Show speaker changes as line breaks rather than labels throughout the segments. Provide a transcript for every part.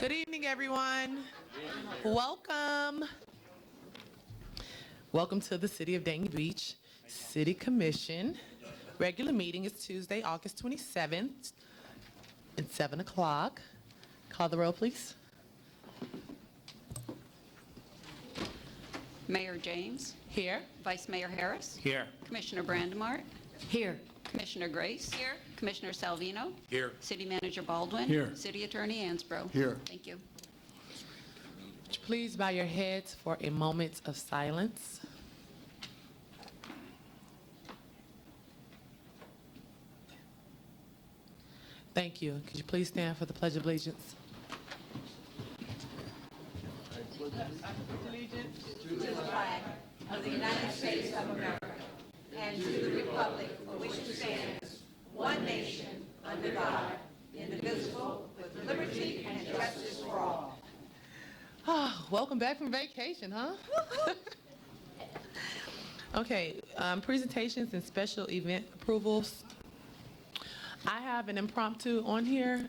Good evening, everyone. Welcome. Welcome to the City of Dania Beach City Commission. Regular meeting is Tuesday, August 27th at 7 o'clock. Call the roll, please.
Mayor James.
Here.
Vice Mayor Harris.
Here.
Commissioner Brandemart.
Here.
Commissioner Grace. Here. Commissioner Salvino.
Here.
City Manager Baldwin.
Here.
City Attorney Ansbro.
Here.
Thank you.
Would you please bow your heads for a moment of silence? Thank you. Could you please stand for the Pledge of Allegiance?
To the flag of the United States of America and to the republic for which it stands, one nation, under God, indivisible, with liberty and justice for all.
Welcome back from vacation, huh? Okay, presentations and special event approvals. I have an impromptu on here,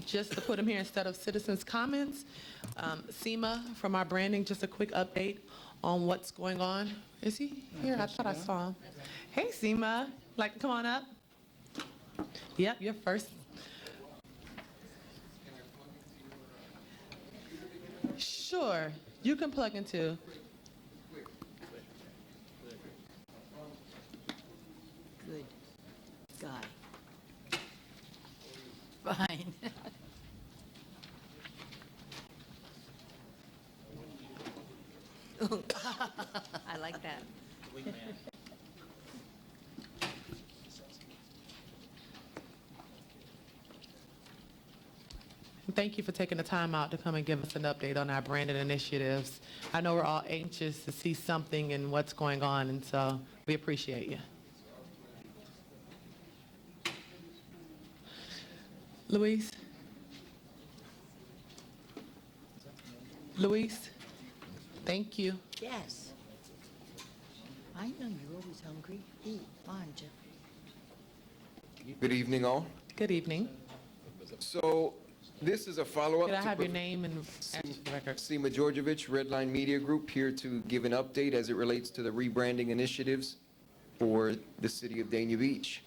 just to put them here instead of citizens' comments. Seema from our branding, just a quick update on what's going on. Is he here? I thought I saw him. Hey, Seema, like to come on up? Yep, you're first. Sure, you can plug into.
Good guy. Fine. I like that.
Thank you for taking the time out to come and give us an update on our branded initiatives. I know we're all anxious to see something and what's going on, and so we appreciate you. Luis? Luis? Thank you.
Yes. I know you're always hungry. Eat. Fine, Jeff.
Good evening, all.
Good evening.
So this is a follow-up.
Could I
to
have your name and address for the record?
Seema Georgievich, Redline Media Group, here to give an update as it relates to the rebranding initiatives for the city of Dania Beach.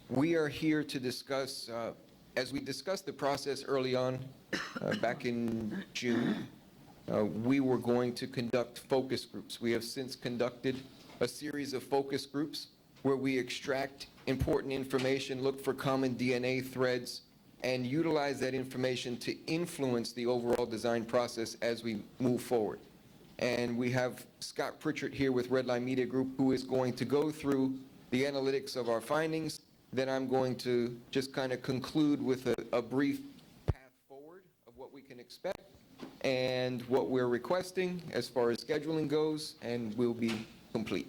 We are here to discuss, as we discussed the process early on, back in June, we were going to conduct focus groups. We have since conducted a series of focus groups where we extract important information, look for common DNA threads, and utilize that information to influence the overall design process as we move forward. And we have Scott Pritchard here with Redline Media Group, who is going to go through the analytics of our findings. Then I'm going to just kind of conclude with a brief path forward of what we can expect and what we're requesting as far as scheduling goes, and we'll be complete.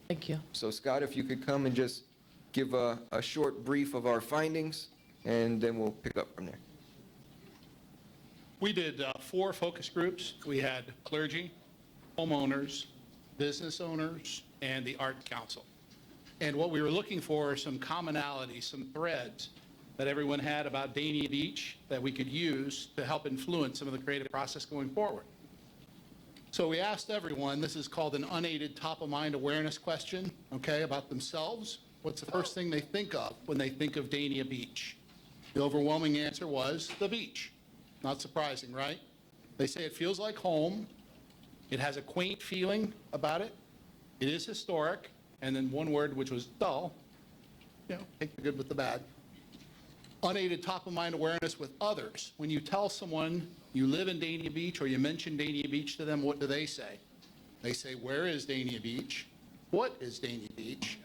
Thank you.
So Scott, if you could come and just give a short brief of our findings, and then we'll pick up from there.
We did 4 focus groups. We had clergy, homeowners, business owners, and the Art Council. And what we were looking for are some commonalities, some threads that everyone had about Dania Beach that we could use to help influence some of the creative process going forward. So we asked everyone, this is called an unaided top-of-mind awareness question, okay, about themselves. What's the first thing they think of when they think of Dania Beach? The overwhelming answer was the beach. Not surprising, right? They say it feels like home. It has a quaint feeling about it. It is historic. And then one word, which was dull. You know, take the good with the bad. Unaided top-of-mind awareness with others. When you tell someone you live in Dania Beach or you mention Dania Beach to them, what do they say? They say, where is Dania Beach? What is Dania Beach?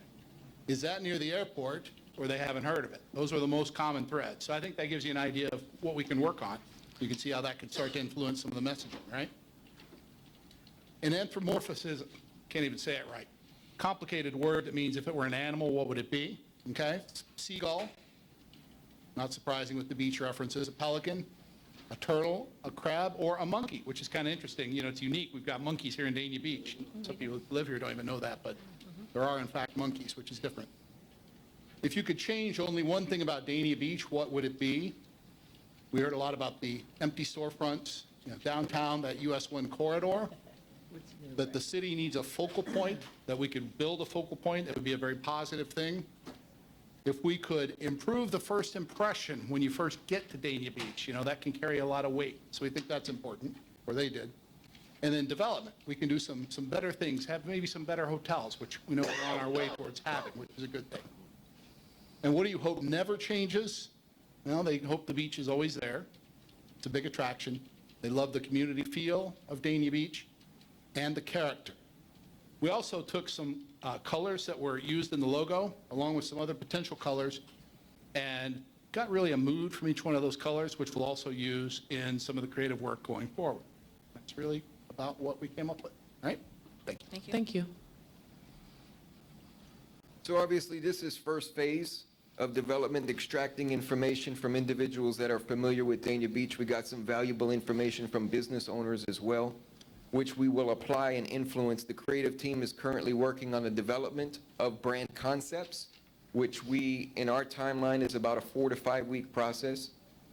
Is that near the airport? Or they haven't heard of it. Those are the most common threads. So I think that gives you an idea of what we can work on. You can see how that could start to influence some of the messaging, right? And anthropomorphism, can't even say it right. Complicated word that means if it were an animal, what would it be? Okay, seagull, not surprising with the beach references, a pelican, a turtle, a crab, or a monkey, which is kind of interesting. You know, it's unique. We've got monkeys here in Dania Beach. Some people who live here don't even know that, but there are in fact monkeys, which is different. If you could change only one thing about Dania Beach, what would it be? We heard a lot about the empty storefronts, downtown, that US 1 corridor, that the city needs a focal point, that we could build a focal point. That would be a very positive thing. If we could improve the first impression when you first get to Dania Beach, that can carry a lot of weight. So we think that's important, or they did. And then development. We can do some better things, have maybe some better hotels, which we know we're on our way towards having, which is a good thing. And what do you hope never changes? Well, they hope the beach is always there. It's a big attraction. They love the community feel of Dania Beach and the character. We also took some colors that were used in the logo, along with some other potential colors, and got really a mood from each one of those colors, which we'll also use in some of the creative work going forward. That's really about what we came up with. All right? Thank you.
Thank you.
So obviously, this is first phase of development, extracting information from individuals that are familiar with Dania Beach. We got some valuable information from business owners as well, which we will apply and influence. The creative team is currently working on the development of brand concepts, which we, in our timeline, is about a 4 to 5 week process.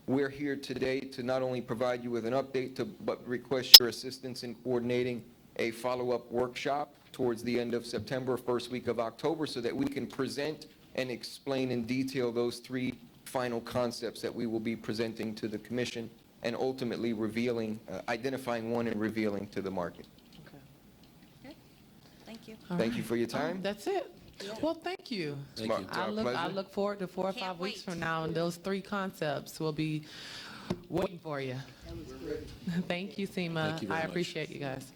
We're here today to not only provide you with an update, but request your assistance in coordinating a follow-up workshop towards the end of September, first week of October, so that we can present and explain in detail those 3 final concepts that we will be presenting to the commission and ultimately revealing, identifying one and revealing to the market.
Thank you.
Thank you for your time.
That's it. Well, thank you.
Thank you. It's
I
our
look
pleasure.
forward to 4 or 5
Can't
weeks
wait.
from now, and those 3 concepts will be waiting for you. Thank you, Seema. I appreciate you guys.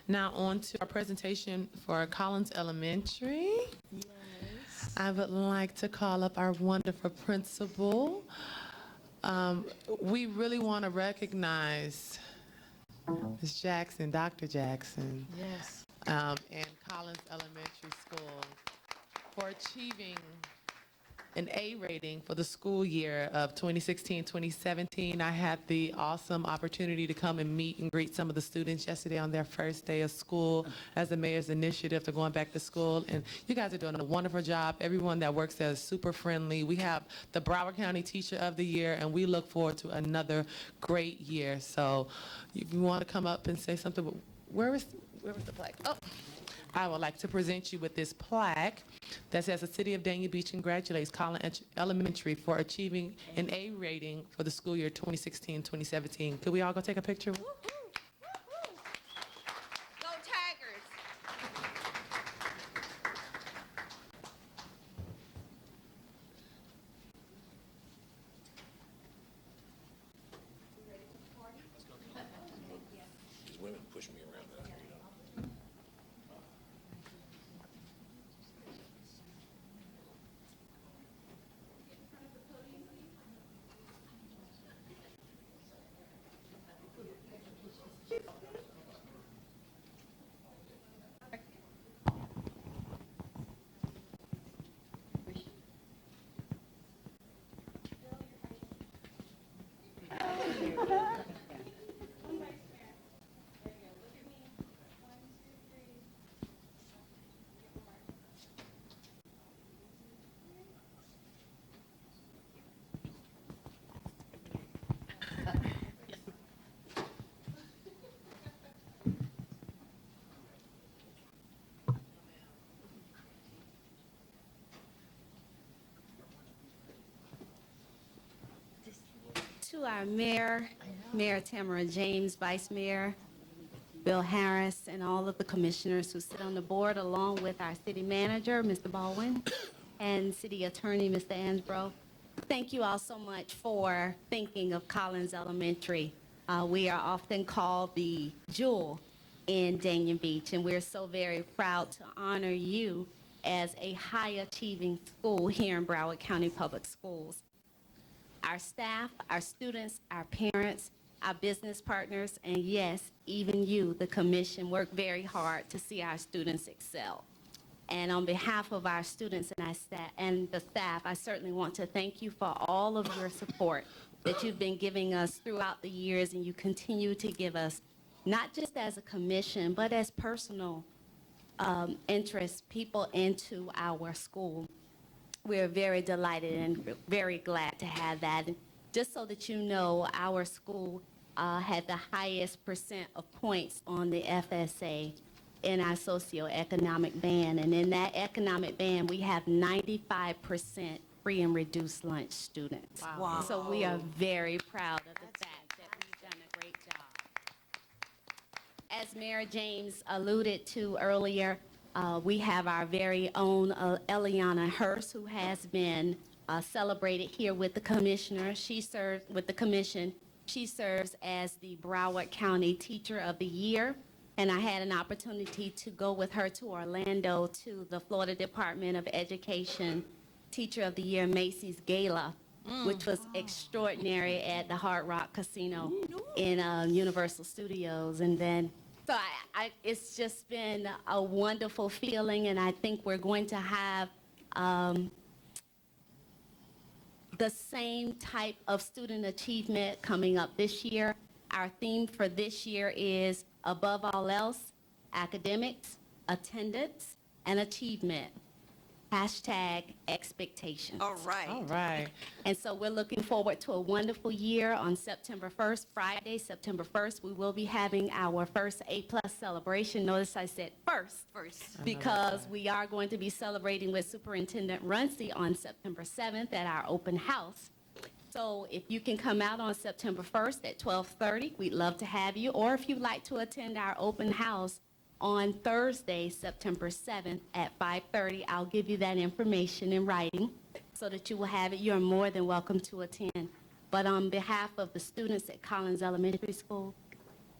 Now on to our presentation for Collins Elementary. I would like to call up our wonderful principal. We really want to recognize Ms. Jackson, Dr. Jackson,
Yes.
and Collins Elementary School for achieving an A rating for the school year of 2016-2017. I had the awesome opportunity to come and meet and greet some of the students yesterday on their first day of school as the mayor's initiative to going back to school. And you guys are doing a wonderful job. Everyone that works there is super friendly. We have the Broward County Teacher of the Year, and we look forward to another great year. So if you want to come up and say something, where was the plaque? Oh. I would like to present you with this plaque that says the City of Dania Beach congratulates Collins Elementary for achieving an A rating for the school year 2016-2017. Could we all go take a picture?
Go Tigers!
These women push me around out here,
To our mayor, Mayor Tamara James, Vice Mayor Bill Harris, and all of the commissioners who sit on the board, along with our city manager, Mr. Baldwin, and city attorney, Mr. Ansbro. Thank you all so much for thinking of Collins Elementary. We are often called the jewel in Dania Beach, and we're so very proud to honor you as a high-achieving school here in Broward County Public Schools. Our staff, our students, our parents, our business partners, and yes, even you, the commission, work very hard to see our students excel. And on behalf of our students and our staff and the staff, I certainly want to thank you for all of your support that you've been giving us throughout the years, and you continue to give us, not just as a commission, but as personal interest people into our school. We're very delighted and very glad to have that. And just so that you know, our school had the highest percent of points on the FSA in our socioeconomic band. And in that economic band, we have 95% free and reduced lunch students.
Wow.
So we are very proud of the fact that we've done a great job. As Mayor James alluded to earlier, we have our very own Eliana Hurst, who has been celebrated here with the commissioner. She serves with the commission. She serves as the Broward County Teacher of the Year. And I had an opportunity to go with her to Orlando to the Florida Department of Education Teacher of the Year Macy's Gala, which was extraordinary at the Hard Rock Casino in Universal Studios. And then, so it's just been a wonderful feeling, and I think we're going to have the same type of student achievement coming up this year. Our theme for this year is, above all else, academics, attendance, and achievement. #expectations.
All right.
All right.
And so we're looking forward to a wonderful year. On September 1st, Friday, September 1st, we will be having our first A-plus celebration. Notice I said first.
First.
Because we are going to be celebrating with Superintendent Runcie on September 7th at our open house. So if you can come out on September 1st at 12:30, we'd love to have you. Or if you'd like to attend our open house on Thursday, September 7th at 5:30, I'll give you that information in writing so that you will have it. You're more than welcome to attend. But on behalf of the students at Collins Elementary School,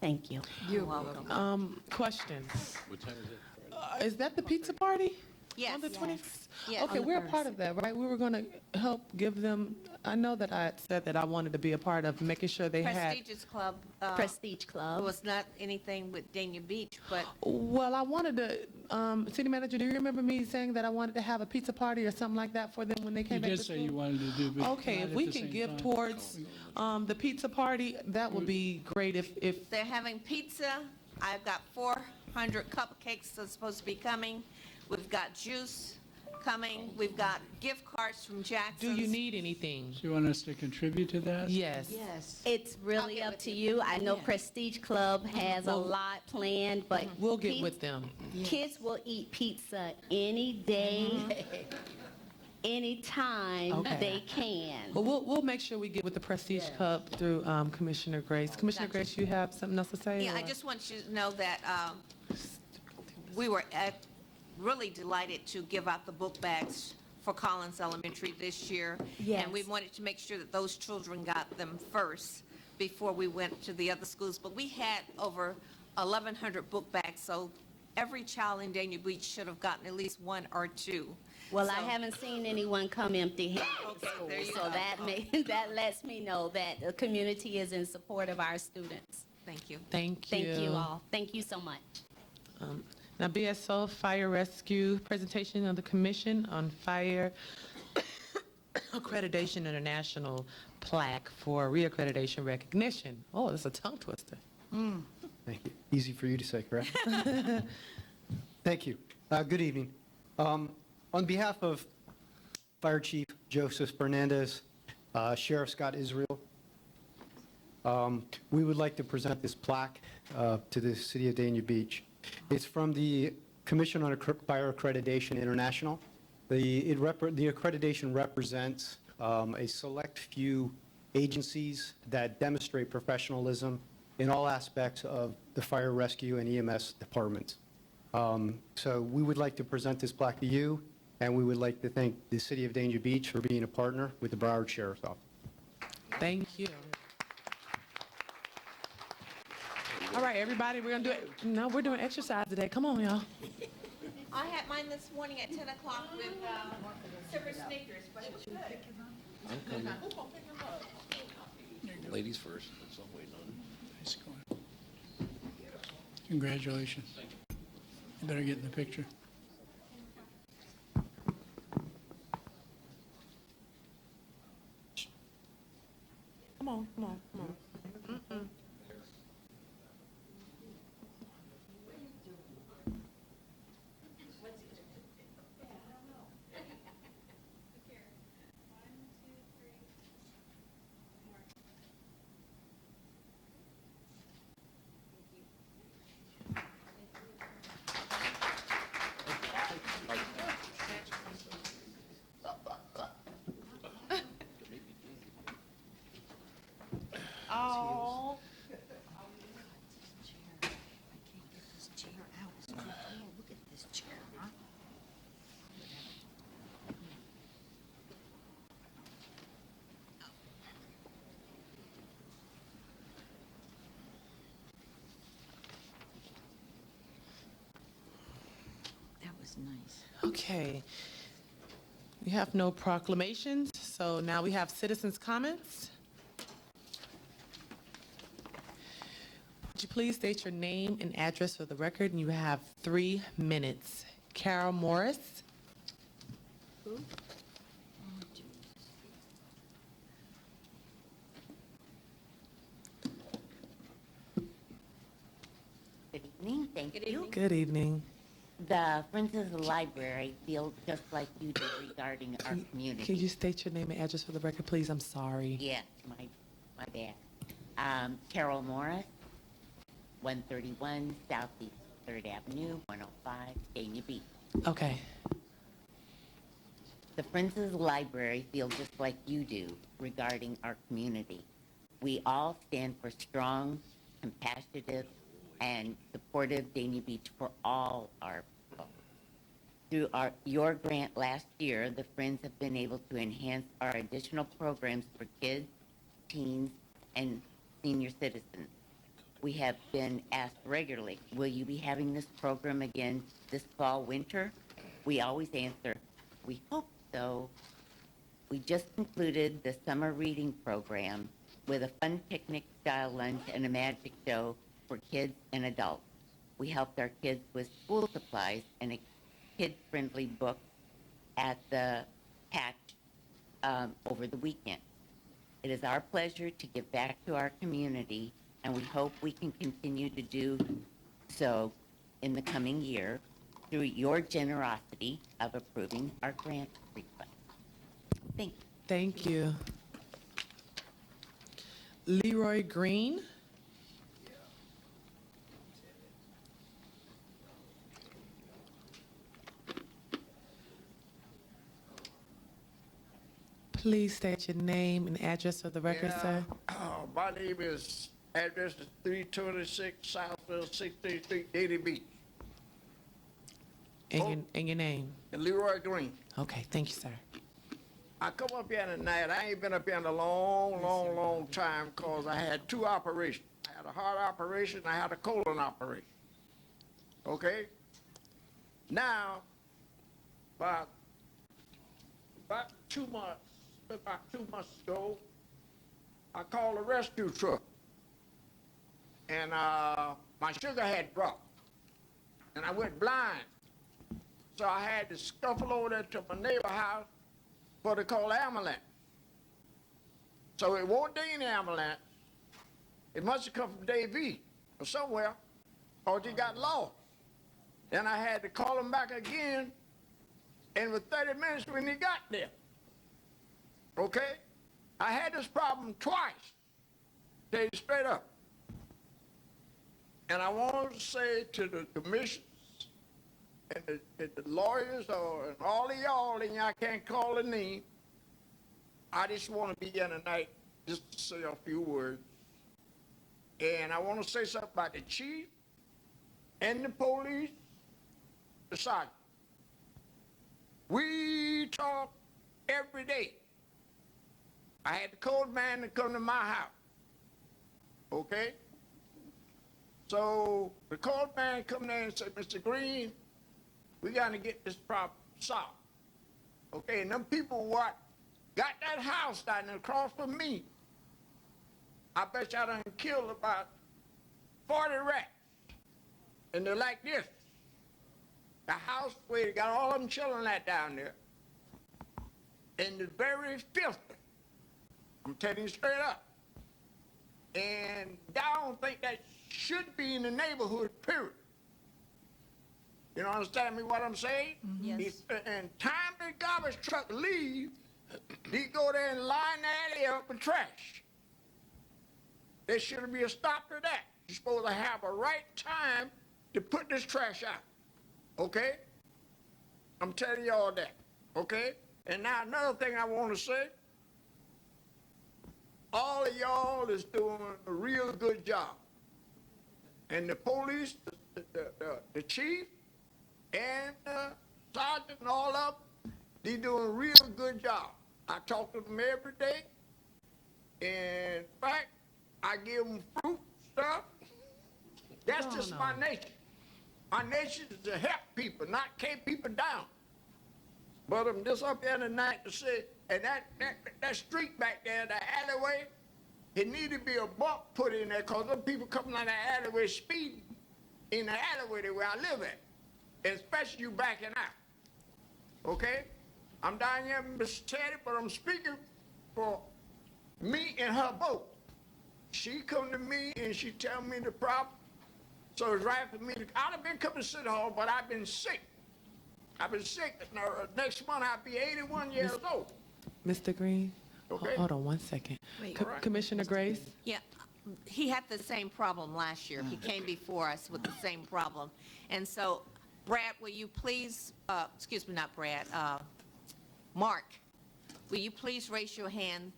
thank you.
You're welcome.
Question.
What time is it?
Is that the pizza party?
Yes.
On the 20th?
Yes.
Okay,
On the
we're a part
first.
of that, right? We were going to help give them, I know that I had said that I wanted to be a part of making sure they had.
Prestigious Club.
Prestige Club.
Was not anything with Dania Beach, but
Well, I wanted to, City Manager, do you remember me saying that I wanted to have a pizza party or something like that for them when they
You
came back to
did
school?
say you wanted to do, but
Okay,
not
if
at
we
the
can
same
give
time.
towards the pizza party, that would be great if,
they're having pizza. I've got 400 cupcakes that's supposed to be coming. We've got juice coming. We've got gift cards from
do
Jackson's.
you need anything?
Do you want us to contribute to that?
Yes.
Yes.
It's really
get
up
with
to
you.
you. I know Prestige Club has a lot planned, but
We'll get
kids-
with them.
Kids will eat pizza any day, anytime
Okay.
they can.
Well, we'll make sure we get with the Prestige Club through Commissioner Grace. Commissioner Grace, you have something else to say?
Yeah, I
or-
just want you to know that we were really delighted to give out the book bags for Collins Elementary this year. And we
Yes.
wanted to make sure that those children got them first before we went to the other schools. But we had over 1,100 book bags, so every child in Dania Beach should have gotten at least one or two.
Well, I
So-
haven't seen anyone come empty-handed to
Okay,
school,
there you
so
go.
that lets me know that the community is in support of our students.
Thank you.
Thank you.
Thank you all. Thank you so much.
Now, BSO Fire Rescue, presentation of the Commission on Fire Accreditation International Plaque for reaccreditation recognition. Oh, that's a tongue twister.
Thank you. Easy for you to say, correct? Thank you. Good evening. On behalf of Fire Chief Joseph Fernandez, Sheriff Scott Israel, we would like to present this plaque to the City of Dania Beach. It's from the Commission on Fire Accreditation International. The accreditation represents a select few agencies that demonstrate professionalism in all aspects of the fire rescue and EMS departments. So we would like to present this plaque to you, and we would like to thank the City of Dania Beach for being a partner with the Broward Sheriff's Office.
Thank you. All right, everybody, we're gonna do it. No, we're doing exercise today. Come on, y'all.
I had mine this morning at 10 o'clock with Silver Sneakers, but it was good.
I'm coming. Ladies first, that's what I'm waiting on.
Nice going. Congratulations. You better get in the picture.
Come on, come on, come on. Oh.
I can't get this chair out. It's too tall. Look at this chair, huh? That was nice.
Okay. We have no proclamations, so now we have citizens' comments. Would you please state your name and address for the record, and you have 3 minutes. Carol Morris.
Good evening, thank you.
Good evening.
The Friends of the Library feel just like you do regarding our
Can
community.
you state your name and address for the record, please? I'm sorry.
Yes, my bad. Carol Morris, 131 Southeast 3rd Avenue, 105, Dania Beach.
Okay.
The Friends of the Library feel just like you do regarding our community. We all stand for strong, compassionate, and supportive Dania Beach for all our people. Through your grant last year, the Friends have been able to enhance our additional programs for kids, teens, and senior citizens. We have been asked regularly, will you be having this program again this fall, winter? We always answer, we hope so. We just concluded the summer reading program with a fun picnic-style lunch and a magic show for kids and adults. We helped our kids with school supplies and a kid-friendly book at the patch over the weekend. It is our pleasure to give back to our community, and we hope we can continue to do so in the coming year through your generosity of approving our grant request. Thank you.
Thank you. Leroy Green. Please state your name and address for the record, sir.
My name is, address is 326 Southfield 16th Street, Dania Beach.
And your name.
And Leroy Green.
Okay, thank you, sir.
I come up here tonight, I ain't been up here in a long time because I had 2 operations. I had a heart operation, I had a colon operation. Okay? Now, about 2 months ago, I called a rescue truck. And my sugar had dropped. And I went blind. So I had to scuffle over there to my neighbor's house for to call the ambulance. So it won't be any ambulance. It must have come from Davie or somewhere, or he got lost. Then I had to call him back again, and with 30 minutes when he got there. Okay? I had this problem twice, tell you straight up. And I want to say to the commission, and the lawyers and all of y'all, and I can't call a name, I just want to be here tonight just to say a few words. And I want to say something about the chief and the police, the sergeant. We talk every day. I had the code man to come to my house, okay? So the code man come there and said, Mr. Green, we got to get this problem solved. Okay, and them people what got that house down there across from me, I bet y'all done killed about 40 rats. And they're like this. The house where you got all them children at down there, and it's very filthy. I'm telling you straight up. And I don't think that should be in the neighborhood, period. You know, understand me what I'm saying?
Yes.
And time the garbage truck leave, they go there and line the alley up with trash. There should be a stop to that. You're supposed to have a right time to put this trash out. Okay? I'm telling you all that. Okay? And now another thing I want to say, all of of y'all is doing a real good job. And the police, the chief, and the sergeant, and all of them, they doing a real good job. I talk to them every day. In fact, I give them fruit stuff. That's just my nature. My nature is to help people, not keep people down. But I'm just up there tonight to say, and that street back there, the alleyway, it need to be a bump put in there, because them people coming out of the alleyway speeding in the alleyway there where I live at, and especially you backing out. Okay? I'm down here, Mr. Teddy, but I'm speaking for me and her both. She come to me and she tell me the problem, so it's right for me to, I'd have been coming to City Hall, but I've been sick. I've been sick. Now, next month I'll be 81 years old.
Mr. Green,
Okay.
hold on one second.
Wait.
All right.
Commissioner Grace?
Yeah, he had the same problem last year. He came before us with the same problem. And so, Brad, will you please, excuse me, not Brad, Mark, will you please raise your hand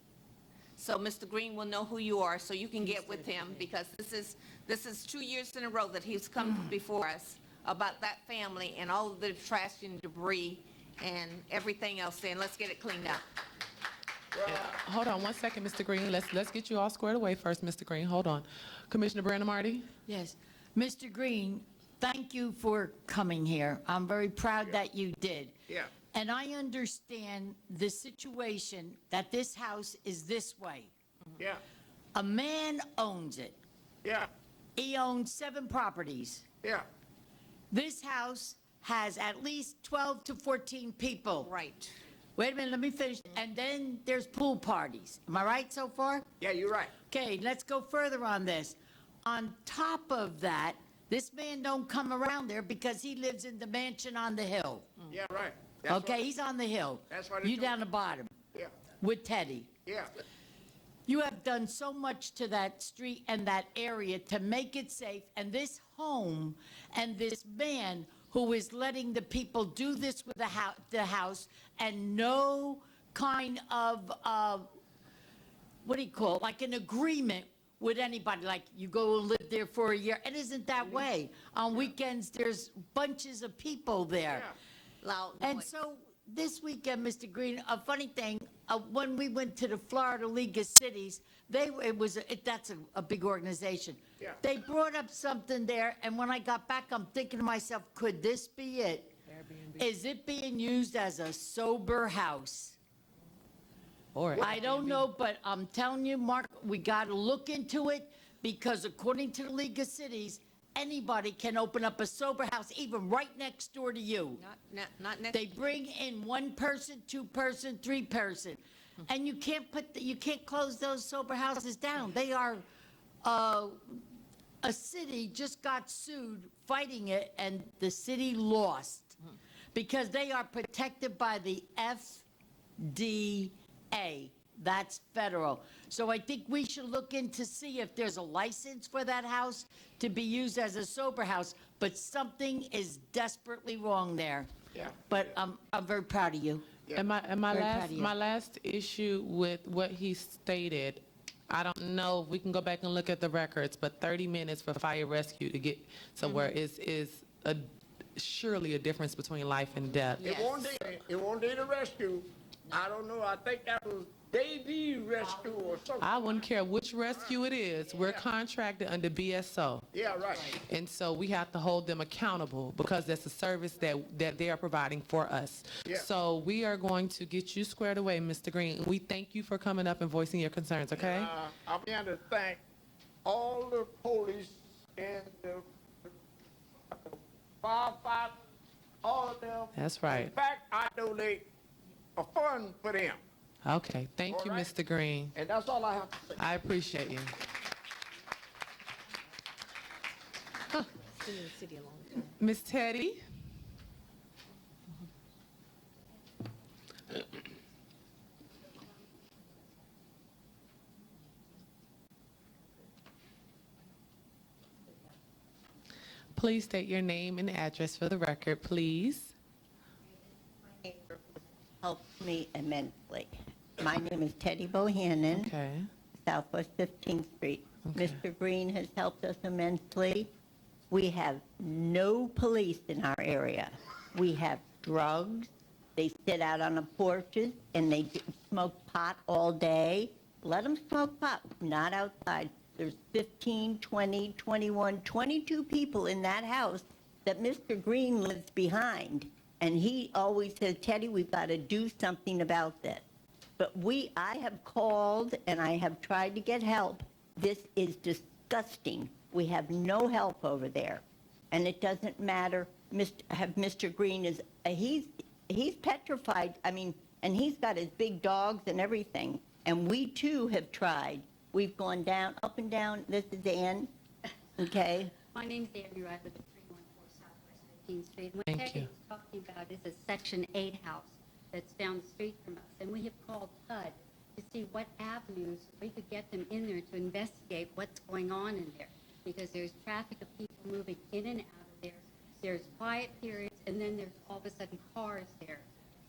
so Mr. Green will know who you are, so you can get with him, because this is 2 years in a row that he's come before us about that family and all of the trash and debris and everything else there, and let's get it cleaned up.
Hold on one second, Mr. Green. Let's get you all squared away first, Mr. Green. Hold on. Commissioner Brandon Marty?
Yes. Mr. Green, thank you for coming here. I'm very proud that you did.
Yeah.
And I understand the situation that this house is this way.
Yeah.
A man owns it.
Yeah.
He owns 7 properties.
Yeah.
This house has at least 12 to 14 people.
Right.
Wait a minute, let me finish. And then there's pool parties. Am I right so far?
Yeah, you're right.
Okay, let's go further on this. On top of that, this man don't come around there because he lives in the mansion on the hill.
Yeah, right. That's
Okay,
what-
he's on the hill.
That's what it
You
do.
down the bottom
Yeah.
with Teddy.
Yeah.
You have done so much to that street and that area to make it safe, and this home and this man who is letting the people do this with the house and no kind of, what do you call it, like an agreement with anybody, like you go live there for a year. It isn't that way. On weekends, there's bunches of people there.
Loud
And
noise.
so this weekend, Mr. Green, a funny thing, when we went to the Florida League of Cities, that's a big organization.
Yeah.
They brought up something there, and when I got back, I'm thinking to myself, could this be it? Is it being used as a sober house?
Or
I don't know, but I'm telling you, Mark, we got to look into it, because according to the League of Cities, anybody can open up a sober house, even right next door to you.
Not next.
They bring in 1 person, 2 person, 3 person, and you can't you can't close those sober houses down. They are, a city just got sued fighting it, and the city lost because they are protected by the FDA. That's federal. So I think we should look into see if there's a license for that house to be used as a sober house, but something is desperately wrong there.
Yeah.
But I'm very proud of you.
And my
Very proud of you.
last issue with what he stated, I don't know if we can go back and look at the records, but 30 minutes for fire rescue to get somewhere is surely a difference between life and death.
It won't need a rescue. I don't know. I think that was Davy Rescue or something.
I wouldn't care which rescue it is. We're contracted under BSO.
Yeah, right.
And so we have to hold them accountable because that's a service that they are providing for us.
Yeah.
So we are going to get you squared away, Mr. Green. We thank you for coming up and voicing your concerns, okay?
I'm here to thank all the police and the firefighters, all of them.
That's right.
In fact, I donate a fund for them.
Okay, thank you,
All right.
Mr. Green.
And that's all I have to say.
I appreciate you. Ms. Teddy? Please state your name and address for the record, please.
Helped me immensely. My name is Teddy Bohannon,
Okay.
Southwest 15th Street. Mr. Green has helped us immensely. We have no police in our area. We have drugs. They sit out on the porches and they smoke pot all day. Let them smoke pot, not outside. There's 15, 20, 21, 22 people in that house that Mr. Green lives behind. And he always says, Teddy, we've got to do something about this. But I have called and I have tried to get help. This is disgusting. We have no help over there. And it doesn't matter, Mr. Green is, he's petrified. I mean, and he's got his big dogs and everything. And we too have tried. We've gone down, up and down. This is Ann, okay?
My name's Ann Rider, at 314 Southwest 15th Street. What
Thank
Teddy
you.
is talking about is a Section 8 house that's down the street from us. And we have called HUD to see what avenues we could get them in there to investigate what's going on in there. Because there's traffic of people moving in and out of there. There's quiet periods, and then there's all of a sudden cars there,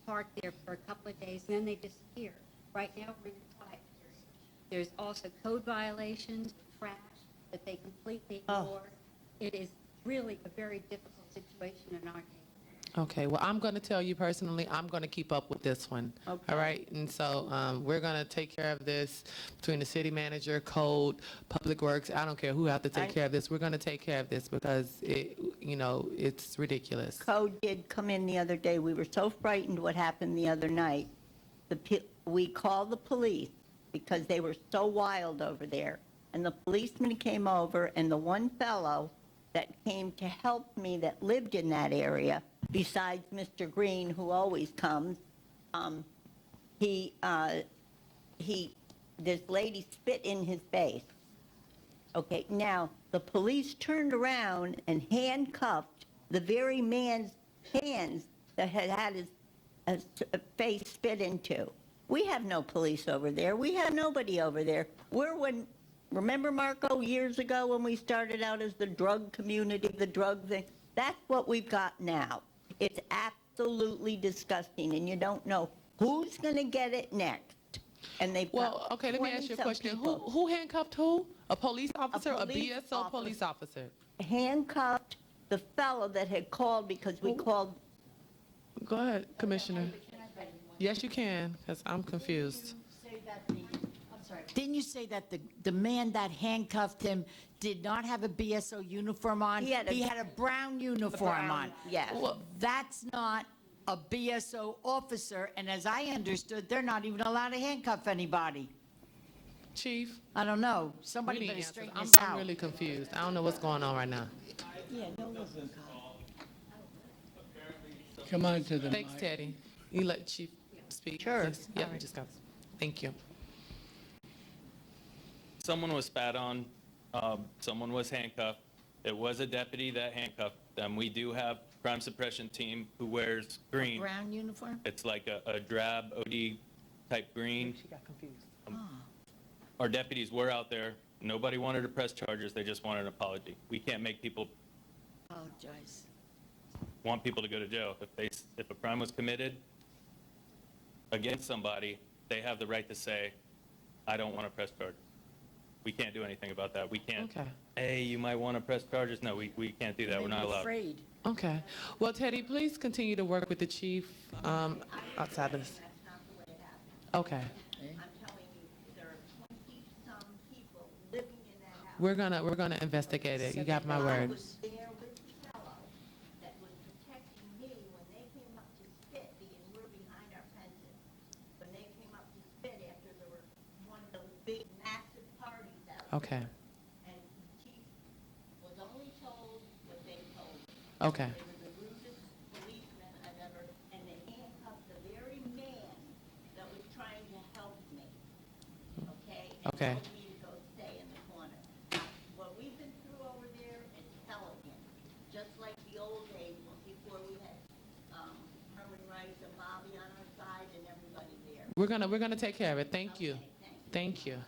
parked there for a couple of days, and then they disappear. Right now, we're in a quiet period. There's also code violations, trash that they completely ignore. It is really a very difficult situation in our neighborhood.
Okay, well, I'm going to tell you personally, I'm going to keep up with this one.
Okay.
All right, and so we're going to take care of this between the city manager, code, public works. I don't care who have to take care of this. We're going to take care of this because it's ridiculous.
Code did come in the other day. We were so frightened what happened the other night. We called the police because they were so wild over there. And the policeman came over, and the one fellow that came to help me that lived in that area, besides Mr. Green, who always comes, this lady spit in his face. Okay, now, the police turned around and handcuffed the very man's hands that had had his face spit into. We have no police over there. We have nobody over there. Remember, Marco, years ago when we started out as the drug community, the drug thing? That's what we've got now. It's absolutely disgusting, and you don't know who's going to get it next. And they've
Well,
got
okay, let me ask you a
20-some
question.
people.
Who handcuffed who? A police officer, a
police
BSO police officer?
Handcuffed the fellow that had called because we called.
Go ahead, Commissioner. Yes, you can, because I'm confused.
Didn't you say that the man that handcuffed him did not have a BSO uniform on?
He had a
brown uniform on.
Yes.
That's not a BSO officer, and as I understood, they're not even allowed to handcuff anybody.
Chief?
I don't know.
we
Somebody
need
better
answers.
straighten
I'm
this out.
really confused. I don't know what's going on right now.
Come on to the mic.
Thanks, Teddy. You let Chief speak.
Sure.
Yes. Yeah, just got. Thank you.
Someone was spat on, someone was handcuffed. It was a deputy that handcuffed them. We do have crime suppression team who wears green.
Brown uniform?
It's like a drab OD type green.
She got confused.
Our deputies were out there. Nobody wanted to press charges. They just wanted an apology. We can't make people
Apologize.
want people to go to jail. If a crime was committed against somebody, they have the right to say, I don't want to press charges. We can't do anything about that. We can't,
Okay.
hey, you might want to press charges. No, we can't do that. We're not allowed.
Afraid.
Okay. Well, Teddy, please continue to work with the chief outside of this. Okay.
I'm telling you, there are 20-some people living in that house.
We're gonna investigate it. You got my
I
word.
was there with the fellow that was protecting me when they came up to spit, because we're behind our fences. When they came up to spit after there were one of those big, massive parties out there.
Okay.
And the chief was only told what they told him.
Okay.
They were the rudest policemen I've ever, and they handcuffed the very man that was trying to help me, okay?
Okay.
And told me to go stay in the corner. What we've been through over there is hell again, just like the old days before we had Herman Rice and Bobby on our side and everybody there.
We're gonna take care of it. Thank you. Thank you.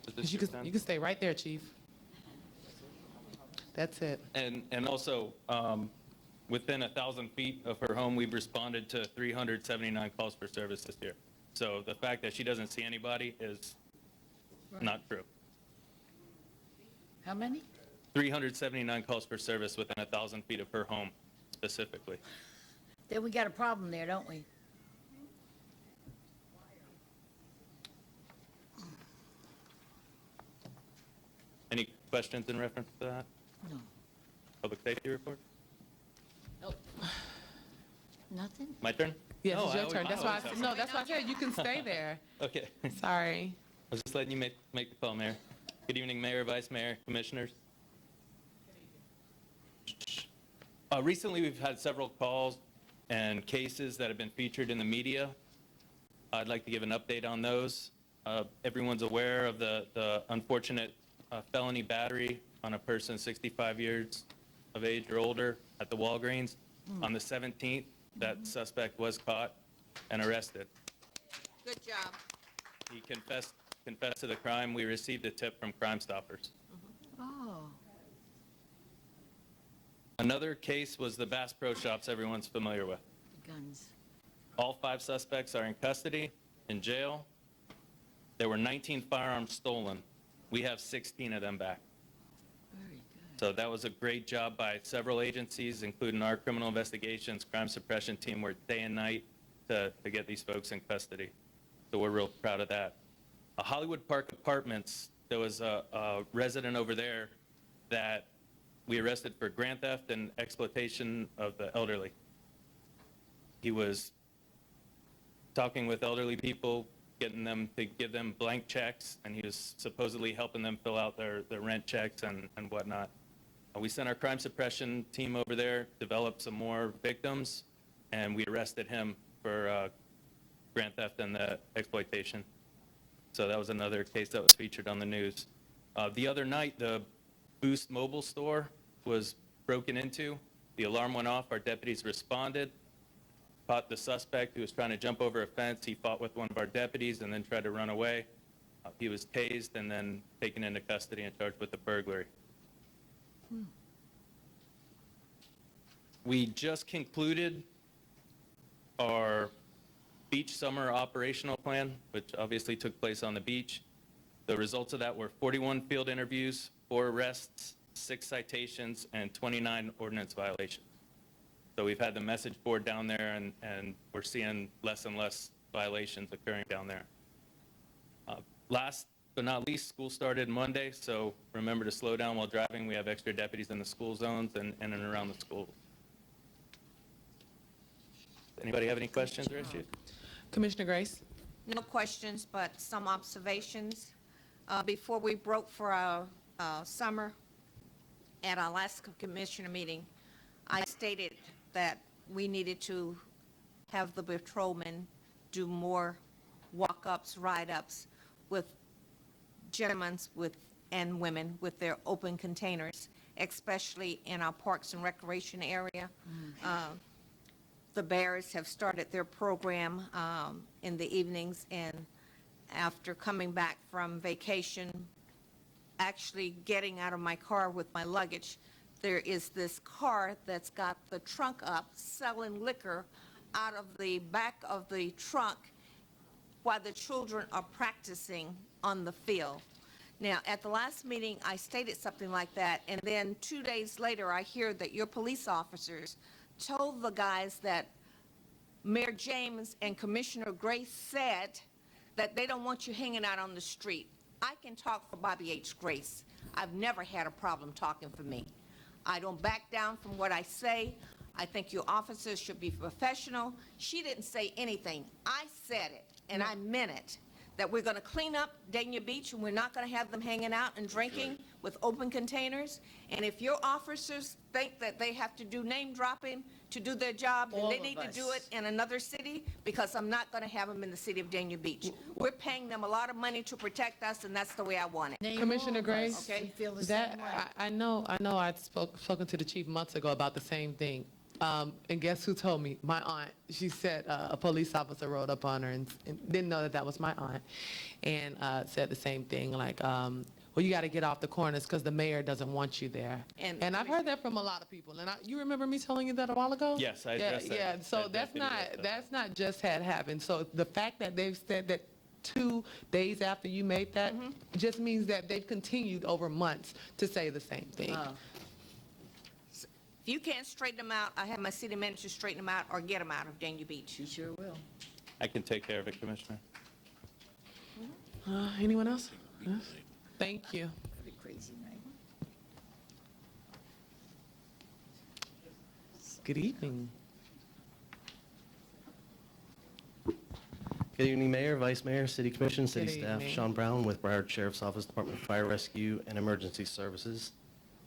Is this
You
your
can,
turn?
you can stay right there, chief. That's it.
And also, within 1,000 feet of her home, we've responded to 379 calls for service this year. So the fact that she doesn't see anybody is Not true.
How many?
379 calls for service within 1,000 feet of her home specifically.
Then we got a problem there, don't we?
Any questions in reference to that?
No.
Public safety report?
Nothing?
My turn?
Yes,
No,
it's your
I
turn. That's why,
always have
no, that's why I said you can stay there.
Okay.
Sorry.
I was just letting you make the call, Mayor. Good evening, Mayor, Vice Mayor, Commissioners. Recently, we've had several calls and cases that have been featured in the media. I'd like to give an update on those. Everyone's aware of the unfortunate felony battery on a person 65 years of age or older at the Walgreens. On the 17th, that suspect was caught and arrested.
Good job.
He confessed to the crime. We received a tip from Crime Stoppers.
Oh.
Another case was the Bass Pro Shops everyone's familiar with.
Guns.
All 5 suspects are in custody, in jail. There were 19 firearms stolen. We have 16 of them back.
Very good.
So that was a great job by several agencies, including our criminal investigations, crime suppression team, worked day and night to get these folks in custody. So we're real proud of that. Hollywood Park Apartments, there was a resident over there that we arrested for grand theft and exploitation of the elderly. He was talking with elderly people, getting them to give them blank checks, and he was supposedly helping them fill out their rent checks and whatnot. We sent our crime suppression team over there, developed some more victims, and we arrested him for grand theft and the exploitation. So that was another case that was featured on the news. The other night, the Boost mobile store was broken into. The alarm went off. Our deputies responded, caught the suspect who was trying to jump over a fence. He fought with one of our deputies and then tried to run away. He was tased and then taken into custody and charged with the burglary. We just concluded our beach summer operational plan, which obviously took place on the beach. The results of that were 41 field interviews, 4 arrests, 6 citations, and 29 ordinance violations. So we've had the message board down there, and we're seeing less and less violations occurring down there. Last but not least, school started Monday, so remember to slow down while driving. We have extra deputies in the school zones and in and around the schools. Anybody have any questions or issues?
Commissioner Grace?
No questions, but some observations. Before we broke for our summer, at our last commissioner meeting, I stated that we needed to have the patrolmen do more walk-ups, ride-ups with gentlemen and women with their open containers, especially in our parks and recreation area. The Bears have started their program in the evenings, and after coming back from vacation, actually getting out of my car with my luggage, there is this car that's got the trunk up selling liquor out of the back of the trunk while the children are practicing on the field. Now, at the last meeting, I stated something like that, and then 2 days later, I hear that your police officers told the guys that Mayor James and Commissioner Grace said that they don't want you hanging out on the street. I can talk for Bobby H. Grace. I've never had a problem talking for me. I don't back down from what I say. I think your officers should be professional. She didn't say anything. I said it, and I meant it, that we're going to clean up Dania Beach, and we're not going to have them hanging out and drinking with open containers. And if your officers think that they have to do name dropping to do their job, then
All
they
of
need to
us.
do it in another city, because I'm not going to have them in the city of Dania Beach. We're paying them a lot of money to protect us, and that's the way I want it.
Name
Commissioner
all of
Grace?
us. We feel the
That,
same way.
I know I'd spoken to the chief months ago about the same thing. And guess who told me? My aunt. She said a police officer rode up on her and didn't know that that was my aunt, and said the same thing, like, well, you got to get off the corners because the mayor doesn't want you there. And I've heard that from a lot of people. And you remember me telling you that a while ago?
Yes, I
Yeah,
addressed that.
yeah. So
That deputy addressed that.
that's not just had happened. So the fact that they've said that 2 days after you made that, just means that they've continued over months to say the same thing.
If you can't straighten them out, I have my city manager straighten them out or get them out of Dania Beach.
She sure will.
I can take care of it, Commissioner.
Anyone else? Yes? Thank you.
Pretty crazy night.
Good evening.
Good evening, Mayor, Vice Mayor, City Commission, City
Good
Staff.
evening.
Sean Brown with Broward Sheriff's Office, Department of Fire Rescue and Emergency Services.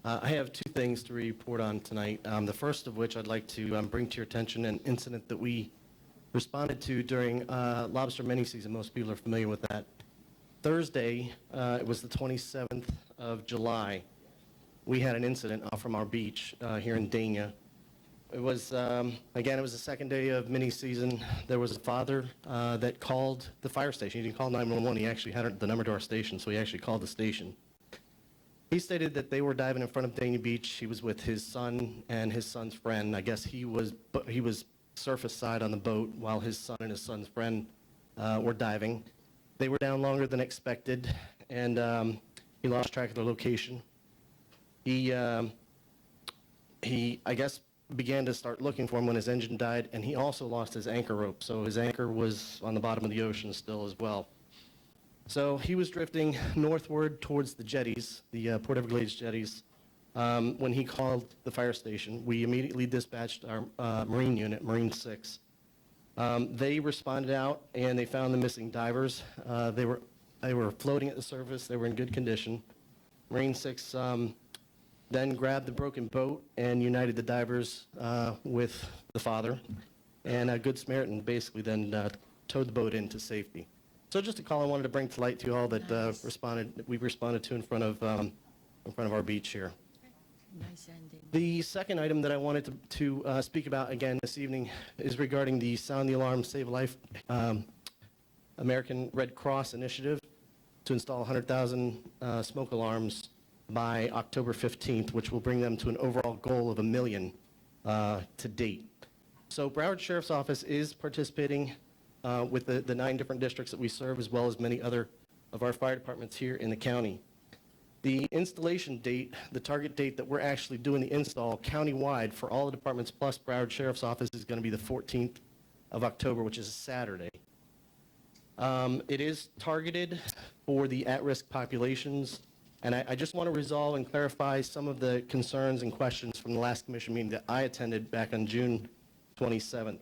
I have 2 things to report on tonight. The first of which I'd like to bring to your attention an incident that we responded to during lobster mini season. Most people are familiar with that. Thursday, it was the 27th of July. We had an incident off from our beach here in Dania. It was, again, it was the second day of mini season. There was a father that called the fire station. He didn't call 911. He actually had the number to our station, so he actually called the station. He stated that they were diving in front of Dania Beach. He was with his son and his son's friend. I guess he was surface side on the boat while his son and his son's friend were diving. They were down longer than expected, and he lost track of their location. He, I guess, began to start looking for him when his engine died, and he also lost his anchor rope. So his anchor was on the bottom of the ocean still as well. So he was drifting northward towards the jetties, the Port Everglades jetties, when he called the fire station. We immediately dispatched our Marine unit, Marine 6. They responded out, and they found the missing divers. They were floating at the surface. They were in good condition. Marine 6 then grabbed the broken boat and united the divers with the father. And Good Samaritan basically then towed the boat into safety. So just a call I wanted to bring to light to you all that we responded to in front of our beach here.
Nice ending.
The second item that I wanted to speak about again this evening is regarding the Sound the Alarm, Save a Life American Red Cross initiative to install 100,000 smoke alarms by October 15th, which will bring them to an overall goal of 1 million to date. So Broward Sheriff's Office is participating with the 9 different districts that we serve, as well as many other of our fire departments here in the county. The installation date, the target date that we're actually doing the install countywide for all the departments plus Broward Sheriff's Office is going to be the 14th of October, which is a Saturday. It is targeted for the at-risk populations, and I just want to resolve and clarify some of the concerns and questions from the last commission meeting that I attended back on June 27th.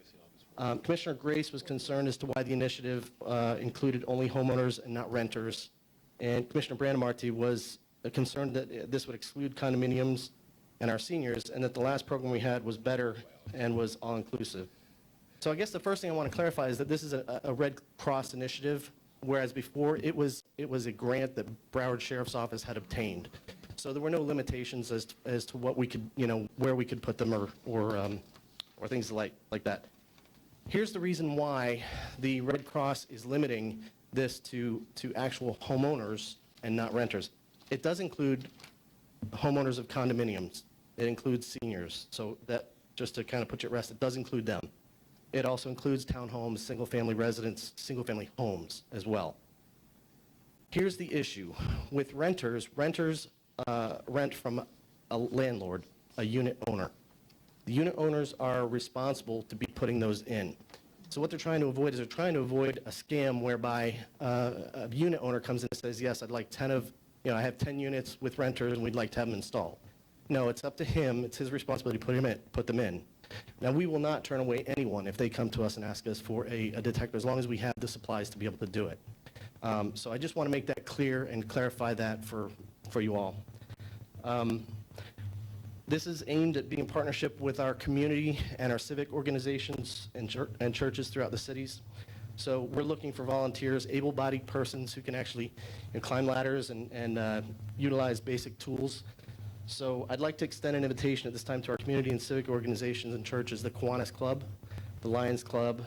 Commissioner Grace was concerned as to why the initiative included only homeowners and not renters, and Commissioner Brandemarty was concerned that this would exclude condominiums and our seniors, and that the last program we had was better and was all-inclusive. So I guess the first thing I want to clarify is that this is a Red Cross initiative, whereas before it was a grant that Broward Sheriff's Office had obtained. So there were no limitations as to what we could, where we could put them or things like that. Here's the reason why the Red Cross is limiting this to actual homeowners and not renters. It does include homeowners of condominiums. It includes seniors. So that, just to kind of put you at rest, it does include them. It also includes townhomes, single-family residents, single-family homes as well. Here's the issue. With renters rent from a landlord, a unit owner. The unit owners are responsible to be putting those in. So what they're trying to avoid is a scam whereby a unit owner comes in and says, yes, I'd like 10 of, I have 10 units with renters and we'd like to have them installed. No, it's up to him. It's his responsibility to put them in. Now, we will not turn away anyone if they come to us and ask us for a detector, as long as we have the supplies to be able to do it. So I just want to make that clear and clarify that for you all. This is aimed at being in partnership with our community and our civic organizations and churches throughout the cities. So we're looking for volunteers, able-bodied persons who can actually climb ladders and utilize basic tools. So I'd like to extend an invitation at this time to our community and civic organizations and churches, the Kiwanis Club, the Lions Club,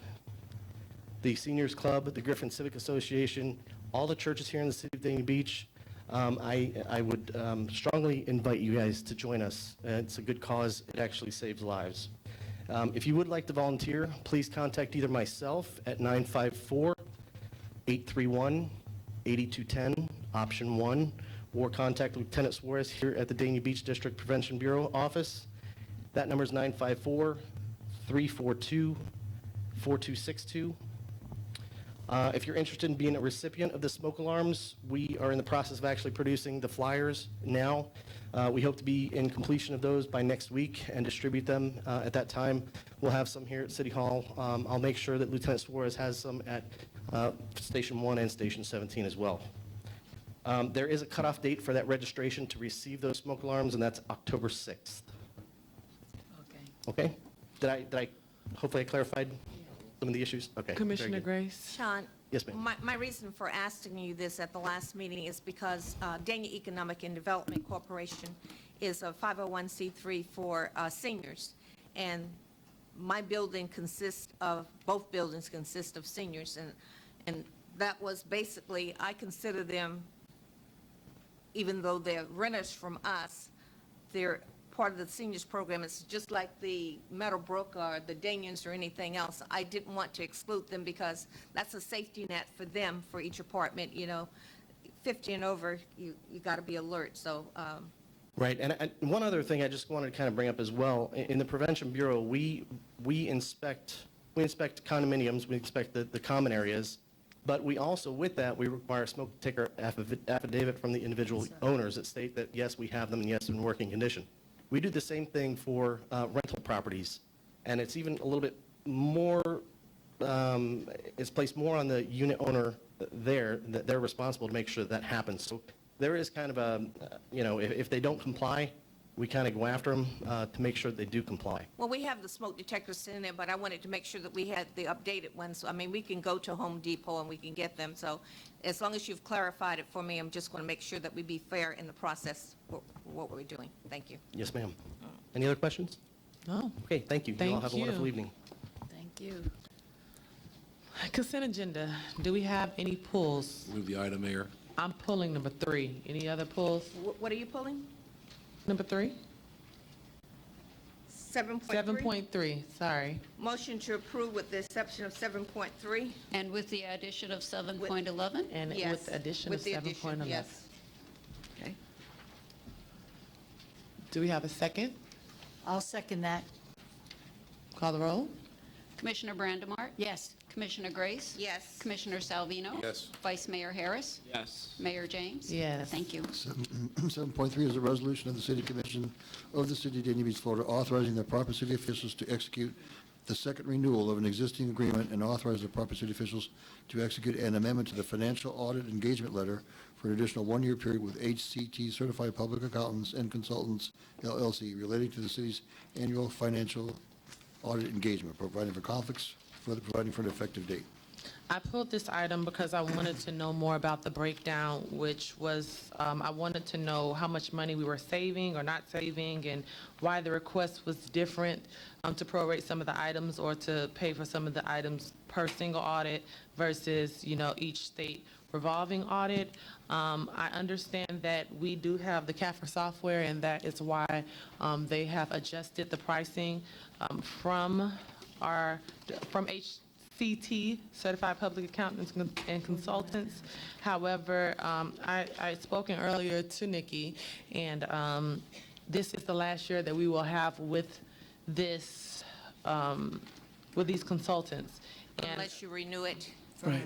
the Seniors Club, the Griffin Civic Association, all the churches here in the city of Dania Beach. I would strongly invite you guys to join us. It's a good cause. It actually saves lives. If you would like to volunteer, please contact either myself at 831-8210, option 1, or contact Lieutenant Suarez here at the Dania Beach District Prevention Bureau office. That number is 954-342-4262. If you're interested in being a recipient of the smoke alarms, we are in the process of actually producing the flyers now. We hope to be in completion of those by next week and distribute them at that time. We'll have some here at City Hall. I'll make sure that Lieutenant Suarez has some at Station 1 and Station 17 as well. There is a cutoff date for that registration to receive those smoke alarms, and that's October 6th. Okay? Hopefully I clarified some of the issues? Okay. very
Commissioner
good.
Grace?
Sean?
Yes, ma'am.
My reason for asking you this at the last meeting is because Dania Economic and Development Corporation is a 501c3 for seniors. And my building both buildings consist of seniors. And that was basically, I consider them, even though they're renters from us, they're part of the seniors program. It's just like the Meadowbrook or the Danians or anything else. I didn't want to exclude them because that's a safety net for them, for each apartment. 50 and over, you got to be alert. So
Right, and one other thing I just wanted to kind of bring up as well. In the Prevention Bureau, we inspect condominiums, we inspect the common areas, but we also, with that, we require a smoke detector affidavit from the individual owners that state that, yes, we have them, and yes, in working condition. We do the same thing for rental properties, and it's even a little bit more, it's placed more on the unit owner there, that they're responsible to make sure that happens. So there is kind of a, if they don't comply, we kind of go after them to make sure they do comply.
well, we have the smoke detectors in there, but I wanted to make sure that we had the updated ones. I mean, we can go to Home Depot and we can get them. So as long as you've clarified it for me, I'm just going to make sure that we be fair in the process for what we're doing. Thank you.
Yes, ma'am. Any other questions?
No.
Okay, thank you. You all
Thank
have a wonderful
you.
evening.
Thank you.
Consent agenda. Do we have any pulls?
Move the item, Mayor.
I'm pulling number 3. Any other pulls?
What are you pulling?
Number 3?
7.3?
7.3, sorry.
Motion to approve with the exception of 7.3?
And with the addition of 7.11?
And
Yes,
with the addition of
with the addition,
7.11.
yes.
Okay. Do we have a second?
I'll second that.
Call the roll?
Commissioner Brandemart?
Yes.
Commissioner Grace?
Yes.
Commissioner Salvino?
Yes.
Vice Mayor Harris?
Yes.
Mayor James?
Yes.
Thank you.
7.3 is a resolution of the City Commission of the City of Dania Beach, Florida, authorizing the proper city officials to execute the second renewal of an existing agreement and authorize the proper city officials to execute an amendment to the financial audit engagement letter for an additional one-year period with HCT Certified Public Accountants and Consultants, LLC, relating to the city's annual financial audit engagement, providing for conflicts, further providing for an effective date.
I pulled this item because I wanted to know more about the breakdown, which was, I wanted to know how much money we were saving or not saving, and why the request was different to prorate some of the items or to pay for some of the items per single audit versus, each state revolving audit. I understand that we do have the CAFR software, and that is why they have adjusted the pricing from HCT, Certified Public Accountants and Consultants. However, I had spoken earlier to Nikki, and this is the last year that we will have with this, with these consultants. And
Unless you renew it.
Right.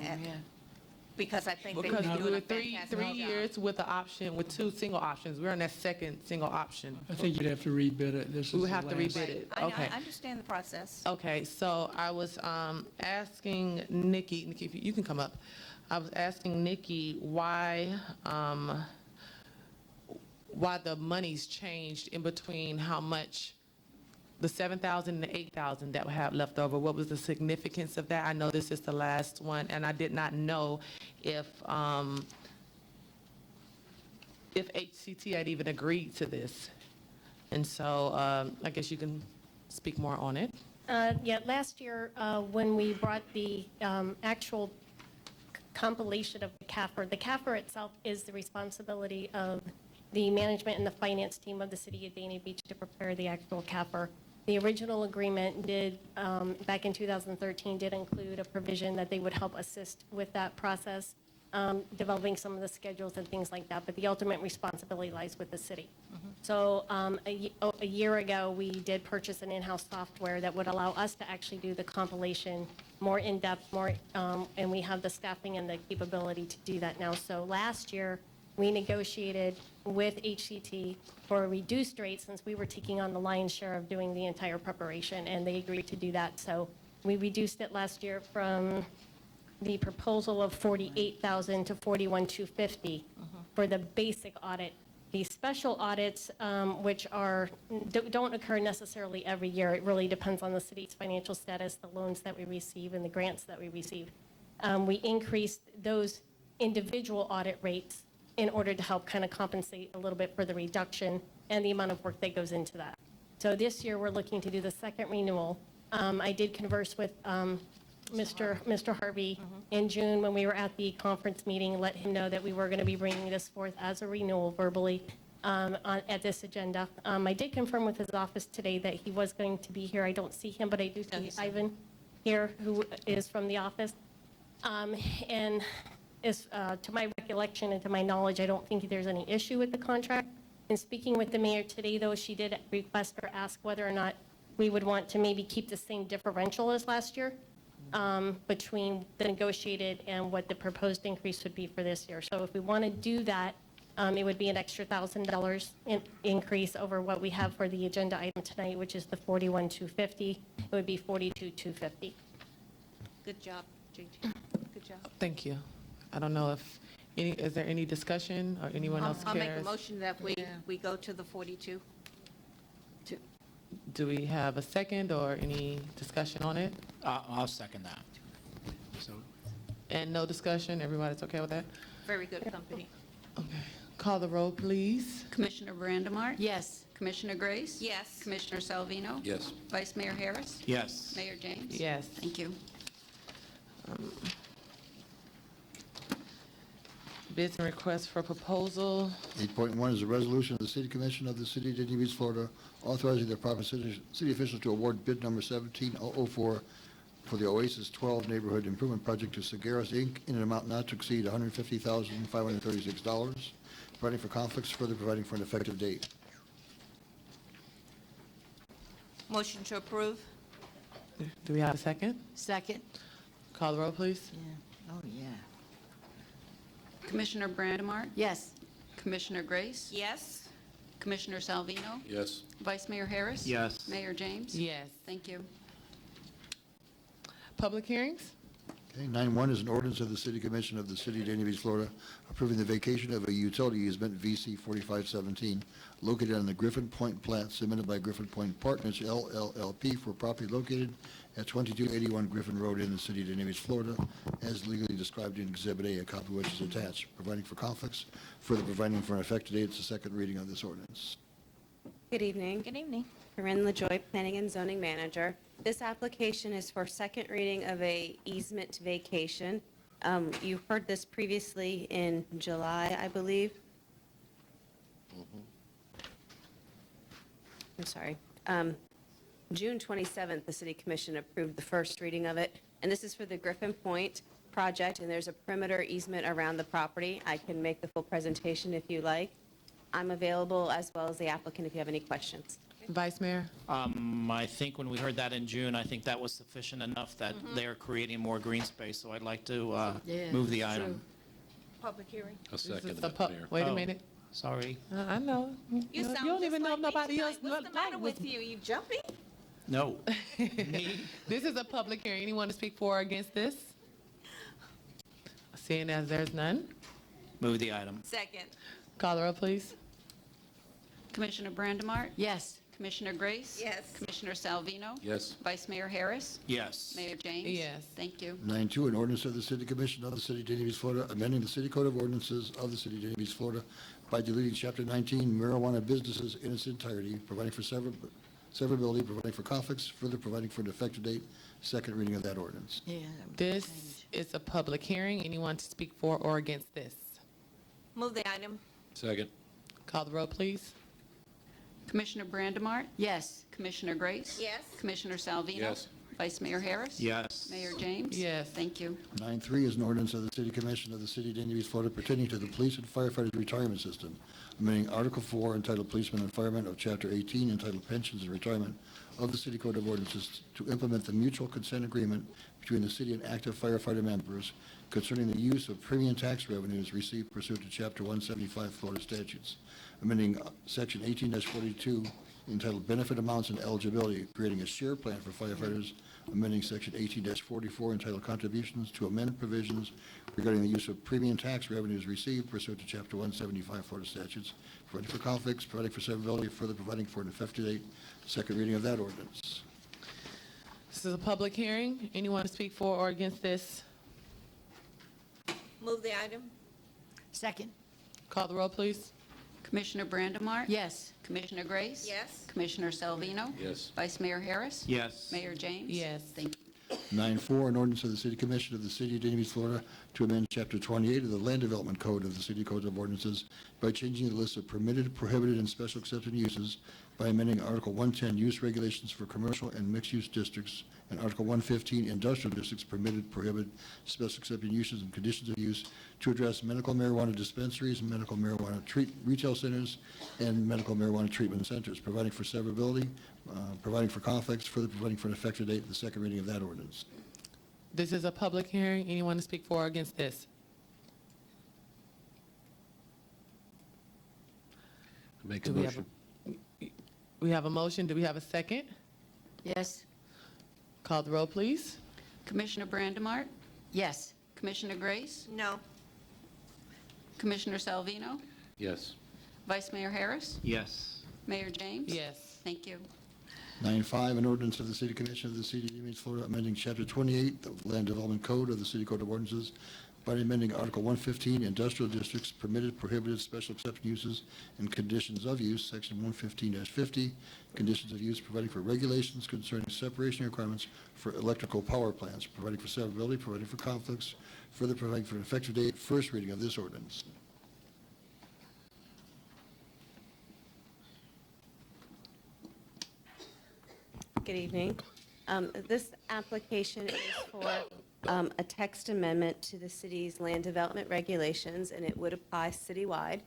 Because I think they've
because
been
we
doing
were
a
three
fantastic job.
years with the option, with 2 single options. We're on that second single option.
I think you'd have to rebid it. This is
We would
the
have to
last-
rebid it.
I know,
Okay.
I understand the process.
Okay, so I was asking Nikki, if you can come up. I was asking Nikki why the money's changed in between how much, the 7,000 and the 8,000 that we have left over. What was the significance of that? I know this is the last one, and I did not know if HCT had even agreed to this. And so I guess you can speak more on it.
Yeah, last year, when we brought the actual compilation of the CAFR itself is the responsibility of the management and the finance team of the City of Dania Beach to prepare the actual CAFR. The original agreement did, back in 2013, did include a provision that they would help assist with that process, developing some of the schedules and things like that, but the ultimate responsibility lies with the city. So a year ago, we did purchase an in-house software that would allow us to actually do the compilation more in-depth, and we have the staffing and the capability to do that now. So last year, we negotiated with HCT for a reduced rate since we were taking on the lion's share of doing the entire preparation, and they agreed to do that. So we reduced it last year from the proposal of $48,000 to $41,250 for the basic audit. The special audits, which don't occur necessarily every year, it really depends on the city's financial status, the loans that we receive, and the grants that we receive. We increased those individual audit rates in order to help kind of compensate a little bit for the reduction and the amount of work that goes into that. So this year, we're looking to do the second renewal. I did converse with Mr. Harvey in June when we were at the conference meeting, let him know that we were going to be bringing this forth as a renewal verbally at this agenda. I did confirm with his office today that he was going to be here. I don't see him, but I do see Ivan here, who is from the office. And to my recollection and to my knowledge, I don't think there's any issue with the contract. In speaking with the mayor today, though, she did request or ask whether or not we would want to maybe keep the same differential as last year between the negotiated and what the proposed increase would be for this year. So if we want to do that, it would be an extra $1,000 increase over what we have for the agenda item tonight, which is the $41,250. It would be $42,250.
Good job, JJ. Good job.
Thank you. I don't know if, is there any discussion or anyone else
I'll
cares?
make a motion that we go to the 42.
Do we have a second or any discussion on it?
I'll second that. So,
And no discussion? Everybody's okay with that?
Very good company.
Call the roll, please.
Commissioner Brandemart?
Yes.
Commissioner Grace?
Yes.
Commissioner Salvino?
Yes.
Vice Mayor Harris?
yes.
Mayor James?
Yes.
Thank you.
Bids and requests for proposal.
8.1 is a resolution of the City Commission of the City of Dania Beach, Florida, authorizing the proper city officials to award bid number 17004 for the Oasis 12 Neighborhood Improvement Project to Sagaris, Inc. in an amount not to exceed $150,536, providing for conflicts, further providing for an effective date.
Motion to approve?
Do we have a second?
Second?
Call the roll, please.
Yeah. Oh, yeah.
Commissioner Brandemart?
Yes.
Commissioner Grace?
Yes.
Commissioner Salvino?
Yes.
Vice Mayor Harris?
Yes.
Mayor James?
Yes.
Thank you.
Public hearings?
Okay, 9.1 is an ordinance of the City Commission of the City of Dania Beach, Florida, approving the vacation of a utility easement, VC 4517, located on the Griffin Point plat submitted by Griffin Point Partners, LLLP, for property located at 2281 Griffin Road in the City of Dania Beach, Florida, as legally described in Exhibit A, a copy of which is attached, providing for conflicts, further providing for an effective date. It's the second reading of this ordinance.
Good evening.
Good evening.
Corinne LaJoy, Planning and Zoning Manager. This application is for second reading of a easement vacation. You heard this previously in July, I believe. I'm sorry. June 27th, the City Commission approved the first reading of it, and this is for the Griffin Point project, and there's a perimeter easement around the property. I can make the full presentation if you like. I'm available, as well as the applicant, if you have any questions.
Vice Mayor?
I think when we heard that in June, I think that was sufficient enough that they're creating more green space, so I'd like to move the item.
Public hearing?
I'll second
The
that, Mayor.
Wait a
Oh.
minute.
Sorry.
I know.
You sound
don't even know
just like me
nobody else.
tonight. What's the matter with you? You jumping?
No. Me?
This is a public hearing. Anyone to speak for or against this? Seeing as there's none,
Move the item.
Second.
call the roll, please.
Commissioner Brandemart?
Yes.
Commissioner Grace?
Yes.
Commissioner Salvino?
Yes.
Vice Mayor Harris?
Yes.
Mayor James?
Yes.
Thank you.
9.2, an ordinance of the City Commission of the City of Dania Beach, Florida, amending the City Code of Ordinances of the City of Dania Beach, Florida by deleting Chapter 19, marijuana businesses in its entirety, providing for severability, providing for conflicts, further providing for an effective date. Second reading of that ordinance.
Yeah.
This is a public hearing. Anyone to speak for or against this?
Move the item.
Second.
Call the roll, please.
Commissioner Brandemart?
Yes.
Commissioner Grace?
Yes.
Commissioner Salvino?
Yes.
Vice Mayor Harris?
Yes.
Mayor James?
Yes.
Thank you.
9.3 is an ordinance of the City Commission of the City of Dania Beach, Florida pertaining to the Police and Firefighters Retirement System, amending Article 4 entitled Policemen and Firemen of Chapter 18 entitled Pensions and Retirement of the City Code of Ordinances to implement the mutual consent agreement between the city and active firefighter members concerning the use of premium tax revenues received pursuant to Chapter 175 Florida statutes, amending Section 18-42 entitled Benefit Amounts and Eligibility, creating a share plan for firefighters, amending Section 18-44 entitled Contributions to amend provisions regarding the use of premium tax revenues received pursuant to Chapter 175 Florida statutes, providing for conflicts, providing for severability, further providing for an effective date. Second reading of that ordinance.
This is a public hearing. Anyone to speak for or against this?
Move the item.
Second.
Call the roll, please.
Commissioner Brandemart?
Yes.
Commissioner Grace?
Yes.
Commissioner Salvino?
Yes.
Vice Mayor Harris?
Yes.
Mayor James?
Yes.
Thank you.
9.4, an ordinance of the City Commission of the City of Dania Beach, Florida, to amend Chapter 28 of the Land Development Code of the City Code of Ordinances by changing the list of permitted, prohibited, and special exception uses by amending Article 110, Use Regulations for Commercial and Mixed-Use Districts, and Article 115, Industrial Districts, Permitted, Prohibited, Special Exception Uses and Conditions of Use to address medical marijuana dispensaries, medical marijuana retail centers, and medical marijuana treatment centers, providing for severability, providing for conflicts, further providing for an effective date, the second reading of that ordinance.
This is a public hearing. Anyone to speak for or against this?
Make a
Do we have
motion.
We have a motion. Do we have a second?
Yes.
Call the roll, please.
Commissioner Brandemart?
Yes.
Commissioner Grace?
No.
Commissioner Salvino?
Yes.
Vice Mayor Harris?
Yes.
Mayor James?
Yes.
Thank you.
9.5, an ordinance of the City Commission of the City of Dania Beach, Florida, amending Chapter 28 of the Land Development Code of the City Code of Ordinances by amending Article 115, Industrial Districts, Permitted, Prohibited, Special Exception Uses, and Conditions of Use, Section 115-50, Conditions of Use, providing for regulations concerning separation requirements for electrical power plants, providing for severability, providing for conflicts, further providing for an effective date, first reading of this ordinance.
Good evening. This application is for a text amendment to the city's land development regulations, and it would apply citywide.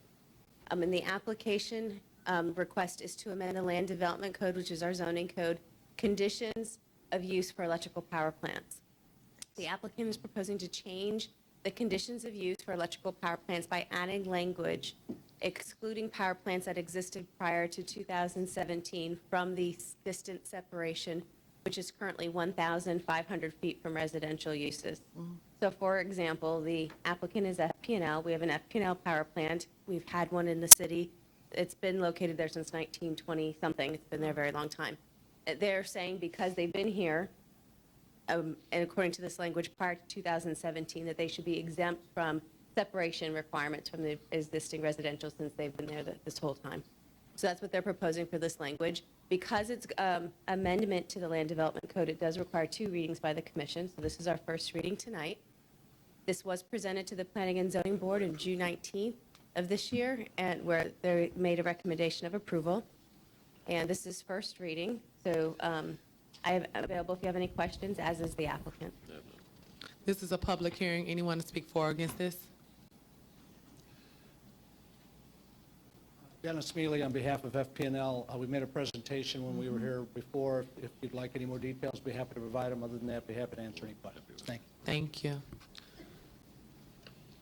And the application request is to amend the land development code, which is our zoning code, conditions of use for electrical power plants. The applicant is proposing to change the conditions of use for electrical power plants by adding language excluding power plants that existed prior to 2017 from the distant separation, which is currently 1,500 feet from residential uses. So for example, the applicant is FP&L. We have an FP&L power plant. We've had one in the city. It's been located there since 1920-something. It's been there a very long time. They're saying because they've been here, and according to this language prior to 2017, that they should be exempt from separation requirements from the existing residential since they've been there this whole time. So that's what they're proposing for this language. Because it's amendment to the Land Development Code, it does require 2 readings by the commission. So this is our first reading tonight. This was presented to the Planning and Zoning Board on June 19th of this year, and where they made a recommendation of approval. And this is first reading. So I am available if you have any questions, as is the applicant.
This is a public hearing. Anyone to speak for or against this?
Dennis Mealy on behalf of FP&L. We made a presentation when we were here before. If you'd like any more details, be happy to provide them. Other than that, be happy to answer any questions. Thank you.
Thank you.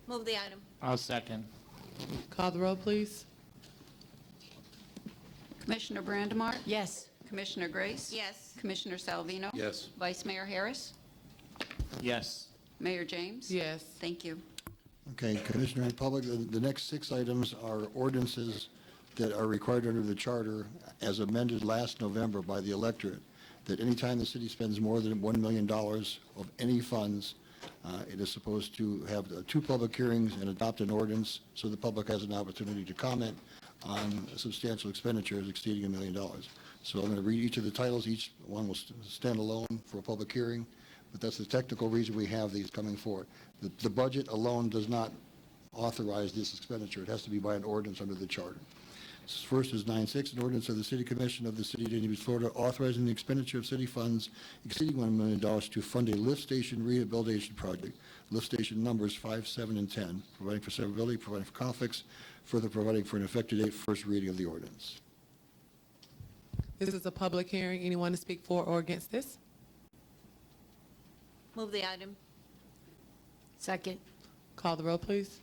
Move the item.
I'll second.
Call the roll, please.
Commissioner Brandemart?
Yes.
Commissioner Grace?
Yes.
Commissioner Salvino?
Yes.
Vice Mayor Harris?
Yes.
Mayor James?
Yes.
Thank you.
Okay, Commissioner and public, the next 6 items are ordinances that are required under the charter as amended last November by the electorate, that anytime the city spends more than $1 million of any funds, it is supposed to have 2 public hearings and adopt an ordinance so the public has an opportunity to comment on substantial expenditures exceeding $1 million. So I'm going to read each of the titles. Each one will stand alone for a public hearing, but that's the technical reason we have these coming forward. The budget alone does not authorize this expenditure. It has to be by an ordinance under the charter. First is 9.6, an ordinance of the City Commission of the City of Dania Beach, Florida, authorizing the expenditure of city funds exceeding $1 million to fund a lift station rehabilitation project, lift station numbers 5, 7, and 10, providing for severability, providing for conflicts, further providing for an effective date, first reading of the ordinance.
This is a public hearing. Anyone to speak for or against this?
Move the item.
Second.
Call the roll, please.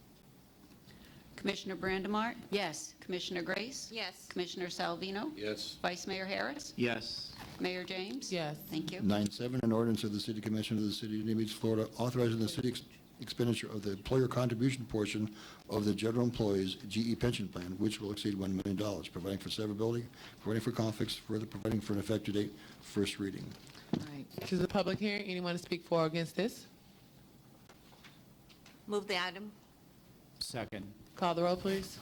Commissioner Brandemart?
Yes.
Commissioner Grace?
Yes.
Commissioner Salvino?
Yes.
Vice Mayor Harris?
Yes.
Mayor James?
Yes.
Thank you.
9.7, an ordinance of the City Commission of the City of Dania Beach, Florida, authorizing the city expenditure of the employer contribution portion of the general employees' GE pension plan, which will exceed $1 million, providing for severability, providing for conflicts, further providing for an effective date, first reading.
All right. This is a public hearing. Anyone to speak for or against this?
Move the item.
Second.
Call the roll, please.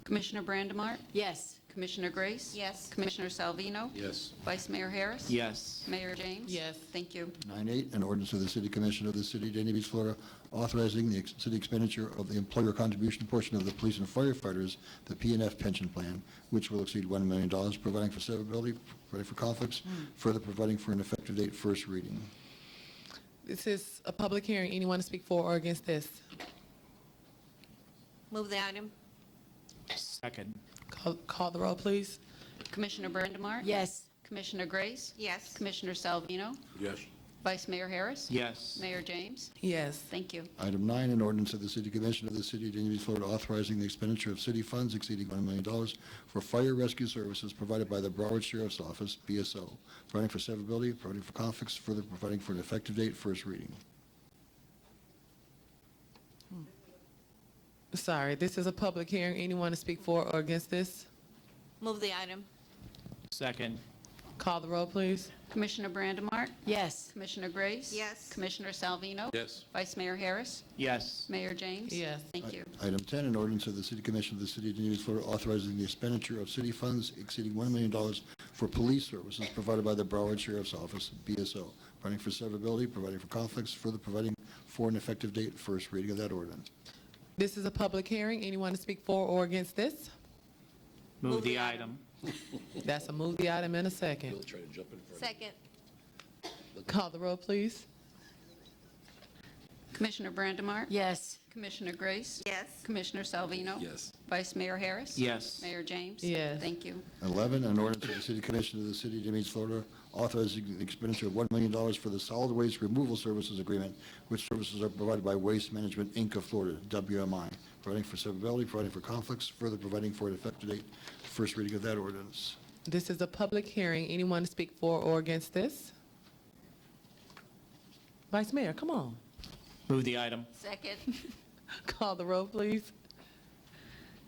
Commissioner Brandemart?
Yes.
Commissioner Grace?
Yes.
Commissioner Salvino?
Yes.
Vice Mayor Harris?
Yes.
Mayor James?
Yes.
Thank you.
9.8, an ordinance of the City Commission of the City of Dania Beach, Florida, authorizing the city expenditure of the employer contribution portion of the police and firefighters, the P&F pension plan, which will exceed $1 million, providing for severability, providing for conflicts, further providing for an effective date, first reading.
This is a public hearing. Anyone to speak for or against this?
Move the item.
Second.
Call the roll, please.
Commissioner Brandemart?
Yes.
Commissioner Grace?
Yes.
Commissioner Salvino?
Yes.
Vice Mayor Harris?
Yes.
Mayor James?
Yes.
Thank you.
Item 9, an ordinance of the City Commission of the City of Dania Beach, Florida, authorizing the expenditure of city funds exceeding $1 million for fire rescue services provided by the Broward Sheriff's Office, BSO, providing for severability, providing for conflicts, further providing for an effective date, first reading.
Sorry, this is a public hearing. Anyone to speak for or against this?
Move the item.
Second.
Call the roll, please.
Commissioner Brandemart?
Yes.
Commissioner Grace?
Yes.
Commissioner Salvino?
Yes.
Vice Mayor Harris?
Yes.
Mayor James?
Yes.
Thank you.
Item 10, an ordinance of the City Commission of the City of Dania Beach, Florida, authorizing the expenditure of city funds exceeding $1 million for police services provided by the Broward Sheriff's Office, BSO, providing for severability, providing for conflicts, further providing for an effective date, first reading of that ordinance.
This is a public hearing. Anyone to speak for or against this?
Move the item.
That's a move the item in a second.
We'll try to jump in front.
Second.
Call the roll, please.
Commissioner Brandemart?
Yes.
Commissioner Grace?
Yes.
Commissioner Salvino?
Yes.
Vice Mayor Harris?
Yes.
Mayor James?
Yes.
Thank you.
11, an ordinance of the City Commission of the City of Dania Beach, Florida, authorizing the expenditure of $1 million for the solid waste removal services agreement, which services are provided by Waste Management, Inc. of Florida, WMI, providing for severability, providing for conflicts, further providing for an effective date, first reading of that ordinance.
This is a public hearing. Anyone to speak for or against this? Vice Mayor, come on.
Move the item.
Second.
Call the roll, please.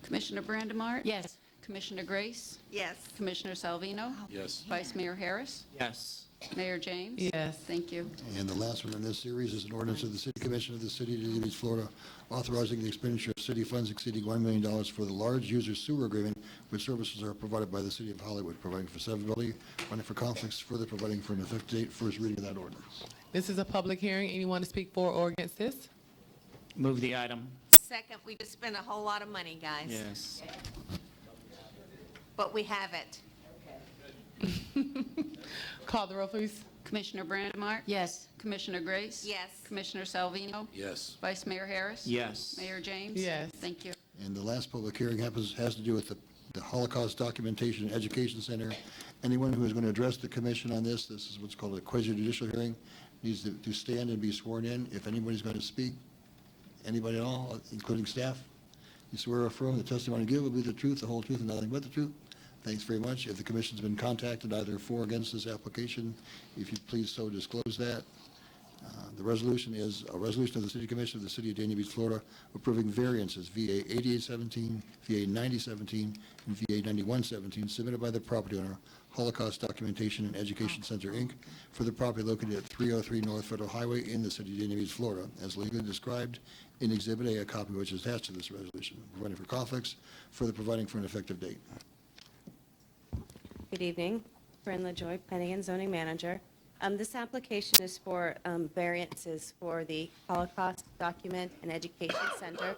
Commissioner Brandemart?
Yes.
Commissioner Grace?
Yes.
Commissioner Salvino?
Yes.
Vice Mayor Harris?
Yes.
Mayor James?
Yes.
Thank you.
And the last one in this series is an ordinance of the City Commission of the City of Dania Beach, Florida, authorizing the expenditure of city funds exceeding $1 million for the large user sewer agreement, which services are provided by the City of Hollywood, providing for severability, providing for conflicts, further providing for an effective date, first reading of that ordinance.
This is a public hearing. Anyone to speak for or against this?
Move the item.
Second, we just spent a whole lot of money, guys.
Yes.
But we have it.
Call the roll, please.
Commissioner Brandemart?
Yes.
Commissioner Grace?
Yes.
Commissioner Salvino?
Yes.
Vice Mayor Harris?
Yes.
Mayor James?
Yes.
Thank you.
And the last public hearing has to do with the Holocaust Documentation and Education Center. Anyone who is going to address the commission on this is what's called a quasi-judicial hearing, needs to stand and be sworn in. If anybody's going to speak, anybody at all, including staff, you swear or affirm the testimony you give will be the truth, the whole truth, and nothing but the truth. Thanks very much. If the commission's been contacted either for or against this application, if you'd please so disclose that. The resolution is a resolution of the City Commission of the City of Dania Beach, Florida, approving variances VA 8817, VA 9017, and VA 9117 submitted by the property owner, Holocaust Documentation and Education Center, Inc., for the property located at 303 North Federal Highway in the City of Dania Beach, Florida, as legally described in Exhibit A, a copy which is attached to this resolution, providing for conflicts, further providing for an effective date.
Good evening. Corinne LaJoy, Planning and Zoning Manager. This application is for variances for the Holocaust Document and Education Center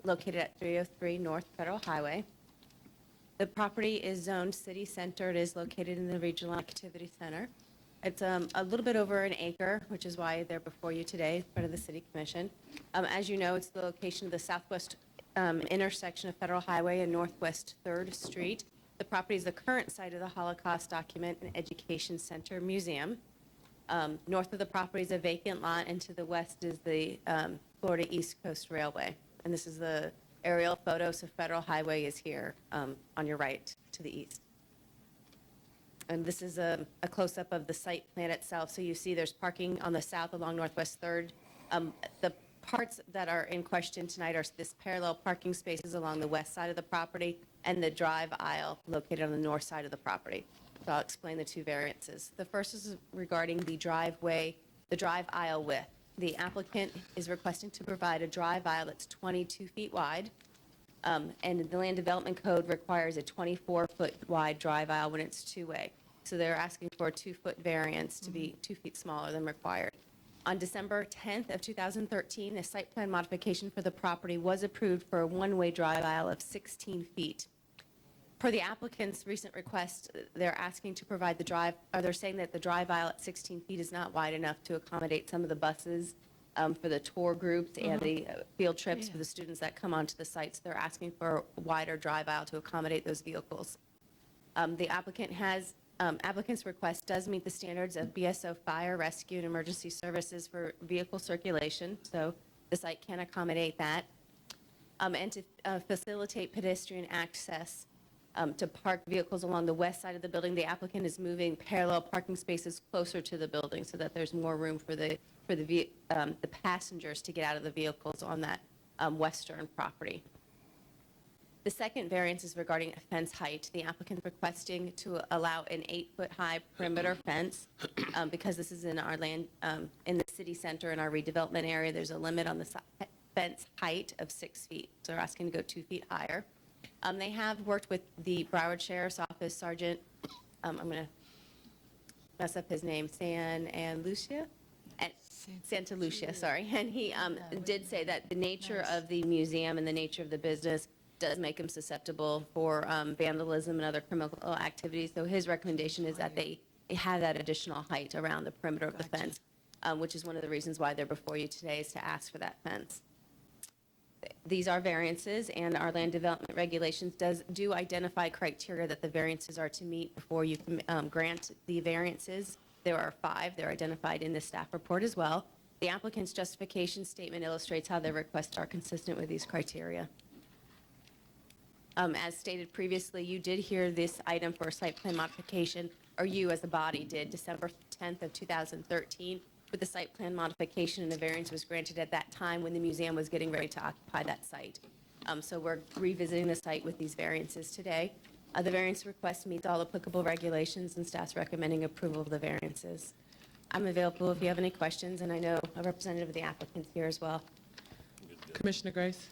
located at 303 North Federal Highway. The property is zoned city center. It is located in the Regional Activity Center. It's a little bit over an acre, which is why they're before you today, part of the City Commission. As you know, it's the location of the southwest intersection of Federal Highway and Northwest 3rd Street. The property is the current site of the Holocaust Document and Education Center Museum. North of the property is a vacant lot, and to the west is the Florida East Coast Railway. And this is the aerial photo, so Federal Highway is here on your right to the east. And this is a close-up of the site plan itself. So you see there's parking on the south along Northwest 3rd. The parts that are in question tonight are this parallel parking spaces along the west side of the property and the drive aisle located on the north side of the property. So I'll explain the two variances. The first is regarding the drive aisle width. The applicant is requesting to provide a drive aisle that's 22 feet wide. And the Land Development Code requires a 24-foot wide drive aisle when it's two-way. So they're asking for a 2-foot variance to be 2 feet smaller than required. On December 10th of 2013, a site plan modification for the property was approved for a one-way drive aisle of 16 feet. Per the applicant's recent request, they're asking to provide they're saying that the drive aisle at 16 feet is not wide enough to accommodate some of the buses for the tour groups and the field trips for the students that come onto the sites. They're asking for a wider drive aisle to accommodate those vehicles. The applicant's request does meet the standards of BSO fire, rescue, and emergency services for vehicle circulation, so the site can accommodate that. And to facilitate pedestrian access to park vehicles along the west side of the building, the applicant is moving parallel parking spaces closer to the building so that there's more room for the passengers to get out of the vehicles on that western property. The second variance is regarding fence height. The applicant requesting to allow an 8-foot high perimeter fence because this is in our land, in the city center in our redevelopment area. There's a limit on the fence height of 6 feet, so they're asking to go 2 feet higher. They have worked with the Broward Sheriff's Office Sergeant, I'm going to mess up his name, Santa Lucia, sorry. And he did say that the nature of the museum and the nature of the business does make him susceptible for vandalism and other criminal activities. So his recommendation is that they have that additional height around the perimeter of the fence, which is one of the reasons why they're before you today, is to ask for that fence. These are variances, and our land development regulations do identify criteria that the variances are to meet before you can grant the variances. There are 5. They're identified in the staff report as well. The applicant's justification statement illustrates how their requests are consistent with these criteria. As stated previously, you did hear this item for a site plan modification, or you as a body did, December 10th of 2013, with the site plan modification, and a variance was granted at that time when the museum was getting ready to occupy that site. So we're revisiting the site with these variances today. The variance request meets all applicable regulations, and staff's recommending approval of the variances. I'm available if you have any questions, and I know a representative of the applicant's here as well.
Commissioner Grace?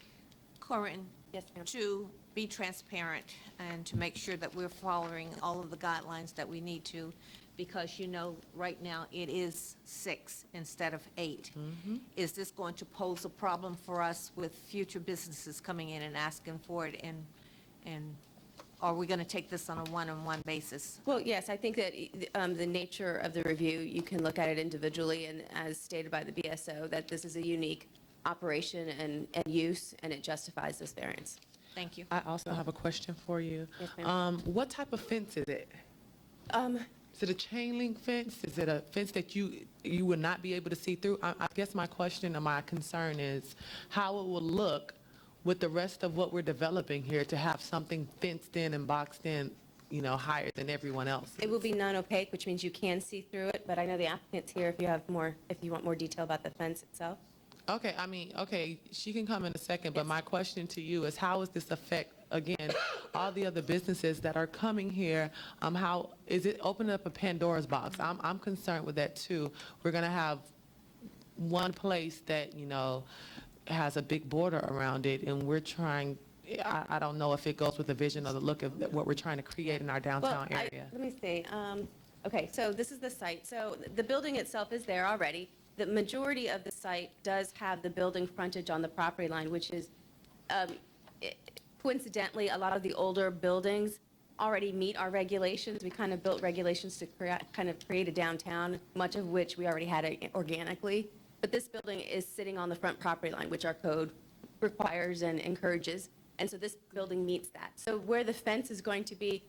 Corinne,
Yes, ma'am.
to be transparent and to make sure that we're following all of the guidelines that we need to, because you know, right now it is 6 instead of 8. Is this going to pose a problem for us with future businesses coming in and asking for it, and are we going to take this on a one-on-one basis?
Well, yes, I think that the nature of the review, you can look at it individually, and as stated by the BSO, that this is a unique operation and use, and it justifies this variance.
Thank you.
I also have a question for you.
Yes, ma'am.
What type of fence is it? Is it a chain link fence? Is it a fence that you would not be able to see through? I guess my question or my concern is how it will look with the rest of what we're developing here to have something fenced in and boxed in, you know, higher than everyone else.
It will be non-opaque, which means you can see through it, but I know the applicant's here if you want more detail about the fence itself.
Okay, she can come in a second, but my question to you is how does this affect, again, all the other businesses that are coming here? How, is it opening up a Pandora's box? I'm concerned with that too. We're gonna have one place that, you know, has a big border around it, and we're trying, I don't know if it goes with the vision or the look of what we're trying to create in our downtown area.
Let me see. Okay, so this is the site. So the building itself is there already. The majority of the site does have the building frontage on the property line, which is coincidentally, a lot of the older buildings already meet our regulations. We kind of built regulations to create a downtown, much of which we already had it organically. But this building is sitting on the front property line, which our code requires and encourages. And so this building meets that. So where the fence is going to be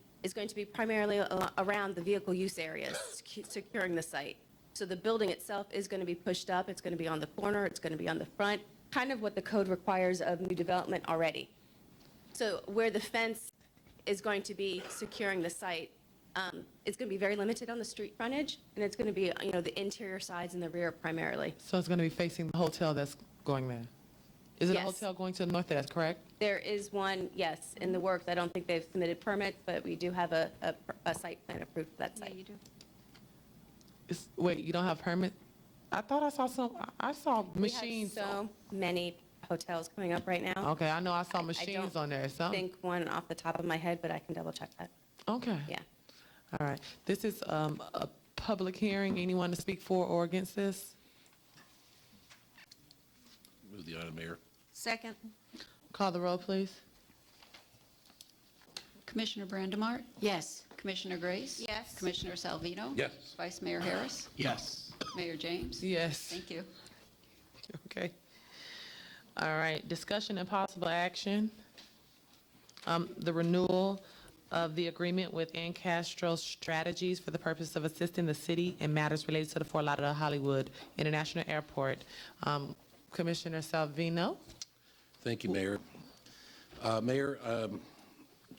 primarily around the vehicle use areas, securing the site. So the building itself is going to be pushed up. It's going to be on the corner. It's going to be on the front, kind of what the code requires of new development already. So where the fence is going to be securing the site, it's going to be very limited on the street frontage, and it's going to be, the interior sides and the rear primarily.
So it's going to be facing the hotel that's going there? Is it a
Yes.
hotel going to the north, that's correct?
There is one, yes, in the works. I don't think they've submitted permits, but we do have a site plan approved for that site. Yeah, you do.
Wait, you don't have permit? I thought I saw machines.
We have so many hotels coming up right now.
Okay, I know I saw
I
machines
don't
on there, so.
think one off the top of my head, but I can double check that.
Okay.
Yeah.
All right. This is a public hearing. Anyone to speak for or against this?
Move the item, Mayor.
Second.
Call the roll, please.
Commissioner Brandemart?
Yes.
Commissioner Grace?
Yes.
Commissioner Salvino?
Yes.
Vice Mayor Harris?
Yes.
Mayor James?
Yes.
Thank you.
Okay. All right, discussion and possible action. The renewal of the agreement with Ann Castro Strategies for the purpose of assisting the city in matters related to the Fort Lauderdale Hollywood International Airport. Commissioner Salvino?
Thank you, Mayor. Mayor,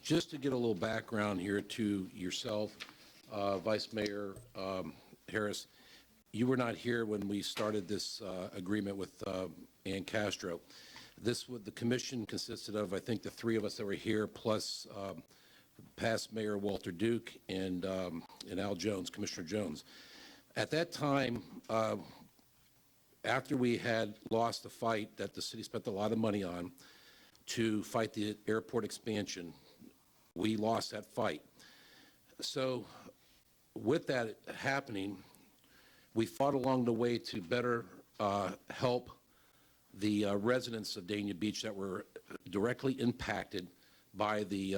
just to get a little background here to yourself, Vice Mayor Harris, you were not here when we started this agreement with Ann Castro. The commission consisted of, I think, the three of us that were here, plus past Mayor Walter Duke and Al Jones, Commissioner Jones. At that time, after we had lost the fight that the city spent a lot of money on to fight the airport expansion, we lost that fight. So with that happening, we fought along the way to better help the residents of Dania Beach that were directly impacted by the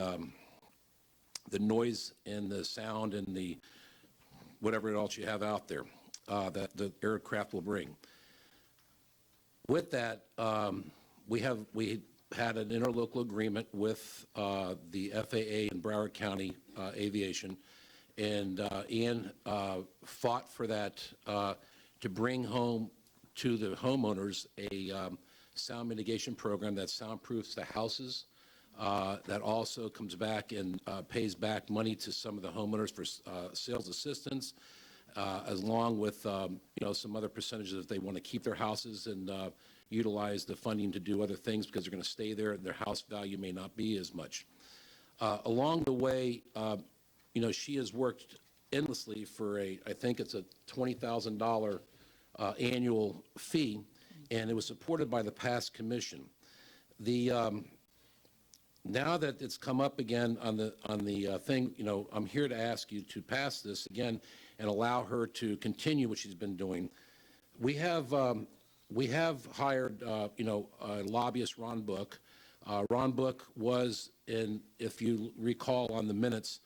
noise and the sound and the whatever else you have out there that the aircraft will bring. With that, we had an interlocal agreement with the FAA and Broward County Aviation, and Ann fought for that to bring home to the homeowners a sound mitigation program that soundproofs the houses, that also comes back and pays back money to some of the homeowners for sales assistance, along with some other percentages if they want to keep their houses and utilize the funding to do other things because they're going to stay there and their house value may not be as much. Along the way, she has worked endlessly for I think it's a $20,000 annual fee, and it was supported by the past commission. Now that it's come up again on the thing, I'm here to ask you to pass this again and allow her to continue what she's been doing. We have hired, lobbyist Ron Book. Ron Book was if you recall on the minutes,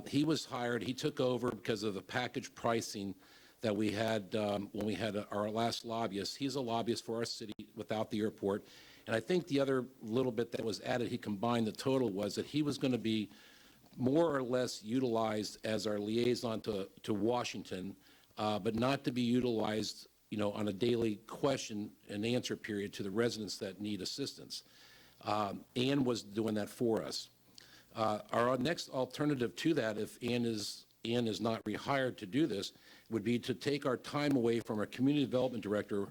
he was hired. He took over because of the package pricing that we had when we had our last lobbyist. He's a lobbyist for our city without the airport. And I think the other little bit that was added, he combined the total, was that he was going to be more or less utilized as our liaison to Washington, but not to be utilized, on a daily question and answer period to the residents that need assistance. Ann was doing that for us. Our next alternative to that, if Ann is not rehired to do this, would be to take our time away from our community development director,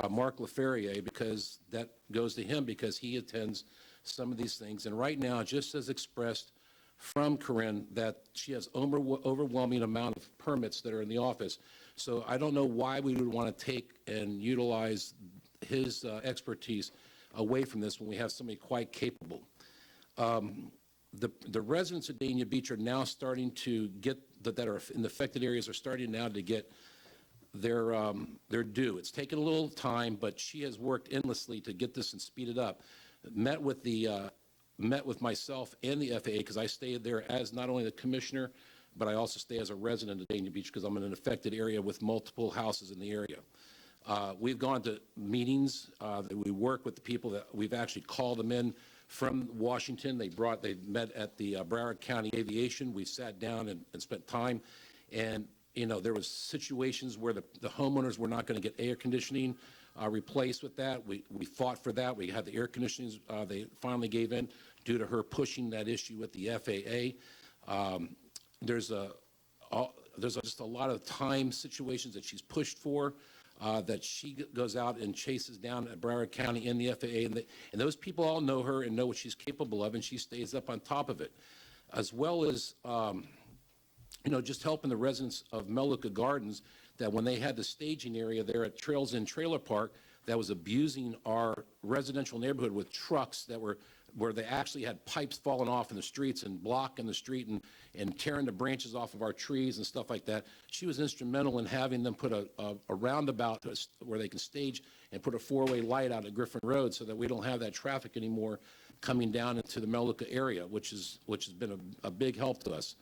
Mark LaFerrier, because that goes to him because he attends some of these things. And right now, just as expressed from Corinne, that she has overwhelming amount of permits that are in the office. So I don't know why we would want to take and utilize his expertise away from this when we have somebody quite capable. The residents of Dania Beach are now starting to get, that are in the affected areas are starting now to get their due. It's taken a little time, but she has worked endlessly to get this and speed it up. Met with the met with myself and the FAA, because I stayed there as not only the commissioner, but I also stay as a resident of Dania Beach because I'm in an affected area with multiple houses in the area. We've gone to meetings. We work with the people that we've actually called them in from Washington. They met at the Broward County Aviation. We sat down and spent time. And, you know, there was situations where the homeowners were not going to get air conditioning replaced with that. We fought for that. We had the air conditioning. They finally gave in due to her pushing that issue with the FAA. There's just a lot of time situations that she's pushed for, that she goes out and chases down at Broward County and the FAA, and those people all know her and know what she's capable of, and she stays up on top of it, as well as you know, just helping the residents of Meluca Gardens, that when they had the staging area there at Trails Inn Trailer Park that was abusing our residential neighborhood with trucks that were where they actually had pipes falling off in the streets and blocking the street and tearing the branches off of our trees and stuff like that. She was instrumental in having them put a roundabout where they can stage and put a four-way light out at Griffin Road so that we don't have that traffic anymore coming down into the Meluca area, which has been a big help to us.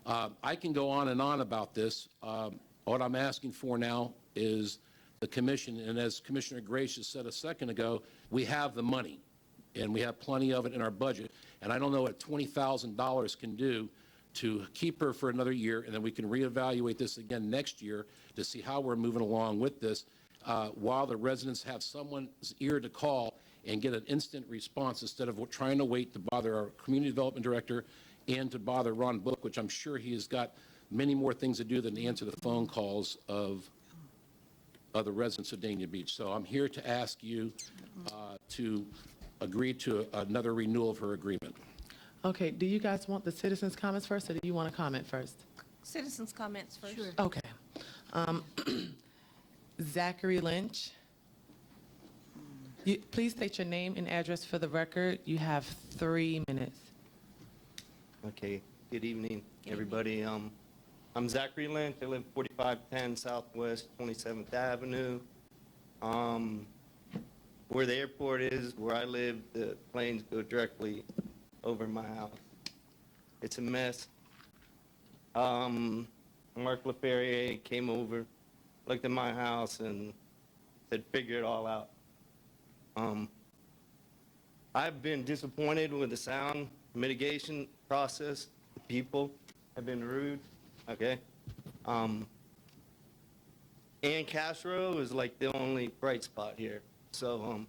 I can go on and on about this. What I'm asking for now is the commission, and as Commissioner Grace just said a second ago, we have the money. And we have plenty of it in our budget. And I don't know what $20,000 can do to keep her for another year, and then we can reevaluate this again next year to see how we're moving along with this, while the residents have someone's ear to call and get an instant response instead of trying to wait to bother our community development director and to bother Ron Book, which I'm sure he has got many more things to do than to answer the phone calls of the residents of Dania Beach. So I'm here to ask you to agree to another renewal of her agreement.
Okay, do you guys want the citizens' comments first, or do you want to comment first?
Citizens' comments first. Sure.
Okay. Zachary Lynch. Please state your name and address for the record. You have 3 minutes.
Okay, good evening, everybody. I'm Zachary Lynch. I live 4510 Southwest 27th Avenue. Where the airport is, where I live, the planes go directly over my house. It's a mess. Mark LaFerrier came over, looked at my house, and said, figure it all out. I've been disappointed with the sound mitigation process. The people have been rude, okay? Ann Castro is like the only bright spot here. So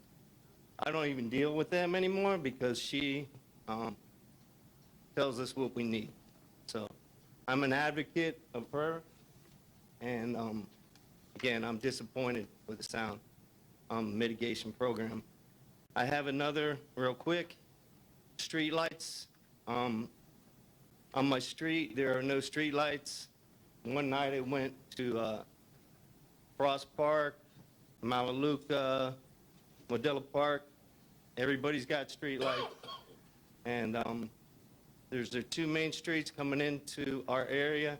I don't even deal with them anymore because she tells us what we need. So I'm an advocate of her, and again, I'm disappointed with the sound mitigation program. I have another real quick. Street lights. On my street, there are no street lights. One night I went to Frost Park, Malaluca, Modella Park. Everybody's got street lights. And there's the 2 main streets coming into our area,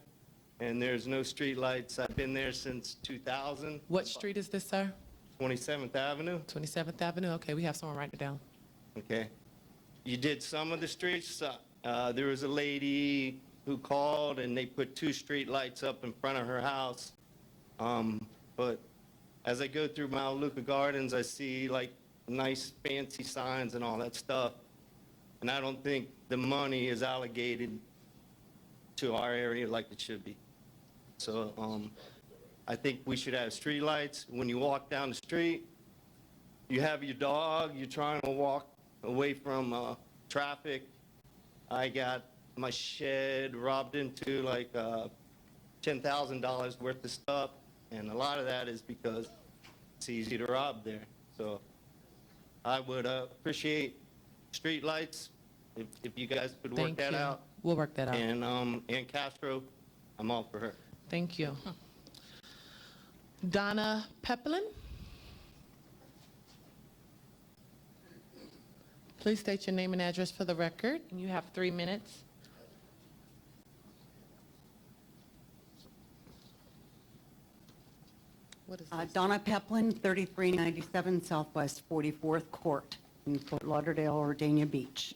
and there's no street lights. I've been there since 2000.
What street is this, sir?
27th Avenue.
27th Avenue. Okay, we have someone write it down.
Okay. You did some of the streets. There was a lady who called, and they put 2 street lights up in front of her house. But as I go through Malaluca Gardens, I see like nice fancy signs and all that stuff. And I don't think the money is allocated to our area like it should be. So I think we should have street lights. When you walk down the street, you have your dog, you're trying to walk away from traffic. I got my shed robbed into like $10,000 worth of stuff. And a lot of that is because it's easy to rob there. So I would appreciate street lights if you guys could work
Thank
that
you.
out.
We'll work that out.
And Ann Castro, I'm all for her.
Thank you. Donna Pepelin. Please state your name and address for the record, and you have 3 minutes. What is this?
Donna Pepelin, 3397 Southwest 44th Court in Fort Lauderdale or Dania Beach.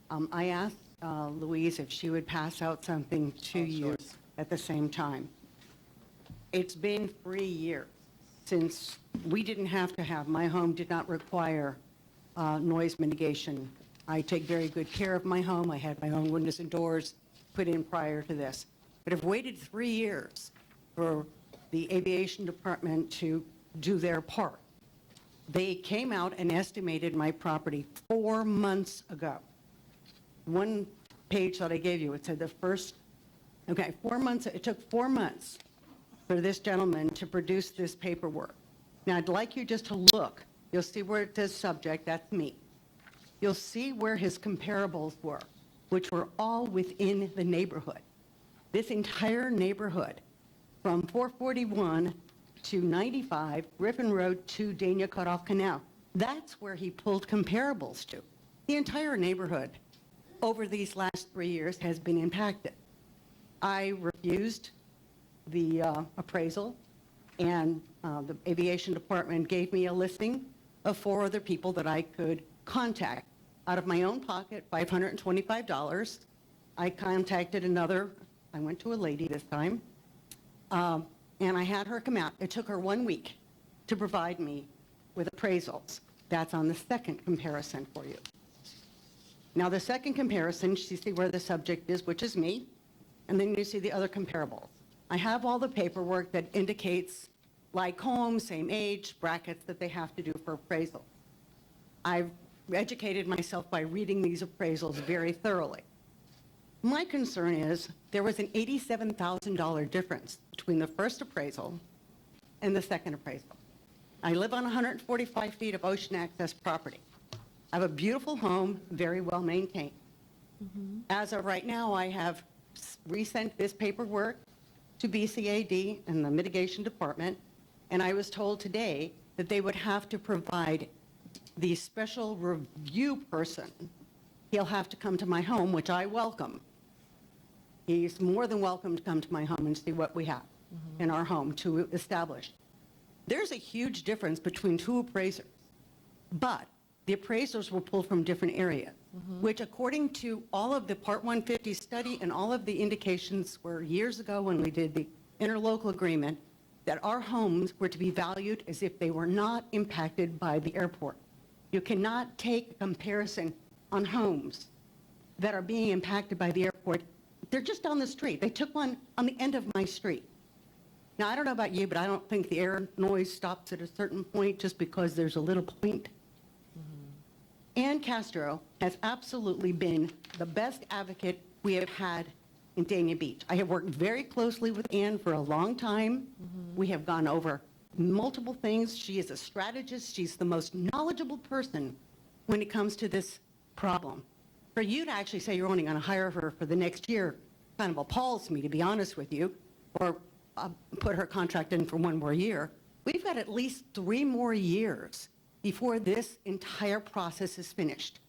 I asked Louise if she would pass out something to you at the same time. It's been 3 years since we didn't have to have, my home did not require noise mitigation. I take very good care of my home. I had my own windows and doors put in prior to this. But I've waited 3 years for the aviation department to do their part. They came out and estimated my property 4 months ago. One page that I gave you, it said the first, okay, 4 months, it took 4 months for this gentleman to produce this paperwork. Now, I'd like you just to look. You'll see where it says subject, that's me. You'll see where his comparables were, which were all within the neighborhood. This entire neighborhood, from 441 to 95, Griffin Road to Dania Cutoff Canal, that's where he pulled comparables to. The entire neighborhood over these last 3 years has been impacted. I refused the appraisal, and the aviation department gave me a listing of 4 other people that I could contact. Out of my own pocket, $525. I contacted another, I went to a lady this time, and I had her come out. It took her 1 week to provide me with appraisals. That's on the second comparison for you. Now, the second comparison, you see where the subject is, which is me, and then you see the other comparables. I have all the paperwork that indicates like home, same age, brackets that they have to do for appraisal. I've educated myself by reading these appraisals very thoroughly. My concern is there was an $87,000 difference between the first appraisal and the second appraisal. I live on 145 feet of ocean access property. I have a beautiful home, very well maintained. As of right now, I have resent this paperwork to BCAD and the mitigation department, and I was told today that they would have to provide the special review person. He'll have to come to my home, which I welcome. He's more than welcome to come to my home and see what we have in our home to establish. There's a huge difference between 2 appraisers, but the appraisers were pulled from different areas, which according to all of the Part 150 study and all of the indications were years ago when we did the interlocal agreement, that our homes were to be valued as if they were not impacted by the airport. You cannot take a comparison on homes that are being impacted by the airport. They're just down the street. They took one on the end of my street. Now, I don't know about you, but I don't think the air noise stops at a certain point just because there's a little point. Ann Castro has absolutely been the best advocate we have had in Dania Beach. I have worked very closely with Ann for a long time. We have gone over multiple things. She is a strategist. She's the most knowledgeable person when it comes to this problem. For you to actually say you're only going to hire her for the next year kind of appalls me, to be honest with you, or put her contract in for 1 more year. We've got at least 3 more years before this entire process is finished.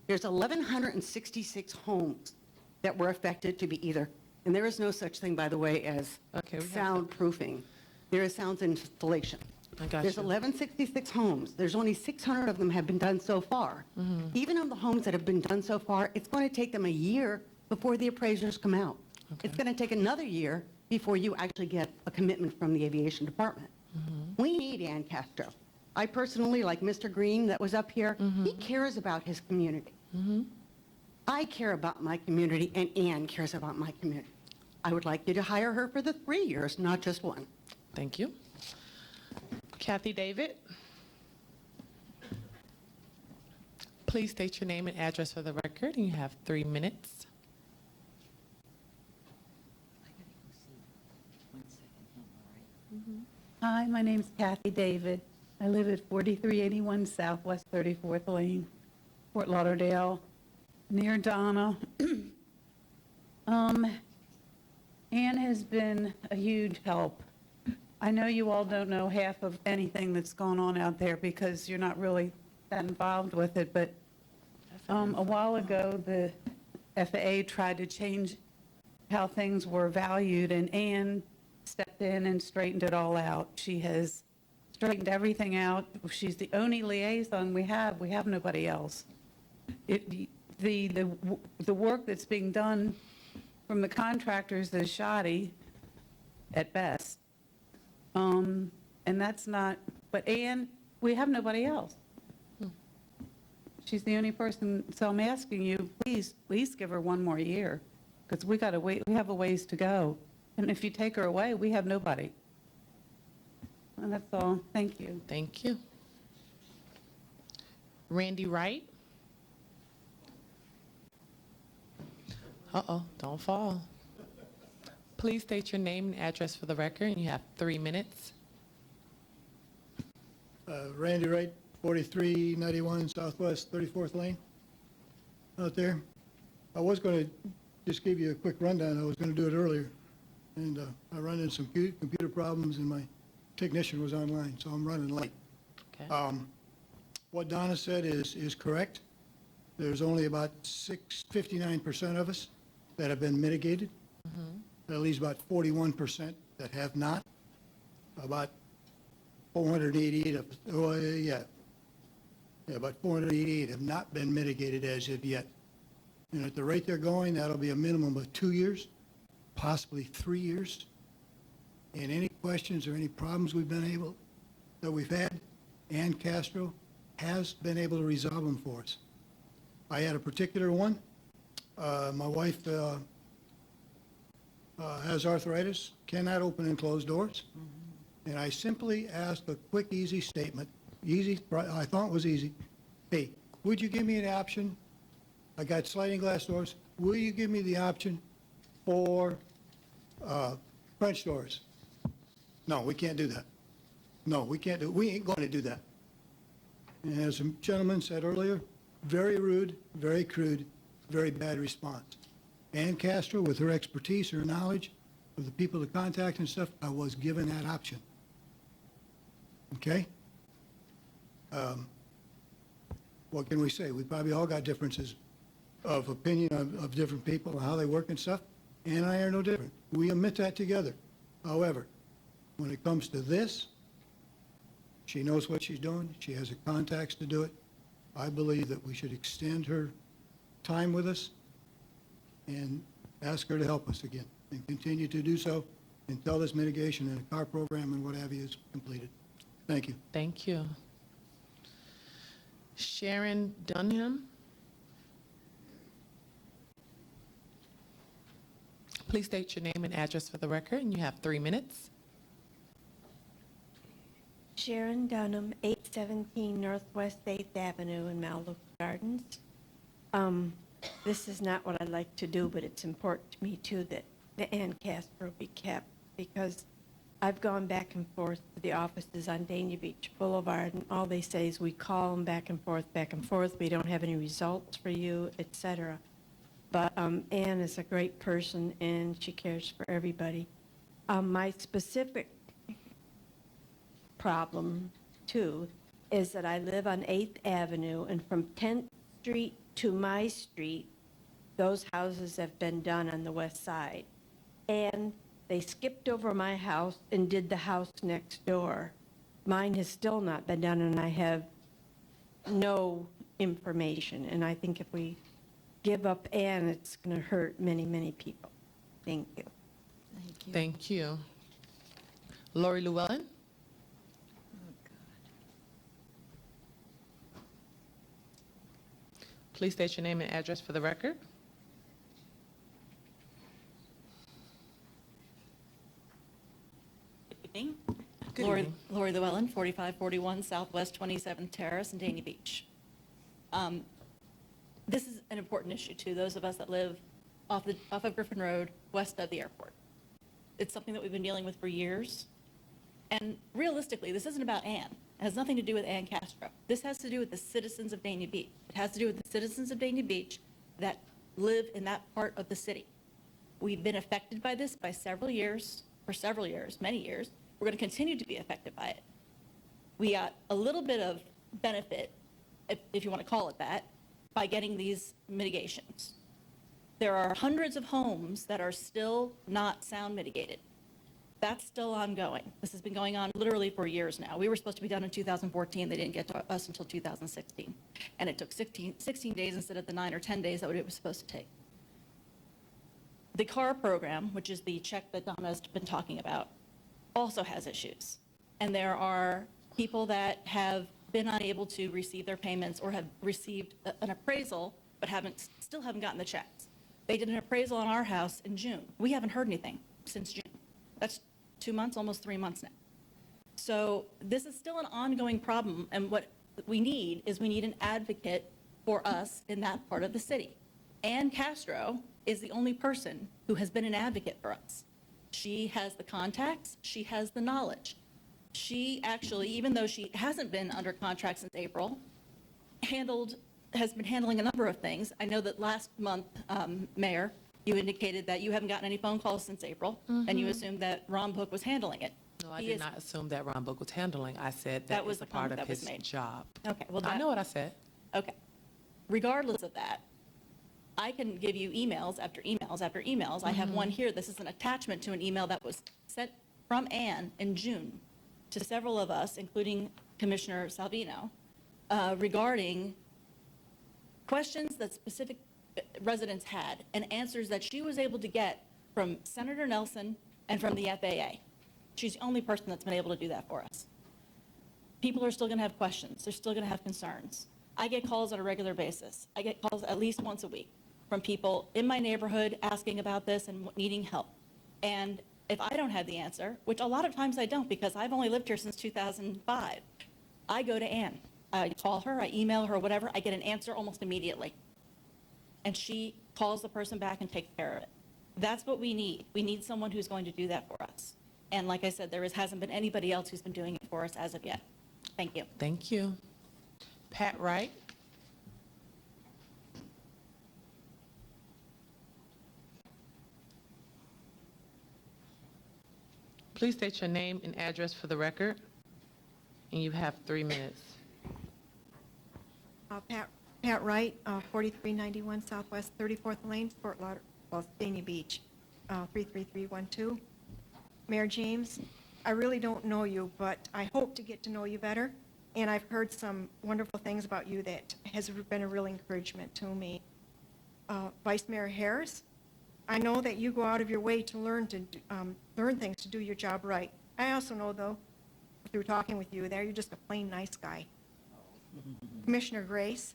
There's 1,166 homes that were affected to be either, and there is no such thing, by the way, as soundproofing. There is sound installation.
I got
There's
you.
1,166 homes. There's only 600 of them have been done so far. Even of the homes that have been done so far, it's going to take them a year before the appraisers come out. It's going to take another year before you actually get a commitment from the aviation department. We need Ann Castro. I personally, like Mr. Green that was up here, he cares about his community. I care about my community, and Ann cares about my community. I would like you to hire her for the 3 years, not just 1.
Thank you. Kathy David. Please state your name and address for the record, and you have 3 minutes.
Hi, my name's Kathy David. I live at 4381 Southwest 34th Lane, Fort Lauderdale, near Donna. Ann has been a huge help. I know you all don't know half of anything that's going on out there because you're not really that involved with it, but a while ago, the FAA tried to change how things were valued, and Ann stepped in and straightened it all out. She has straightened everything out. She's the only liaison we have. We have nobody else. the work that's being done from the contractors is shoddy at best. And that's not, but Ann, we have nobody else. She's the only person, so I'm asking you, please give her one more year, because we gotta wait, we have a ways to go. And if you take her away, we have nobody. And that's all. Thank you.
Thank you. Randy Wright? Uh-oh, don't fall. Please state your name and address for the record, and you have 3 minutes.
Randy Wright, 4391 Southwest 34th Lane, out there. I was going to just give you a quick rundown. I was going to do it earlier, and I ran into some computer problems, and my technician was online, so I'm running late.
Okay.
What Donna said is correct. There's only about 59% of us that have been mitigated. That leaves about 41% that have not. About 488 of, about 488 have not been mitigated as of yet. And at the rate they're going, that'll be a minimum of 2 years, possibly 3 years. And any questions or any problems that we've had, Ann Castro has been able to resolve them for us. I had a particular one. My wife has arthritis, cannot open and close doors. And I simply asked a quick, easy statement, I thought it was easy. Hey, would you give me an option? I got sliding glass doors. Will you give me the option for French doors? No, we can't do that. No, we can't do, we ain't going to do that. And as a gentleman said earlier, very rude, very crude, very bad response. Ann Castro, with her expertise, her knowledge of the people to contact and stuff, I was given that option. Okay? What can we say? We probably all got differences of opinion of different people and how they work and stuff. Ann and I are no different. We admit that together. However, when it comes to this, she knows what she's doing. She has the contacts to do it. I believe that we should extend her time with us and ask her to help us again and continue to do so until this mitigation and the car program and what have you is completed. Thank you.
Thank you. Sharon Dunham? Please state your name and address for the record, and you have 3 minutes.
Sharon Dunham, 817 Northwest 8th Avenue in Malibu Gardens. This is not what I'd like to do, but it's important to me too that the Ann Castro be kept, because I've gone back and forth to the offices on Dania Beach Boulevard, and all they say is we call them back and forth, we don't have any results for you, etc. But Ann is a great person, and she cares for everybody. My specific problem, too, is that I live on 8th Avenue, and from 10th Street to my street, those houses have been done on the west side. And they skipped over my house and did the house next door. Mine has still not been done, and I have no information. And I think if we give up Ann, it's going to hurt many, many people. Thank you.
Thank you. Lori Llewellyn? Please state your name and address for the record.
Evening.
Good
Lori
evening.
Llewellyn, 4541 Southwest 27th Terrace in Dania Beach. This is an important issue to those of us that live off of Griffin Road, west of the airport. It's something that we've been dealing with for years. And realistically, this isn't about Ann. It has nothing to do with Ann Castro. This has to do with the citizens of Dania Beach. It has to do with the citizens of Dania Beach that live in that part of the city. We've been affected by this for several years, many years. We're going to continue to be affected by it. We got a little bit of benefit, if you want to call it that, by getting these mitigations. There are hundreds of homes that are still not sound mitigated. That's still ongoing. This has been going on literally for years now. We were supposed to be done in 2014. They didn't get to us until 2016. And it took 16 days instead of the 9 or 10 days that it was supposed to take. The CAR program, which is the check that Donna's been talking about, also has issues. And there are people that have been unable to receive their payments or have received an appraisal but still haven't gotten the checks. They did an appraisal on our house in June. We haven't heard anything since June. That's 2 months, almost 3 months now. So this is still an ongoing problem, and what we need is we need an advocate for us in that part of the city. Ann Castro is the only person who has been an advocate for us. She has the contacts, she has the knowledge. She actually, even though she hasn't been under contract since April, has been handling a number of things. I know that last month, Mayor, you indicated that you haven't gotten any phone calls since April, and you assumed that Ron Book was handling it.
No, I did not assume that Ron Book was handling. I said
That
that
was
was a
the
part
comment
of
that was
his
made.
job.
Okay, well,
I know what I said.
Okay. Regardless of that, I can give you emails after emails after emails. I have one here. This is an attachment to an email that was sent from Ann in June to several of us, including Commissioner Salvino, regarding questions that specific residents had and answers that she was able to get from Senator Nelson and from the FAA. She's the only person that's been able to do that for us. People are still going to have questions. They're still going to have concerns. I get calls on a regular basis. I get calls at least once a week from people in my neighborhood asking about this and needing help. And if I don't have the answer, which a lot of times I don't because I've only lived here since 2005, I go to Ann. I call her, I email her, whatever. I get an answer almost immediately. And she calls the person back and takes care of it. That's what we need. We need someone who's going to do that for us. And like I said, hasn't been anybody else who's been doing it for us as of yet. Thank you.
Thank you. Pat Wright. Please state your name and address for the record, and you have 3 minutes.
Pat Wright, 4391 Southwest 34th Lane, Fort Lauderdale, Dania Beach, 33312. Mayor James, I really don't know you, but I hope to get to know you better, and I've heard some wonderful things about you that has been a real encouragement to me. Vice Mayor Harris, I know that you go out of your way to learn things to do your job right. I also know, though, through talking with you there, you're just a plain nice guy. Commissioner Grace,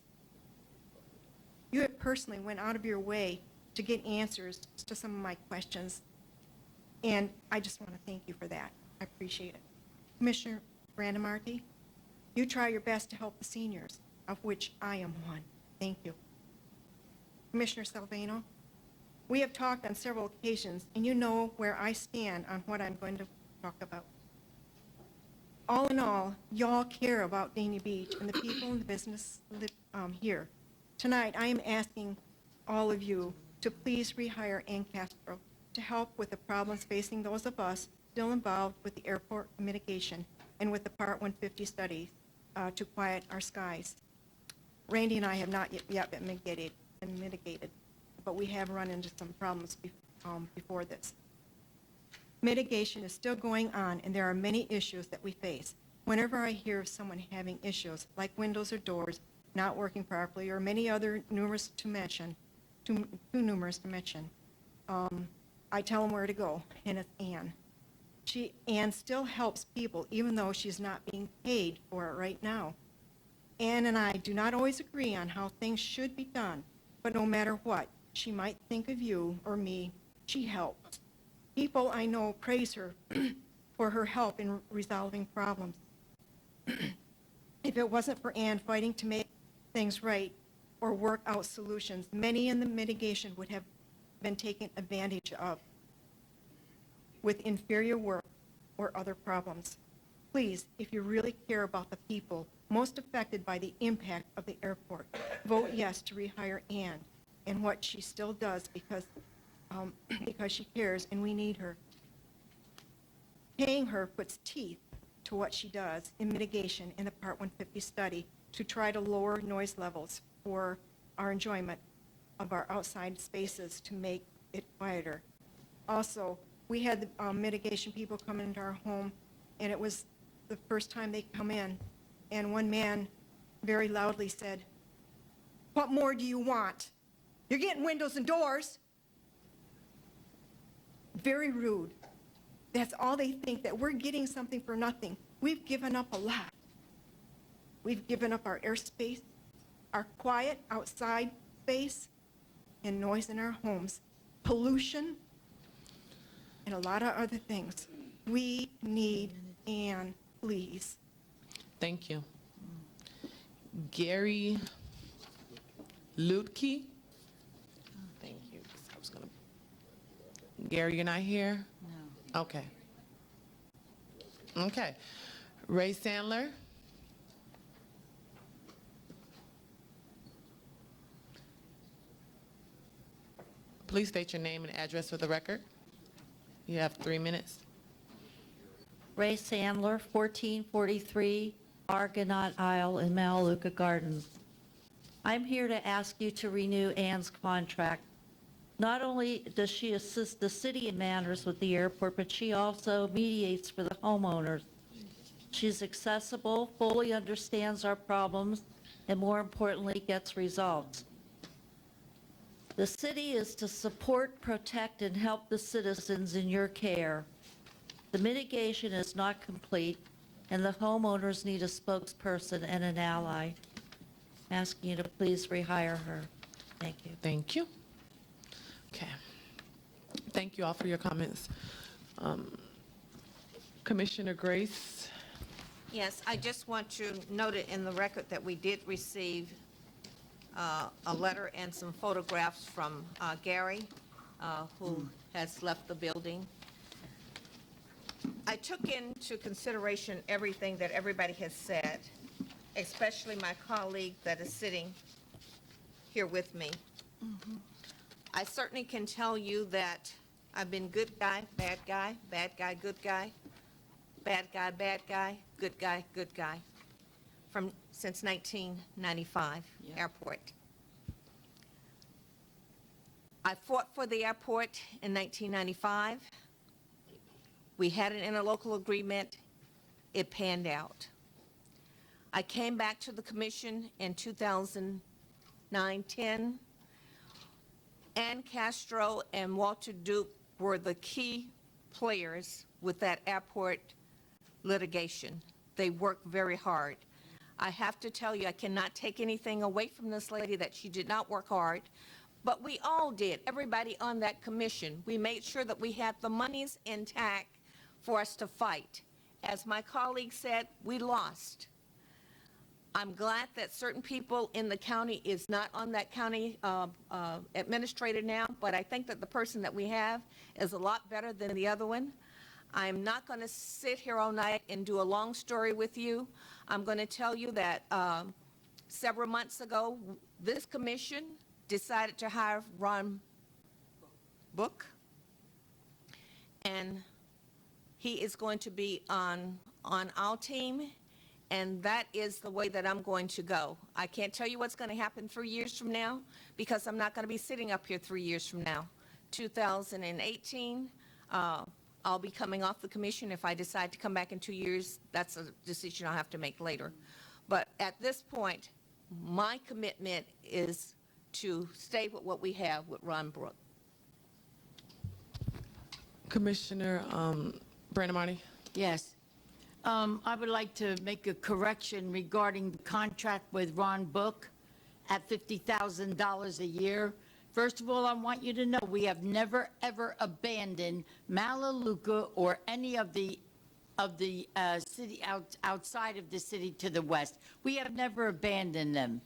you have personally went out of your way to get answers to some of my questions, and I just want to thank you for that. I appreciate it. Commissioner Brandemarty, you try your best to help the seniors, of which I am one. Thank you. Commissioner Salvino, we have talked on several occasions, and you know where I stand on what I'm going to talk about. All in all, y'all care about Dania Beach and the people and the business here. Tonight, I am asking all of you to please rehire Ann Castro to help with the problems facing those of us still involved with the airport mitigation and with the Part 150 study to quiet our skies. Randy and I have not yet been mitigated, but we have run into some problems before this. Mitigation is still going on, and there are many issues that we face. Whenever I hear of someone having issues, like windows or doors not working properly, or many other too numerous to mention, I tell them where to go, and it's Ann. Ann still helps people, even though she's not being paid for it right now. Ann and I do not always agree on how things should be done, but no matter what she might think of you or me, she helps. People I know praise her for her help in resolving problems. If it wasn't for Ann fighting to make things right or work out solutions, many in the mitigation would have been taken advantage of with inferior work or other problems. Please, if you really care about the people most affected by the impact of the airport, vote yes to rehire Ann and what she still does because she cares and we need her. Paying her puts teeth to what she does in mitigation in the Part 150 study to try to lower noise levels for our enjoyment of our outside spaces to make it quieter. Also, we had the mitigation people come into our home, and it was the first time they come in. And one man very loudly said, "What more do you want? You're getting windows and doors." Very rude. That's all they think, that we're getting something for nothing. We've given up a lot. We've given up our airspace, our quiet outside space, and noise in our homes, pollution, and a lot of other things. We need Ann, please.
Thank you. Gary Lutke? Thank you. I was gonna. Gary, you're not here? No. Okay. Okay. Ray Sandler? Please state your name and address for the record. You have 3 minutes.
Ray Sandler, 1443 Argonaut Isle in Melaleuca Gardens. I'm here to ask you to renew Ann's contract. Not only does she assist the city in matters with the airport, but she also mediates for the homeowners. She's accessible, fully understands our problems, and more importantly, gets results. The city is to support, protect, and help the citizens in your care. The mitigation is not complete, and the homeowners need a spokesperson and an ally. I'm asking you to please rehire her. Thank you.
Thank you. Okay. Thank you all for your comments. Commissioner Grace?
Yes, I just want to note it in the record that we did receive a letter and some photographs from Gary, who has left the building. I took into consideration everything that everybody has said, especially my colleague that is sitting here with me. I certainly can tell you that I've been good guy, bad guy, bad guy, good guy, bad guy, bad guy, good guy, good guy, since 1995 airport. I fought for the airport in 1995. We had an interlocal agreement. It panned out. I came back to the commission in 2009-10. Ann Castro and Walter Duke were the key players with that airport litigation. They worked very hard. I have to tell you, I cannot take anything away from this lady that she did not work hard, but we all did, everybody on that commission. We made sure that we had the monies intact for us to fight. As my colleague said, we lost. I'm glad that certain people in the county is not on that county administrator now, but I think that the person that we have is a lot better than the other one. I'm not going to sit here all night and do a long story with you. I'm going to tell you that several months ago, this commission decided to hire Ron Book, and he is going to be on our team, and that is the way that I'm going to go. I can't tell you what's going to happen 3 years from now, because I'm not going to be sitting up here 3 years from now. 2018, I'll be coming off the commission. If I decide to come back in 2 years, that's a decision I'll have to make later. But at this point, my commitment is to stay with what we have with Ron Brook.
Commissioner Brandon Marty?
Yes. I would like to make a correction regarding the contract with Ron Book at $50,000 a year. First of all, I want you to know we have never, ever abandoned Melaleuca or any of the city outside of the city to the west. We have never abandoned them.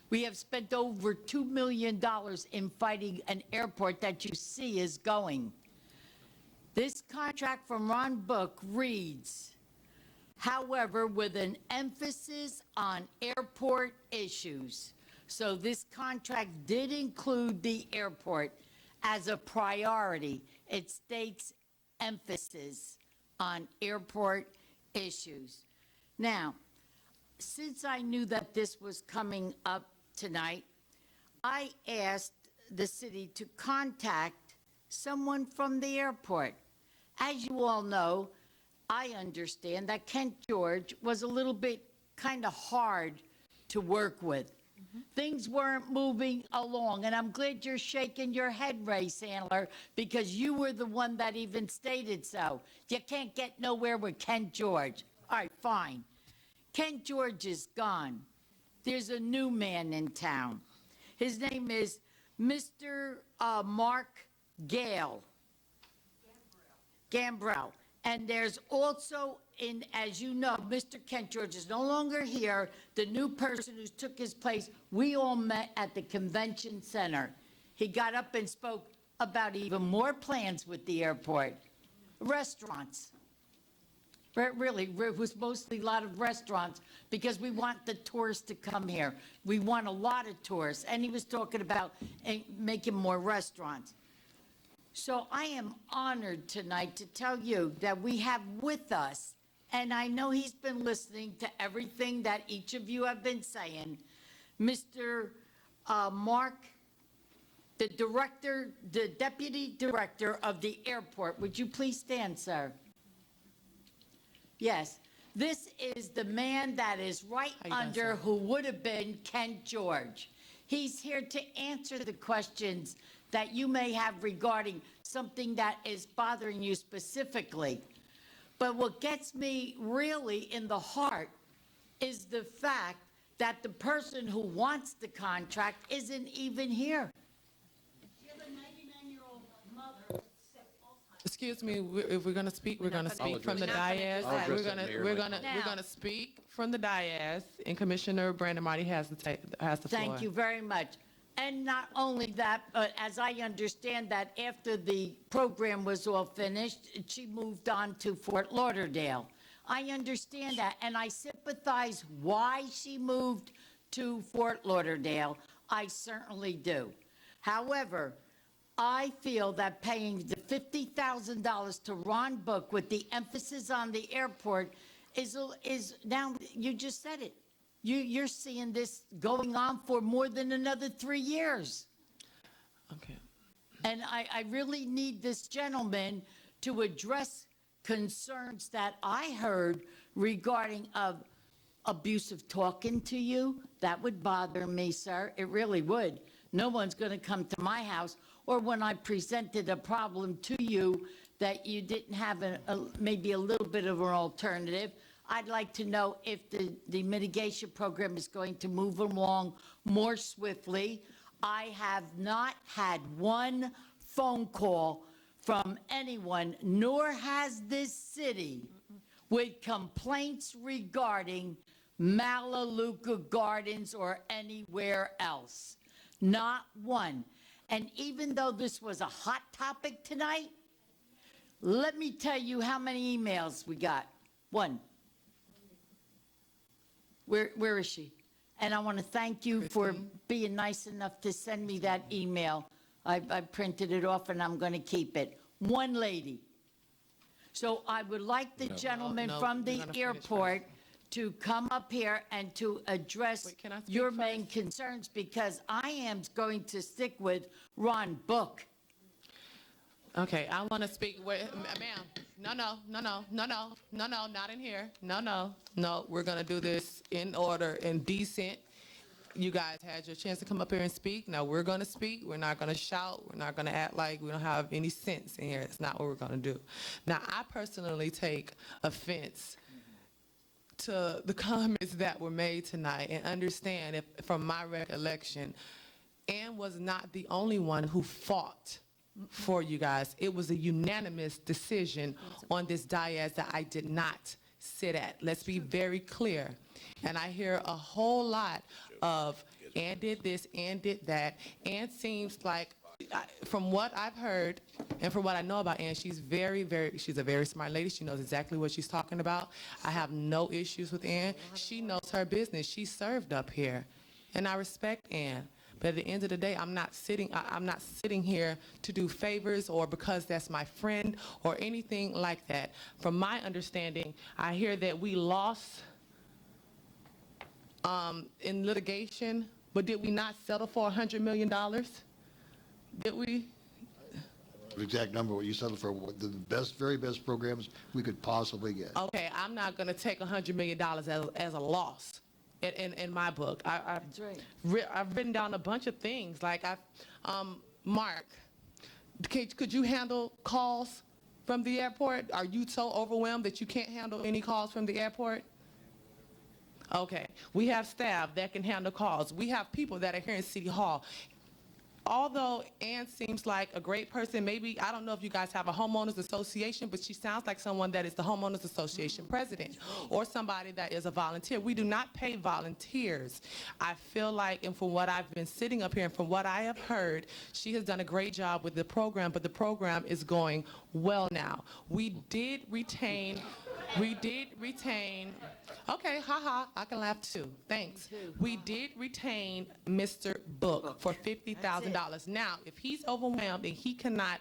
We have spent over $2 million in fighting an airport that you see is going. This contract from Ron Book reads, however, with an emphasis on airport issues. So this contract did include the airport as a priority. It states emphasis on airport issues. Now, since I knew that this was coming up tonight, I asked the city to contact someone from the airport. As you all know, I understand that Kent George was a little bit kind of hard to work with. Things weren't moving along, and I'm glad you're shaking your head, Ray Sandler, because you were the one that even stated so. You can't get nowhere with Kent George. All right, fine. Kent George is gone. There's a new man in town. His name is Mr. Mark Gale. Gambrell. And there's also, as you know, Mr. Kent George is no longer here. The new person who took his place, we all met at the convention center. He got up and spoke about even more plans with the airport. Restaurants. Really, it was mostly a lot of restaurants because we want the tourists to come here. We want a lot of tourists. And he was talking about making more restaurants. So I am honored tonight to tell you that we have with us, and I know he's been listening to everything that each of you have been saying, Mr. Mark, the director, the deputy director of the airport. Would you please stand, sir? Yes. This is the man that is right under who would have been Kent George. He's here to answer the questions that you may have regarding something that is bothering you specifically. But what gets me really in the heart is the fact that the person who wants the contract isn't even here. You have a 99-year-old mother.
Excuse me, if we're going to speak, we're going to speak from the dais.
I'll
We're
address
going
that, Mayor,
we're
like-
going to speak from the dais, and Commissioner Brandon Marty has the floor.
Thank you very much. And not only that, but as I understand that after the program was all finished, she moved on to Fort Lauderdale. I understand that, and I sympathize why she moved to Fort Lauderdale. I certainly do. However, I feel that paying the $50,000 to Ron Book with the emphasis on the airport is now, you just said it. You're seeing this going on for more than another 3 years.
Okay.
And I really need this gentleman to address concerns that I heard regarding of abusive talking to you. That would bother me, sir. It really would. No one's going to come to my house. Or when I presented a problem to you that you didn't have maybe a little bit of an alternative. I'd like to know if the mitigation program is going to move along more swiftly. I have not had one phone call from anyone, nor has this city, with complaints regarding Malaluca Gardens or anywhere else. Not one. And even though this was a hot topic tonight, let me tell you how many emails we got. One. Where is she? And I want to thank you for being nice enough to send me that email. I printed it off and I'm going to keep it. One lady. So I would like the gentleman from the airport to come up here and to address your main concerns, because I am going to stick with Ron Book.
Okay, I want to speak, ma'am, no, not in here. No, we're going to do this in order and decent. You guys had your chance to come up here and speak. Now we're going to speak. We're not going to shout. We're not going to act like we don't have any sense in here. It's not what we're going to do. Now, I personally take offense to the comments that were made tonight, and understand, if from my recollection, Ann was not the only one who fought for you guys. It was a unanimous decision on this dais that I did not sit at. Let's be very clear. And I hear a whole lot of Ann did this, Ann did that. Ann seems like, from what I've heard and from what I know about Ann, she's she's a very smart lady. She knows exactly what she's talking about. I have no issues with Ann. She knows her business. She served up here, and I respect Ann. But at the end of the day, I'm not sitting here to do favors or because that's my friend or anything like that. From my understanding, I hear that we lost in litigation, but did we not settle for $100 million? Did we?
an exact number, what you settled for, what the best, very best programs we could possibly get.
Okay, I'm not going to take $100 million as a loss in my book. I've written down a bunch of things, like Mark, could you handle calls from the airport? Are you so overwhelmed that you can't handle any calls from the airport? Okay, we have staff that can handle calls. We have people that are here in City Hall. Although Ann seems like a great person, maybe, I don't know if you guys have a homeowners association, but she sounds like someone that is the homeowners association president or somebody that is a volunteer. We do not pay volunteers. I feel like, and from what I've been sitting up here and from what I have heard, she has done a great job with the program, but the program is going well now. We did retain, okay, haha, I can laugh too, thanks. We did retain Mr. Book for $50,000. Now, if he's overwhelmed and he cannot,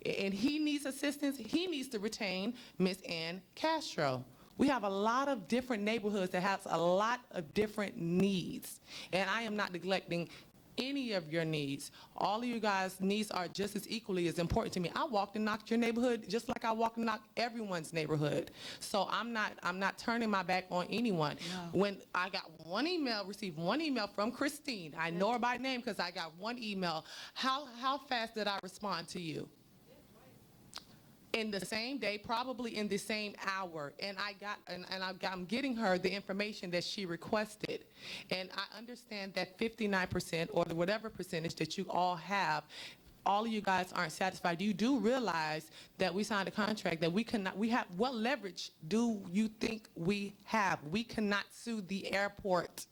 and he needs assistance, he needs to retain Miss Ann Castro. We have a lot of different neighborhoods that has a lot of different needs, and I am not neglecting any of your needs. All of you guys' needs are just as equally as important to me. I walked and knocked your neighborhood just like I walked and knocked everyone's neighborhood. So I'm not turning my back on anyone. No. When I got received one email from Christine, I know her by name because I got one email. How fast did I respond to you? In the same day, probably in the same hour, and I'm getting her the information that she requested. And I understand that 59% or whatever percentage that you all have, all of you guys aren't satisfied. You do realize that we signed a contract that what leverage do you think we have? We cannot sue the airport.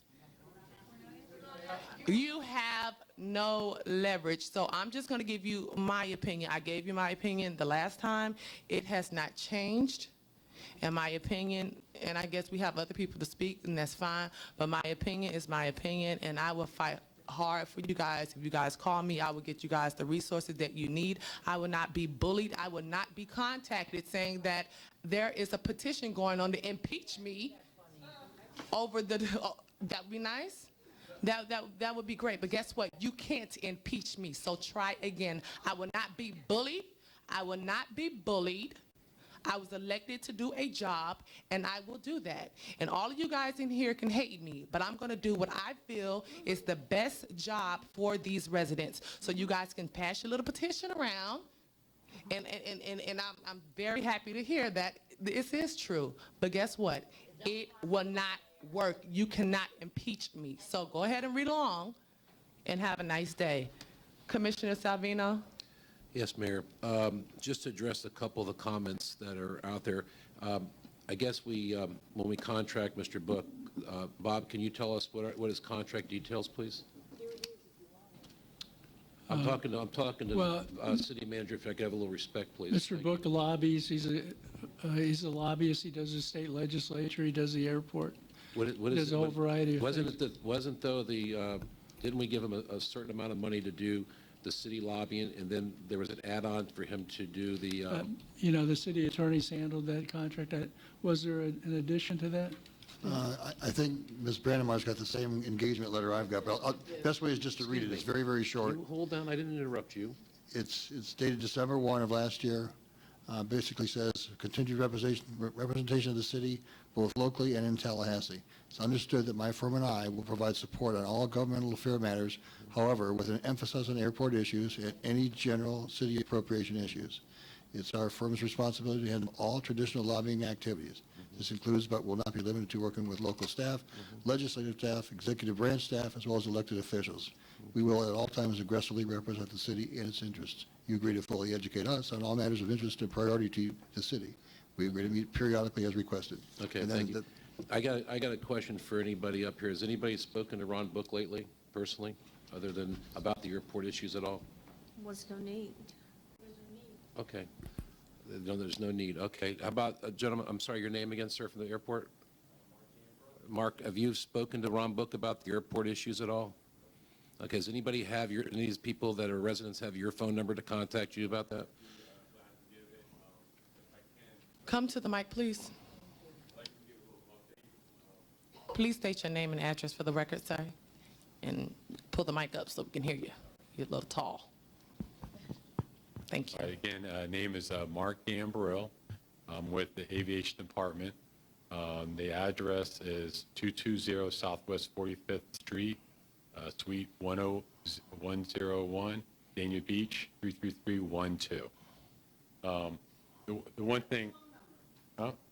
You have no leverage. So I'm just going to give you my opinion. I gave you my opinion the last time. It has not changed. In my opinion, and I guess we have other people to speak, and that's fine, but my opinion is my opinion, and I will fight hard for you guys. If you guys call me, I will get you guys the resources that you need. I will not be bullied. I will not be contacted saying that there is a petition going on to impeach me over the, that would be nice. That would be great, but guess what? You can't impeach me, so try again. I will not be bullied. I will not be bullied. I was elected to do a job, and I will do that. And all of you guys in here can hate me, but I'm going to do what I feel is the best job for these residents. So you guys can pass your little petition around, and I'm very happy to hear that this is true. But guess what? It will not work. You cannot impeach me. So go ahead and read along and have a nice day. Commissioner Salvino?
Yes, Mayor. Just to address a couple of the comments that are out there, I guess when we contract Mr. Book, Bob, can you tell us what his contract details, please? I'm talking to City Manager, if I could have a little respect, please.
Mr. Book lobbies, he's a lobbyist, he does the state legislature, he does the airport. There's a whole variety of things. Didn't we give him a certain amount of money to do the city lobbying, and then there was an add-on for him to do the... the city attorneys handled that contract. Was there an addition to that?
I think Ms. Brandemeyer's got the same engagement letter I've got, but best way is just to read it. It's very, very short.
Hold on, I didn't interrupt you.
It's dated December 1 of last year. Basically says continued representation of the city, both locally and in Tallahassee. It's understood that my firm and I will provide support on all governmental affair matters, however, with an emphasis on airport issues and any general city appropriation issues. It's our firm's responsibility to handle all traditional lobbying activities. This includes, but will not be limited to, working with local staff, legislative staff, executive branch staff, as well as elected officials. We will at all times aggressively represent the city and its interests. You agree to fully educate us on all matters of interest and priority to the city. We agree to meet periodically as requested.
Okay, thank you. I got a question for anybody up here. Has anybody spoken to Ron Book lately, personally, other than about the airport issues at all?
Was no need.
Okay. No, there's no need. Okay. How about, gentlemen, I'm sorry, your name again, sir, from the airport? Mark, have you spoken to Ron Book about the airport issues at all? Okay, does anybody have any of these people that are residents have your phone number to contact you about that?
Come to the mic, please. Please state your name and address for the record, sir, and pull the mic up so we can hear you. You're a little tall. Thank you.
All right, again, name is Mark Gambrill. I'm with the Aviation Department. The address is 220 Southwest 45th Street, Suite 10101, Dania Beach, 33312. The one thing,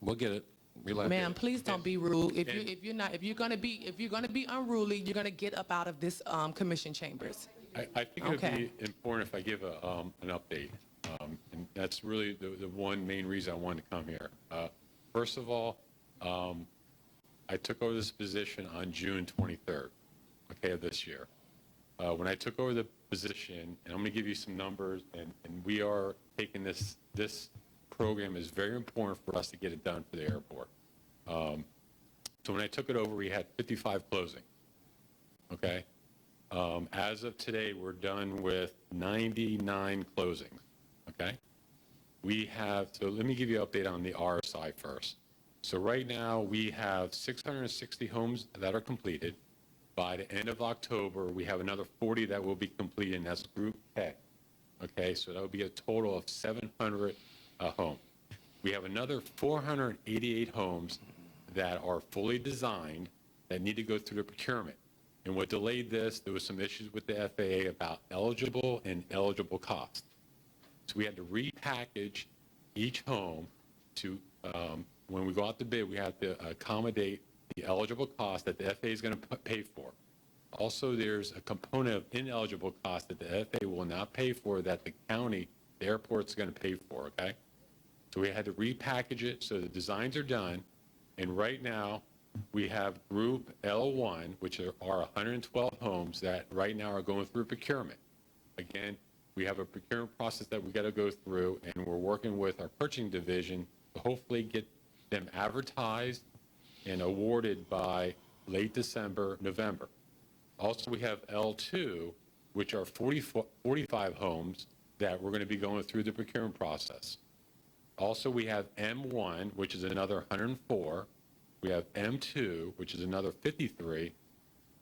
We'll get it. Relax.
Ma'am, please don't be rude. If you're gonna be unruly, you're gonna get up out of this commission chambers.
I think it would
Okay.
be important if I give an update. And that's really the one main reason I wanted to come here. First of all, I took over this position on June 23rd, okay, of this year. When I took over the position, and I'm going to give you some numbers, and we are taking this program is very important for us to get it done for the airport. So when I took it over, we had 55 closing, okay? As of today, we're done with 99 closings, okay? So let me give you an update on the RSI first. So right now, we have 660 homes that are completed. By the end of October, we have another 40 that will be completed, and that's Group K. Okay, so that would be a total of 700 homes. We have another 488 homes that are fully designed that need to go through the procurement. And what delayed this, there was some issues with the FAA about eligible and eligible cost. So we had to repackage each home to, when we go out to bid, we have to accommodate the eligible cost that the FAA is going to pay for. Also, there's a component of ineligible cost that the FAA will not pay for that the county, the airport's going to pay for, okay? So we had to repackage it, so the designs are done, and right now, we have Group L1, which are 112 homes that right now are going through procurement. Again, we have a procurement process that we got to go through, and we're working with our purchasing division to hopefully get them advertised and awarded by late December, November. Also, we have L2, which are 45 homes that we're going to be going through the procurement process. Also, we have M1, which is another 104. We have M2, which is another 53.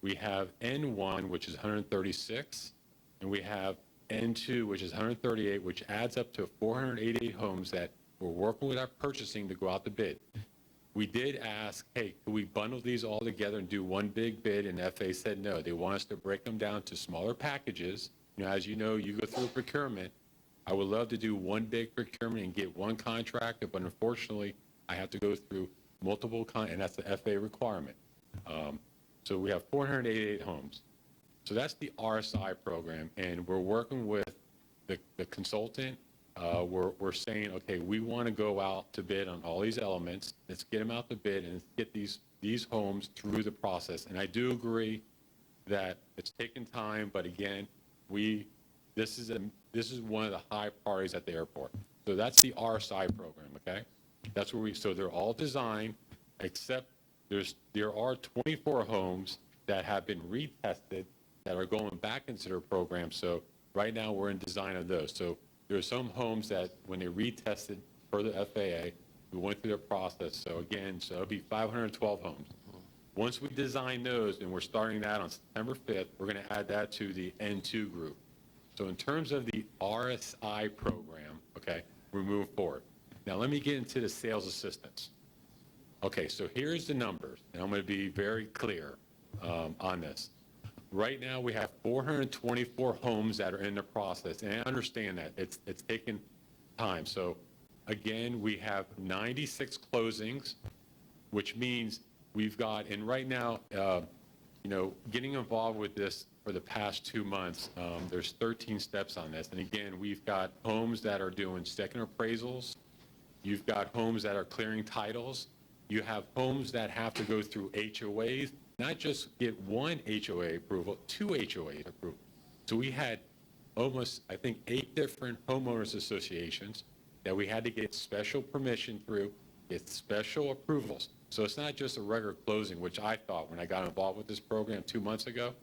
We have N1, which is 136. And we have N2, which is 138, which adds up to 488 homes that we're working with our purchasing to go out to bid. We did ask, hey, could we bundle these all together and do one big bid? And FAA said no. They want us to break them down to smaller packages. As you know, you go through procurement. I would love to do one big procurement and get one contractor, but unfortunately, I have to go through multiple, and that's the FAA requirement. So we have 488 homes. So that's the RSI program, and we're working with the consultant. We're saying, okay, we want to go out to bid on all these elements. Let's get them out to bid and get these homes through the process. And I do agree that it's taken time, but again, this is one of the high priorities at the airport. So that's the RSI program, okay? That's where so they're all designed, except there are 24 homes that have been retested that are going back into their program. So right now we're in design of those. So there are some homes that when they retested for the FAA, we went through the process. So again, so it'll be 512 homes. Once we design those, and we're starting that on September 5th, we're going to add that to the N2 group. So in terms of the RSI program, okay, we're moving forward. Now let me get into the sales assistance. Okay, so here's the numbers, and I'm going to be very clear on this. Right now, we have 424 homes that are in the process, and I understand that it's taken time. So again, we have 96 closings, which means we've got, and right now, getting involved with this for the past 2 months, there's 13 steps on this. And again, we've got homes that are doing second appraisals. You've got homes that are clearing titles. You have homes that have to go through HOAs, not just get one HOA approval, 2 HOA approval. So we had almost, I think, 8 different homeowners associations that we had to get special permission through, get special approvals. So it's not just a regular closing, which I thought when I got involved with this program 2 months ago.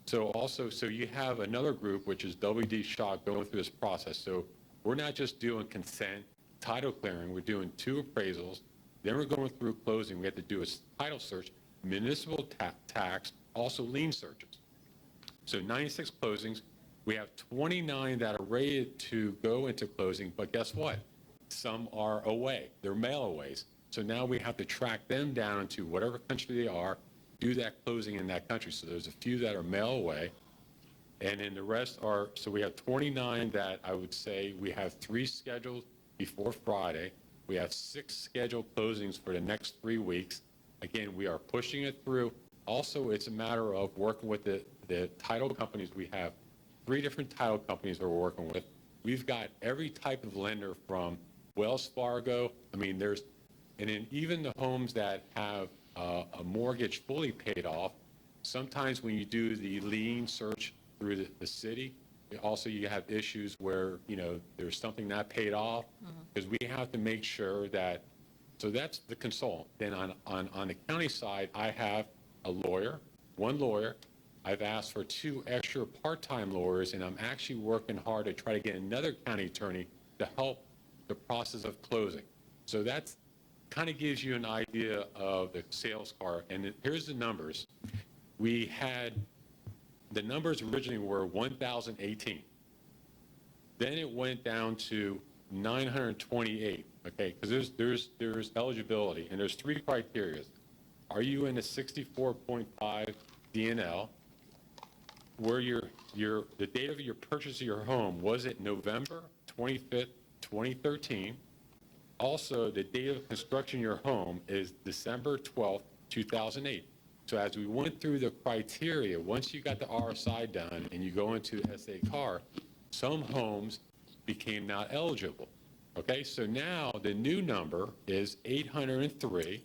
So you have another group, which is WD Shaw, going through this process. So we're not just doing consent, title clearing, we're doing 2 appraisals, then we're going through closing. We have to do a title search, municipal tax, also lien searches. So 96 closings. We have 29 that are ready to go into closing, but guess what? Some are away. They're mail-aways. So now we have to track them down into whatever country they are, do that closing in that country. So there's a few that are mail-away, and then the rest are, so we have 29 that I would say we have 3 scheduled before Friday. We have 6 scheduled closings for the next 3 weeks. Again, we are pushing it through. Also, it's a matter of working with the title companies. We have 3 different title companies that we're working with. We've got every type of lender from Wells Fargo. I mean, and then even the homes that have a mortgage fully paid off, sometimes when you do the lien search through the city, also you have issues where, there's something not paid off, because we have to make sure that, so that's the consultant. Then on the county side, I have a lawyer, 1 lawyer. I've asked for 2 extra part-time lawyers, and I'm actually working hard to try to get another county attorney to help the process of closing. So that's kind of gives you an idea of the sales car. And here's the numbers. The numbers originally were 1,018. Then it went down to 928, okay? Because there's eligibility, and there's 3 criteria. Are you in a 64.5 DNL? Where the date of your purchase of your home, was it November 25th, 2013? Also, the date of construction of your home is December 12th, 2008. So as we went through the criteria, once you got the RSI done and you go into SA CAR, some homes became not eligible. Okay, so now the new number is 803.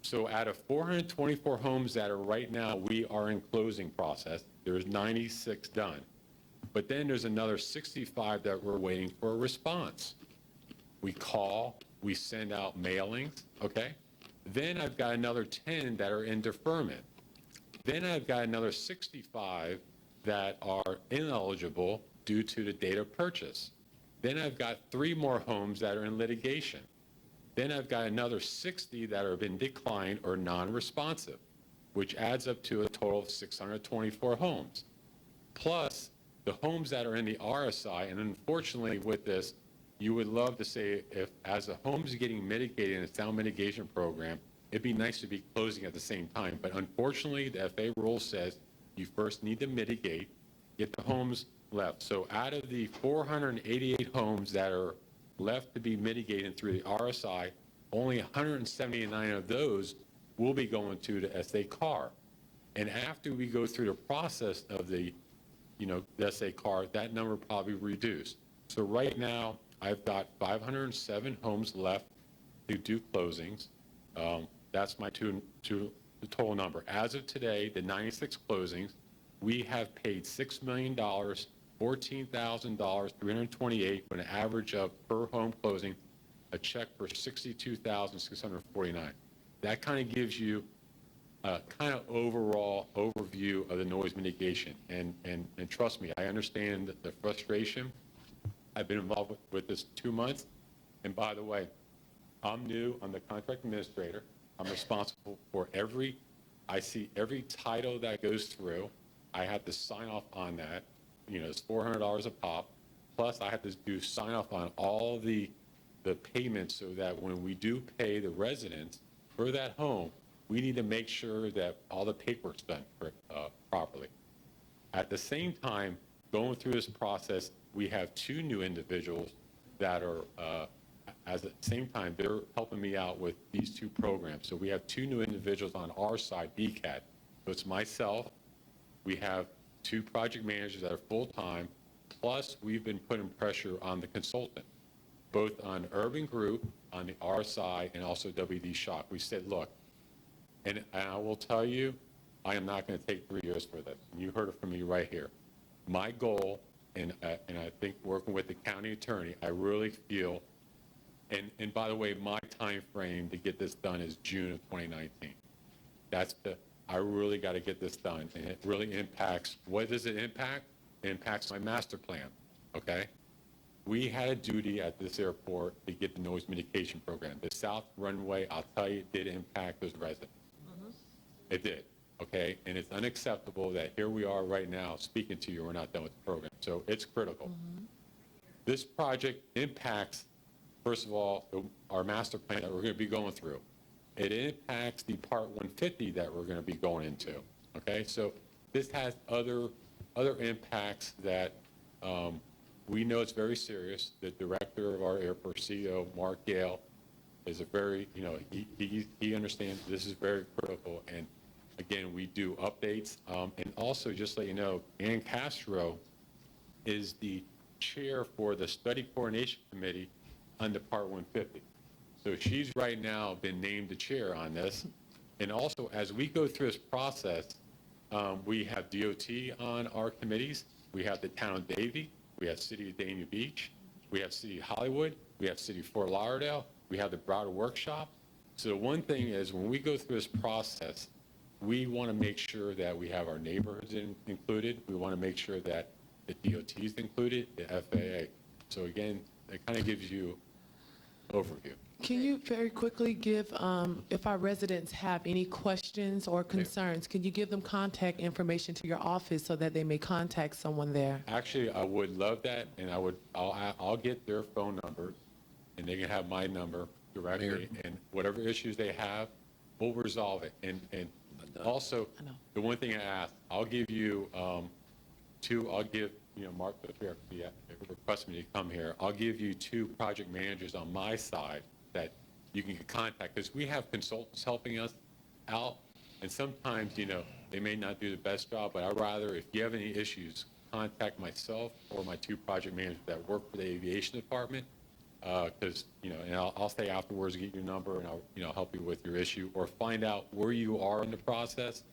So out of 424 homes that are right now, we are in closing process, there's 96 done. But then there's another 65 that we're waiting for a response. We call, we send out mailings, okay? Then I've got another 10 that are in deferment. Then I've got another 65 that are ineligible due to the date of purchase. Then I've got 3 more homes that are in litigation. Then I've got another 60 that have been declined or non-responsive, which adds up to a total of 624 homes. Plus the homes that are in the RSI, and unfortunately with this, you would love to say if as the homes are getting mitigated in a sound mitigation program, it'd be nice to be closing at the same time. But unfortunately, the FA rule says you first need to mitigate, get the homes left. So out of the 488 homes that are left to be mitigated through the RSI, only 179 of those will be going to the SA CAR. And after we go through the process of the SA CAR, that number probably reduced. So right now, I've got 507 homes left to do closings. That's my the total number. As of today, the 96 closings, we have paid $6 million, $14,328, with an average of per home closing, a check for $62,649. That kind of gives you a kind of overall overview of the noise mitigation. And trust me, I understand the frustration. I've been involved with this 2 months. And by the way, I'm new. I'm the contract administrator. I'm responsible for I see every title that goes through. I have to sign off on that. It's $400 a pop. Plus, I have to do sign off on all the payments so that when we do pay the residents for that home, we need to make sure that all the paperwork's done properly. At the same time, going through this process, we have 2 new individuals that are, at the same time, they're helping me out with these 2 programs. So we have 2 new individuals on our side, BCAT. So it's myself. We have 2 project managers that are full-time, plus we've been putting pressure on the consultant, both on Urban Group, on the RSI, and also WD Shock. We said, look, and I will tell you, I am not going to take 3 years for this. And you heard it from me right here. My goal, and I think working with the county attorney, I really feel, and by the way, my time frame to get this done is June of 2019. I really got to get this done, and it really impacts, what does it impact? It impacts my master plan, okay? We had a duty at this airport to get the noise mitigation program. The south runway, I'll tell you, did impact those residents. It did. okay? And it's unacceptable that here we are right now speaking to you, we're not done with the program. So it's critical. This project impacts, first of all, our master plan that we're going to be going through. It impacts the Part 150 that we're going to be going into, okay? So this has other impacts that we know it's very serious. The director of our airport, CEO, Mark Gale, is a very, he understands this is very critical. And again, we do updates. And also, just to let you know, Ann Castro is the chair for the Study Coordination Committee on the Part 150. So she's right now been named the chair on this. And also, as we go through this process, we have DOT on our committees. We have the town of Davie. We have City of Dania Beach. We have City of Hollywood. We have City of Fort Lauderdale. We have the Broward Workshop. So one thing is, when we go through this process, we want to make sure that we have our neighborhoods included. We want to make sure that the DOT is included, the FAA. So again, it kind of gives you overview.
Can you very quickly give, if our residents have any questions or concerns, can you give them contact information to your office so that they may contact someone there?
Actually, I would love that, and I'll get their phone number, and they can have my number directly, and whatever issues they have, we'll resolve it. And also, the one thing I asked, I'll give you Mark, the request me to come here, I'll give you 2 project managers on my side that you can contact, because we have consultants helping us out, and sometimes, they may not do the best job, but I'd rather, if you have any issues, contact myself or my 2 project managers that work for the aviation department, because, and I'll stay afterwards, get your number, and I'll help you with your issue, or find out where you are in the process,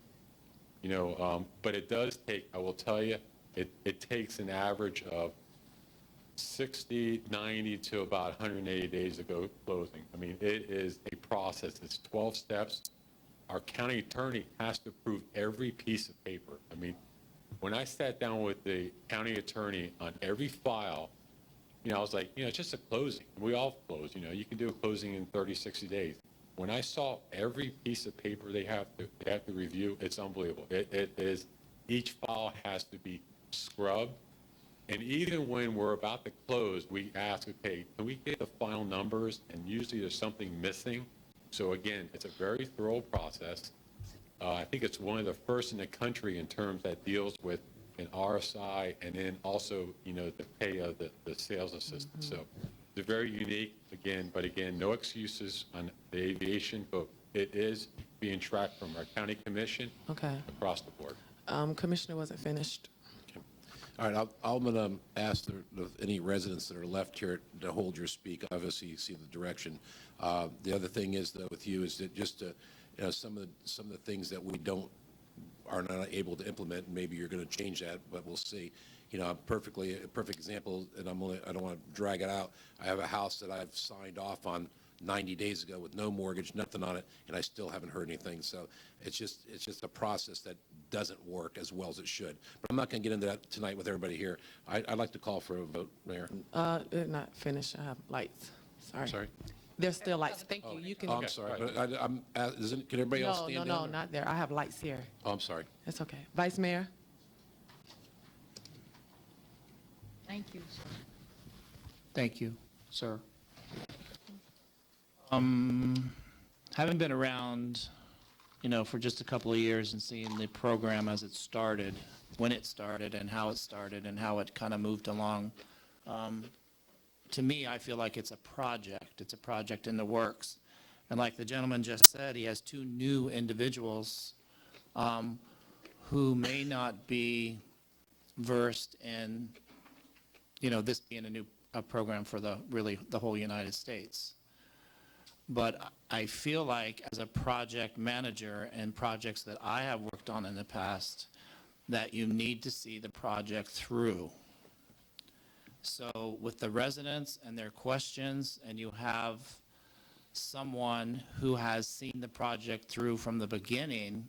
but it does take, I will tell you, it takes an average of 60, 90 to about 180 days to go closing. I mean, it is a process. It's 12 steps. Our county attorney has to approve every piece of paper. I mean, when I sat down with the county attorney on every file, I was like, it's just a closing. We all close, you can do a closing in 30, 60 days. When I saw every piece of paper they have to review, it's unbelievable. It is, each file has to be scrubbed. And even when we're about to close, we ask, okay, can we get the final numbers? And usually there's something missing. So again, it's a very thorough process. I think it's one of the first in the country in terms that deals with an RSI and then also, the pay of the sales assistant. So it's very unique, but again, no excuses on the aviation, but it is being tracked from our county commission across the board.
Commissioner wasn't finished.
All right, I'm going to ask any residents that are left here to hold your speak. Obviously, you see the direction. The other thing is, though, with you is that just some of the things that we are not able to implement. Maybe you're going to change that, but we'll see. A perfect example, and I don't want to drag it out. I have a house that I've signed off on 90 days ago with no mortgage, nothing on it, and I still haven't heard anything. So it's just a process that doesn't work as well as it should. But I'm not going to get into that tonight with everybody here. I'd like to call for a vote, Mayor.
They're not finished. I have lights. Sorry.
Sorry?
There's still lights. Thank you. You can.
I'm sorry, but can everybody else stand down?
No, not there. I have lights here.
Oh, I'm sorry.
It's okay. Vice Mayor?
Thank you, sir.
Thank you, sir. Having been around, for just a couple of years and seeing the program as it started, when it started and how it kind of moved along, to me, I feel like it's a project. It's a project in the works. And like the gentleman just said, he has 2 new individuals who may not be versed in, this being a new program for the whole United States. But I feel like as a project manager and projects that I have worked on in the past, that you need to see the project through. So with the residents and their questions, and you have someone who has seen the project through from the beginning,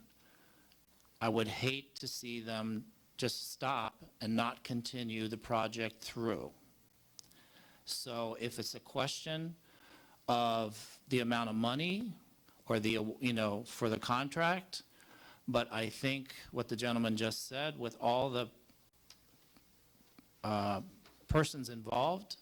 I would hate to see them just stop and not continue the project through. So if it's a question of the amount of money or for the contract, But I think what the gentleman just said, with all the persons involved,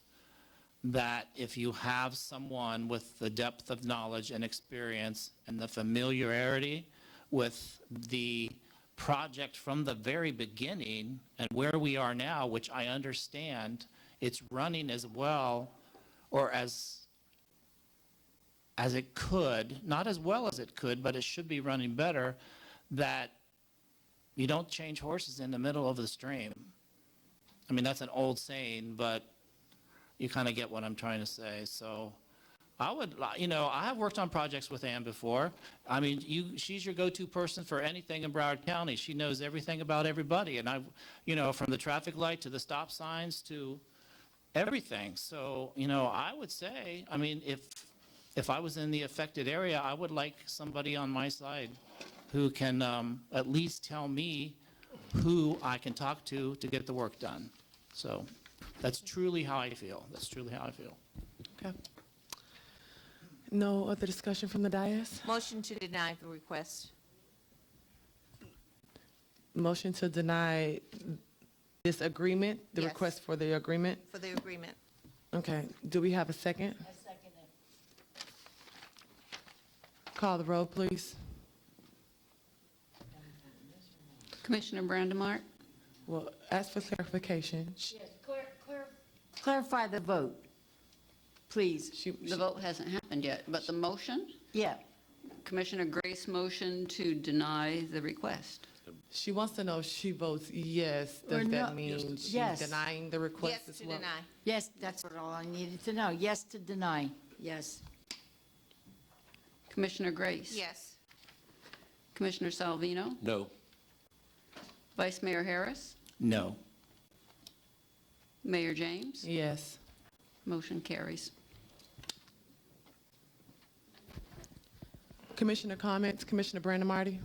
that if you have someone with the depth of knowledge and experience and the familiarity with the project from the very beginning and where we are now, which I understand it's running as well or as it could, not as well as it could, but it should be running better, that you don't change horses in the middle of the stream. I mean, that's an old saying, but you kind of get what I'm trying to say. So I would, I have worked on projects with Ann before. I mean, she's your go-to person for anything in Broward County. She knows everything about everybody. And from the traffic light to the stop signs to everything. So, I would say, I mean, if I was in the affected area, I would like somebody on my side who can at least tell me who I can talk to get the work done. So that's truly how I feel. That's truly how I feel.
Okay. No other discussion from the dais?
Motion to deny the request.
Motion to deny this agreement, the
Yes.
request for the agreement?
For the agreement.
Okay. Do we have a second?
I second it.
Call the roll, please.
Commissioner Brandemart,
Well, ask for clarification.
Yes, clarify the vote, please.
the vote hasn't happened yet, but the motion,
Yeah.
Commissioner Grace motion to deny the request.
She wants to know if she votes yes.
Or
Does
no.
that mean she's
Yes.
denying the request
Yes
as
to
well?
deny.
Yes, that's what all I needed to know. Yes to deny. Yes.
Commissioner Grace.
Yes.
Commissioner Salvino,
No.
Vice Mayor Harris,
No.
Mayor James.
Yes.
Motion carries.
Commissioner comments, Commissioner Brandon.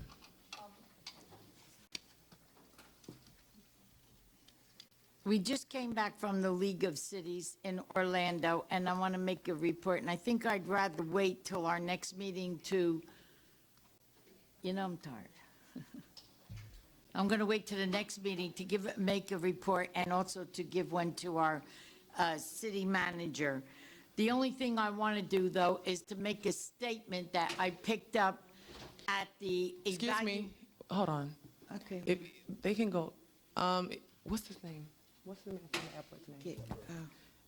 We just came back from the League of Cities in Orlando, and I want to make a report, and I think I'd rather wait till our next meeting to, I'm tired. I'm going to wait till the next meeting to make a report and also to give one to our city manager. The only thing I want to do, though, is to make a statement that I picked up at the.
Excuse me, hold on.
Okay.
If they can go, what's his name? What's the name from the airport's name?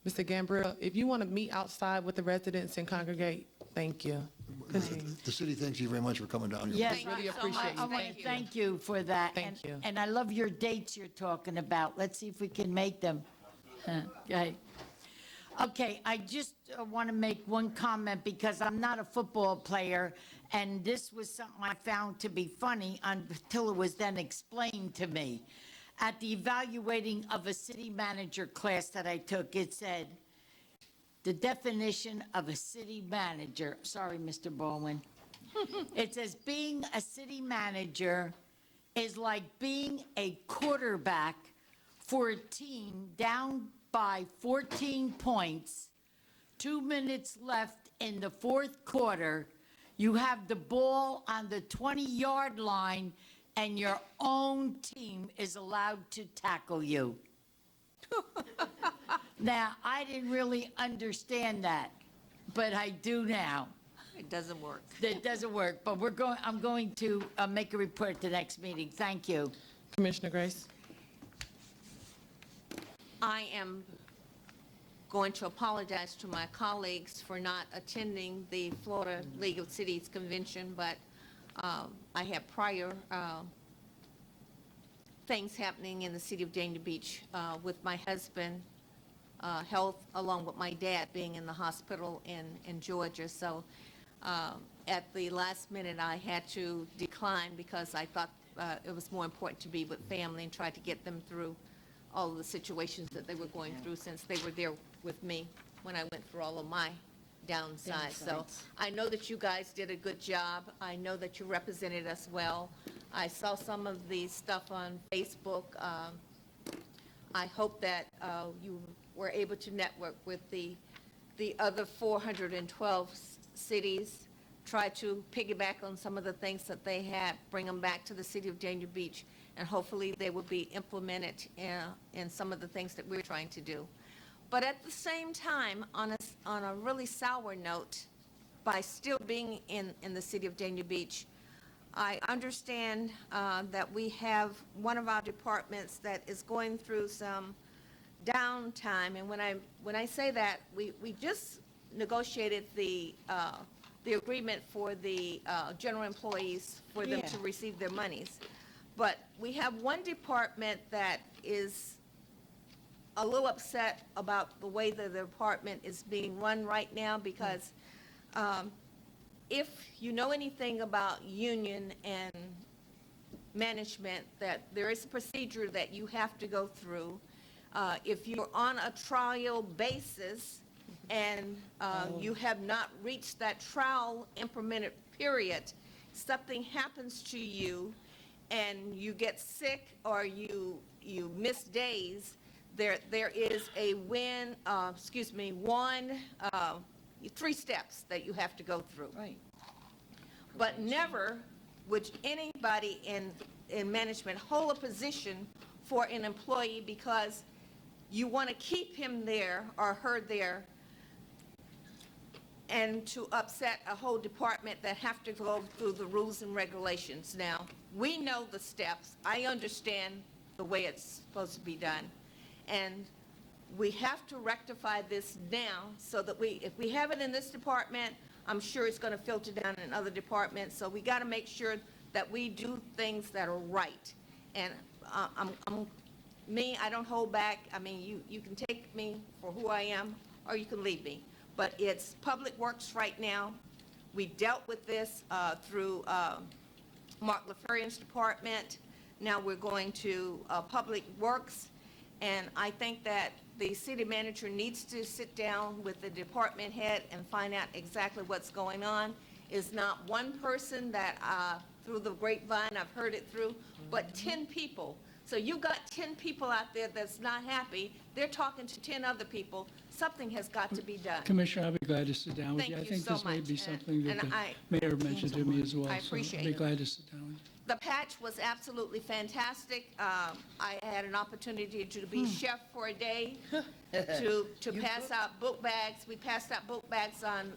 Mr. Gambrill, if you want to meet outside with the residents and congregate, thank you. Continue.
The city thanks you very much for coming down here.
Yes,
Really appreciate
I
you.
want to thank you for that.
Thank you.
And I love your dates you're talking about. Let's see if we can make them. Okay. Okay, I just want to make one comment because I'm not a football player, and this was something I found to be funny until it was then explained to me. At the evaluating of a city manager class that I took, it said, the definition of a city manager, sorry, Mr. Baldwin. It says being a city manager is like being a quarterback for a team down by 14 points, 2 minutes left in the fourth quarter. You have the ball on the 20-yard line, and your own team is allowed to tackle you. Now, I didn't really understand that, but I do now.
It doesn't work.
It doesn't work, but I'm going to make a report at the next meeting. Thank you.
Commissioner Grace.
I am going to apologize to my colleagues for not attending the Florida League of Cities Convention, but I had prior things happening in the city of Dania Beach with my husband, health, along with my dad being in the hospital in Georgia. So at the last minute, I had to decline because I thought it was more important to be with family and try to get them through all of the situations that they were going through, since they were there with me when I went through all of my downsides. So I know that you guys did a good job. I know that you represented us well. I saw some of the stuff on Facebook. I hope that you were able to network with the other 412 cities try to piggyback on some of the things that they had, bring them back to the city of Dania Beach, and hopefully they will be implemented in some of the things that we're trying to do. But at the same time, on a really sour note, by still being in the city of Dania Beach, I understand that we have one of our departments that is going through some downtime, and when I say that, we just negotiated the agreement for the general employees for them to receive their monies. But we have one department that is a little upset about the way that the department is being run right now, because if you know anything about union and management, that there is a procedure that you have to go through. If you're on a trial basis and you have not reached that trial implemented period, something happens to you and you get sick or you miss days, there is a three steps that you have to go through.
Right.
But never would anybody in management hold a position for an employee because you want to keep him there or her there, and to upset a whole department that have to go through the rules and regulations. Now, we know the steps. I understand the way it's supposed to be done. And we have to rectify this now so that if we have it in this department, I'm sure it's going to filter down in other departments. So we got to make sure that we do things that are right. And I don't hold back. I mean, you can take me for who I am or you can leave me. But it's Public Works right now. We dealt with this through Mark LaFerrian's department. Now we're going to Public Works. And I think that the city manager needs to sit down with the department head and find out exactly what's going on. It's not one person that through the grapevine, I've heard it through, but 10 people. So you got 10 people out there that's not happy. They're talking to 10 other people. Something has got to be done.
Commissioner, I'll be glad to sit down with you.
Thank
I
you
think
so
this may
much.
be something that
And
the
I-
mayor mentioned to me as well.
I appreciate
So I'll be
it.
glad to sit down with you.
The patch was absolutely fantastic. I had an opportunity to be chef for a day, to pass out book bags. We passed out book bags on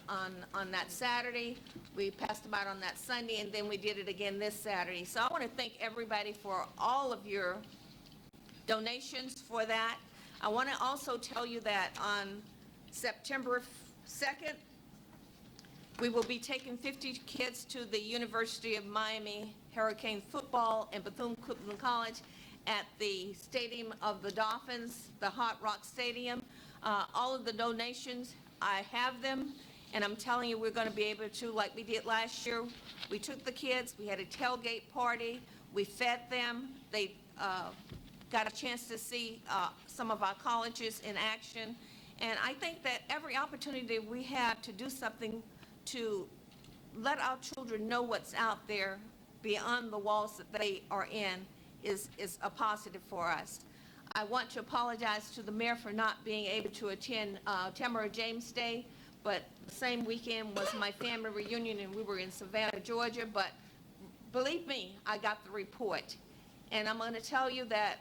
that Saturday. We passed them out on that Sunday, and then we did it again this Saturday. So I want to thank everybody for all of your donations for that. I want to also tell you that on September 2nd, we will be taking 50 kids to the University of Miami Hurricane Football and Bethune-Cookman College at the Stadium of the Dolphins, the Hot Rock Stadium. All of the donations, I have them, and I'm telling you, we're going to be able to, like we did last year, we took the kids, we had a tailgate party, we fed them, they got a chance to see some of our colleges in action, and I think that every opportunity we have to do something to let our children know what's out there beyond the walls that they are in is a positive for us. I want to apologize to the mayor for not being able to attend Tamara James Day, but the same weekend was my family reunion and we were in Savannah, Georgia, but believe me, I got the report. And I'm going to tell you that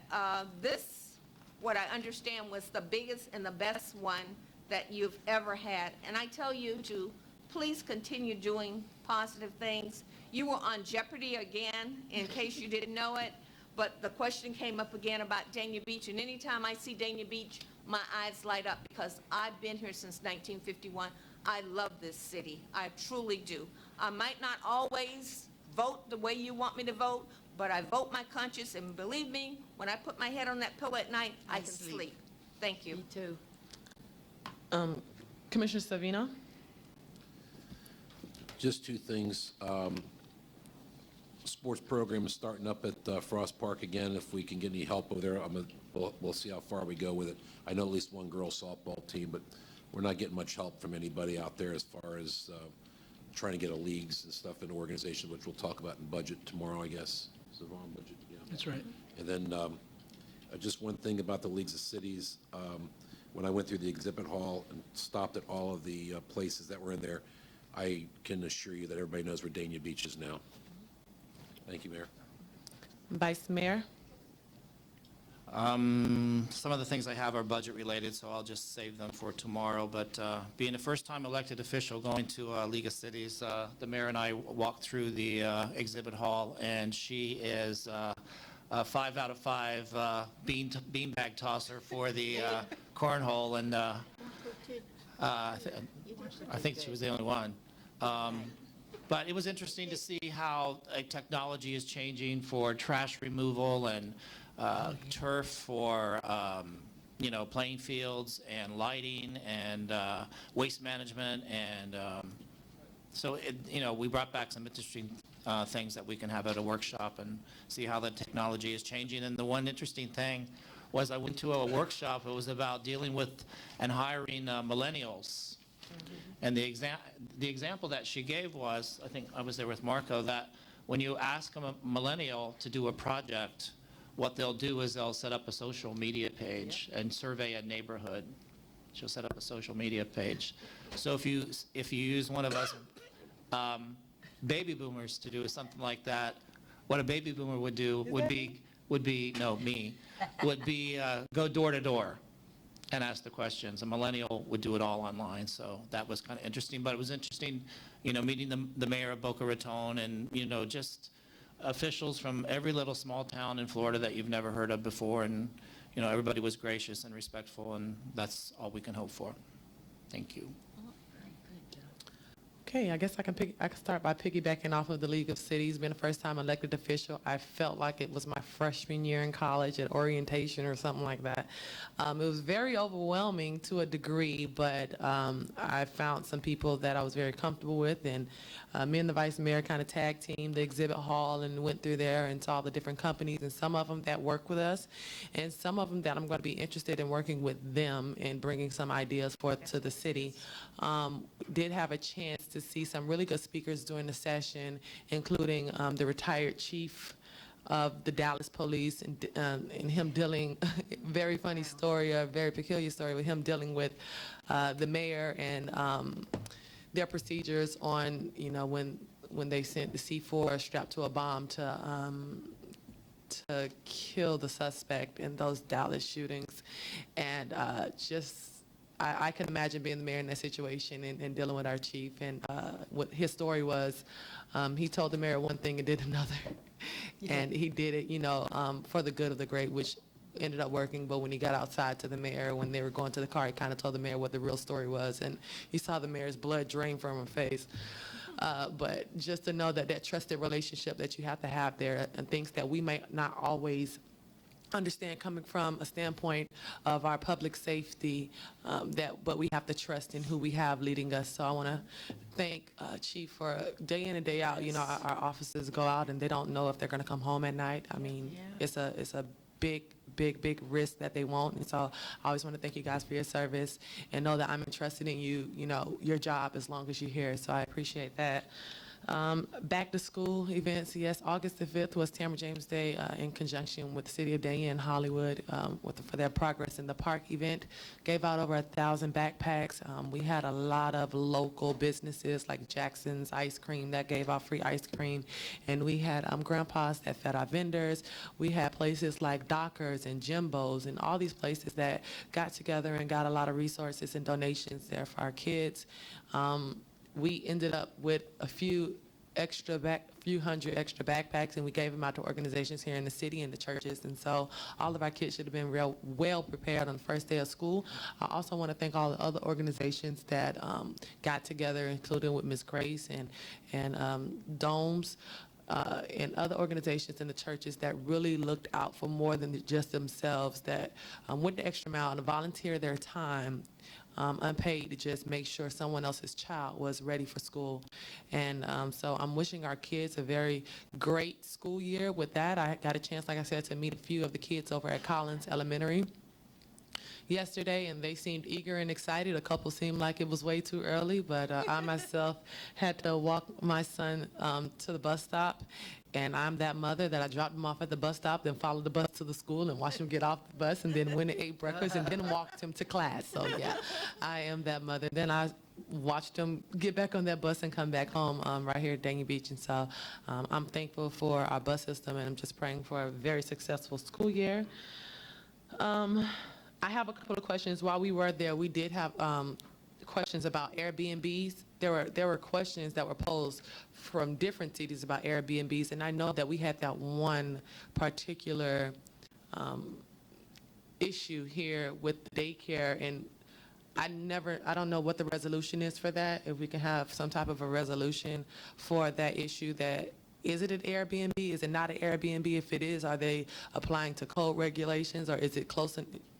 this, what I understand, was the biggest and the best one that you've ever had. And I tell you to please continue doing positive things. You were on Jeopardy again, in case you didn't know it, but the question came up again about Dania Beach, and anytime I see Dania Beach, my eyes light up because I've been here since 1951. I love this city. I truly do. I might not always vote the way you want me to vote, but I vote my conscience, and believe me, when I put my head on that pillow at night, I can sleep. Thank you.
Me too.
Commissioner Savino?
Just two things. Sports program is starting up at Frost Park again. If we can get any help over there, we'll see how far we go with it. I know at least one girls softball team, but we're not getting much help from anybody out there as far as trying to get a leagues and stuff in organization, which we'll talk about in budget tomorrow, I guess. Is it wrong budget? Yeah.
That's right.
And then just one thing about the Leagues of Cities. When I went through the exhibit hall and stopped at all of the places that were in there, I can assure you that everybody knows where Dania Beach is now. Thank you, Mayor.
Vice Mayor?
Some of the things I have are budget related, so I'll just save them for tomorrow. But being a first-time elected official going to League of Cities, the mayor and I walked through the exhibit hall, and she is a 5 out of 5 beanbag tosser for the cornhole, and I think she was the only one. But it was interesting to see how technology is changing for trash removal and turf for playing fields and lighting and waste management, and so we brought back some interesting things that we can have at a workshop and see how the technology is changing. And the one interesting thing was I went to a workshop. It was about dealing with and hiring millennials. And the example that she gave was, I think I was there with Marco, that when you ask a millennial to do a project, what they'll do is they'll set up a social media page and survey a neighborhood. She'll set up a social media page. So if you use one of us baby boomers to do something like that, what a baby boomer would do would be go door to door and ask the questions. A millennial would do it all online, so that was kind of interesting. But it was interesting, meeting the mayor of Boca Raton and, just officials from every little small town in Florida that you've never heard of before. And, everybody was gracious and respectful, and that's all we can hope for. Thank you.
Okay, I guess I can start by piggybacking off of the League of Cities. Being a first-time elected official, I felt like it was my freshman year in college at orientation or something like that. It was very overwhelming to a degree, but I found some people that I was very comfortable with, and me and the vice mayor kind of tag teamed the exhibit hall and went through there and saw the different companies, and some of them that work with us, and some of them that I'm going to be interested in working with them and bringing some ideas forth to the city. Did have a chance to see some really good speakers during the session, including the retired chief of the Dallas Police, and him dealing, very funny story, a very peculiar story with him dealing with the mayor and their procedures on, when they sent the C4 strapped to a bomb to kill the suspect in those Dallas shootings. And I can imagine being the mayor in that situation and dealing with our chief. And what his story was, he told the mayor one thing and did another. And he did it, for the good of the great, which ended up working. But when he got outside to the mayor, when they were going to the car, he kind of told the mayor what the real story was. And you saw the mayor's blood drain from her face. But just to know that trusted relationship that you have to have there, and things that we might not always understand coming from a standpoint of our public safety, but we have to trust in who we have leading us. So I want to thank Chief for day in and day out. Our officers go out and they don't know if they're going to come home at night. I mean, it's a big risk that they won't. And so I always want to thank you guys for your service and know that I'm entrusted in you, your job as long as you're here. So I appreciate that. Back to school events, yes, August the 5th was Tamara James Day in conjunction with the City of Dania and Hollywood for their Progress in the Park event. Gave out over 1,000 backpacks. We had a lot of local businesses like Jackson's Ice Cream that gave out free ice cream. And we had grandpas that fed our vendors. We had places like Dockers and Jimbo's and all these places that got together and got a lot of resources and donations there for our kids. We ended up with a few hundred extra backpacks, and we gave them out to organizations here in the city and the churches. And so all of our kids should have been real well prepared on the first day of school. I also want to thank all the other organizations that got together, including with Ms. Grace and Domes. And other organizations in the churches that really looked out for more than just themselves, that went the extra mile and volunteered their time unpaid to just make sure someone else's child was ready for school. And so I'm wishing our kids a very great school year with that. I got a chance, like I said, to meet a few of the kids over at Collins Elementary yesterday, and they seemed eager and excited. A couple seemed like it was way too early, but I myself had to walk my son to the bus stop, and I'm that mother that I dropped him off at the bus stop, then followed the bus to the school and watched him get off the bus, and then went and ate breakfast and then walked him to class. So yeah, I am that mother. Then I watched them get back on that bus and come back home right here at Dania Beach. And so I'm thankful for our bus system, and I'm just praying for a very successful school year. I have a couple of questions. While we were there, we did have questions about Airbnbs. There were questions that were posed from different cities about Airbnbs, and I know that we had that one particular issue here with the daycare, and I don't know what the resolution is for that. If we can have some type of a resolution for that issue, that is it an Airbnb? Is it not an Airbnb? If it is, are they applying to code regulations, or is it close?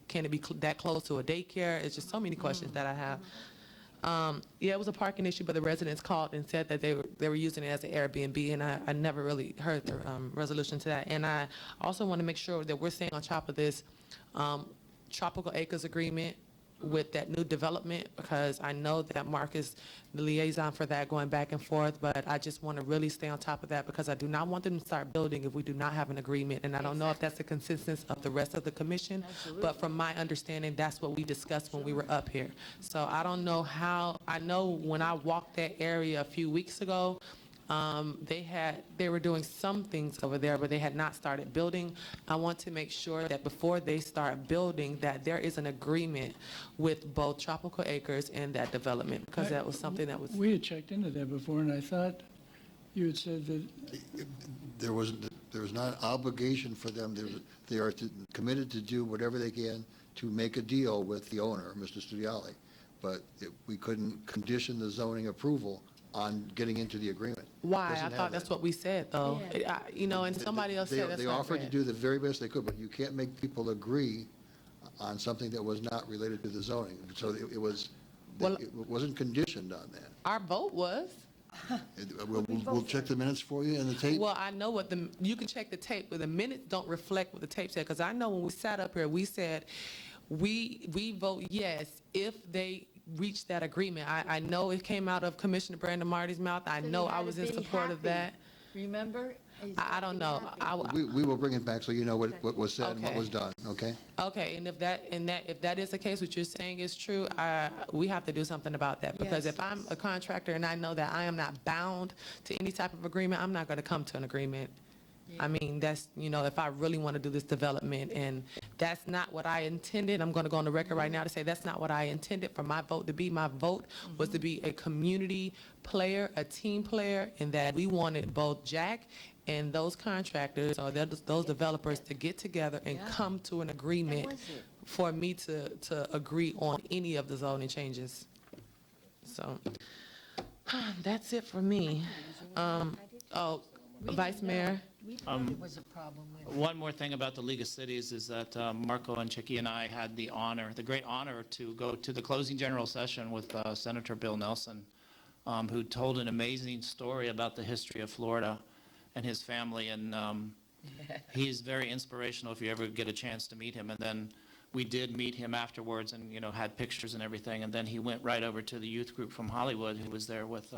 Can it be that close to a daycare? It's just so many questions that I have. Yeah, it was a parking issue, but the residents called and said that they were using it as an Airbnb, and I never really heard the resolution to that. And I also want to make sure that we're staying on top of this Tropical Acres agreement with that new development, because I know that Mark is the liaison for that, going back and forth, but I just want to really stay on top of that, because I do not want them to start building if we do not have an agreement. And I don't know if that's the consensus of the rest of the commission, but from my understanding, that's what we discussed when we were up here. So I don't know how, I know when I walked that area a few weeks ago, they were doing some things over there, but they had not started building. I want to make sure that before they start building, that there is an agreement with both Tropical Acres and that development, because that was something that was.
We had checked into that before, and I thought you had said that
There was not an obligation for them. They are committed to do whatever they can to make a deal with the owner, Mr. Studiali. But we couldn't condition the zoning approval on getting into the agreement.
Why?
Doesn't
I
have
thought that's what we said, though. And somebody else said that's
They
not
offered to
right.
do the very best they could, but you can't make people agree on something that was not related to the zoning. So it wasn't conditioned on that.
Our vote was.
We'll check the minutes for you and the tape.
Well, I know you can check the tape, but the minutes don't reflect what the tape said, because I know when we sat up here, we said, we vote yes if they reach that agreement. I know it came out of Commissioner Brandon Marty's mouth. I know I was in support of that.
Remember?
I don't know.
We will bring it back so you know what was said and what was done, okay?
Okay, and if that is the case, what you're saying is true, we have to do something about that, because if I'm a contractor and I know that I am not bound to any type of agreement, I'm not going to come to an agreement. I mean, that's, if I really want to do this development, and that's not what I intended, I'm going to go on the record right now to say that's not what I intended for my vote to be. My vote was to be a community player, a team player, and that we wanted both Jack and those contractors or those developers to get together and come to an agreement for me to agree on any of the zoning changes. So that's it for me. Vice Mayor.
One more thing about the League of Cities is that Marco and Chicky and I had the great honor to go to the closing general session with Senator Bill Nelson, who told an amazing story about the history of Florida and his family. And he is very inspirational if you ever get a chance to meet him. And then we did meet him afterwards and, had pictures and everything. And then he went right over to the youth group from Hollywood who was there with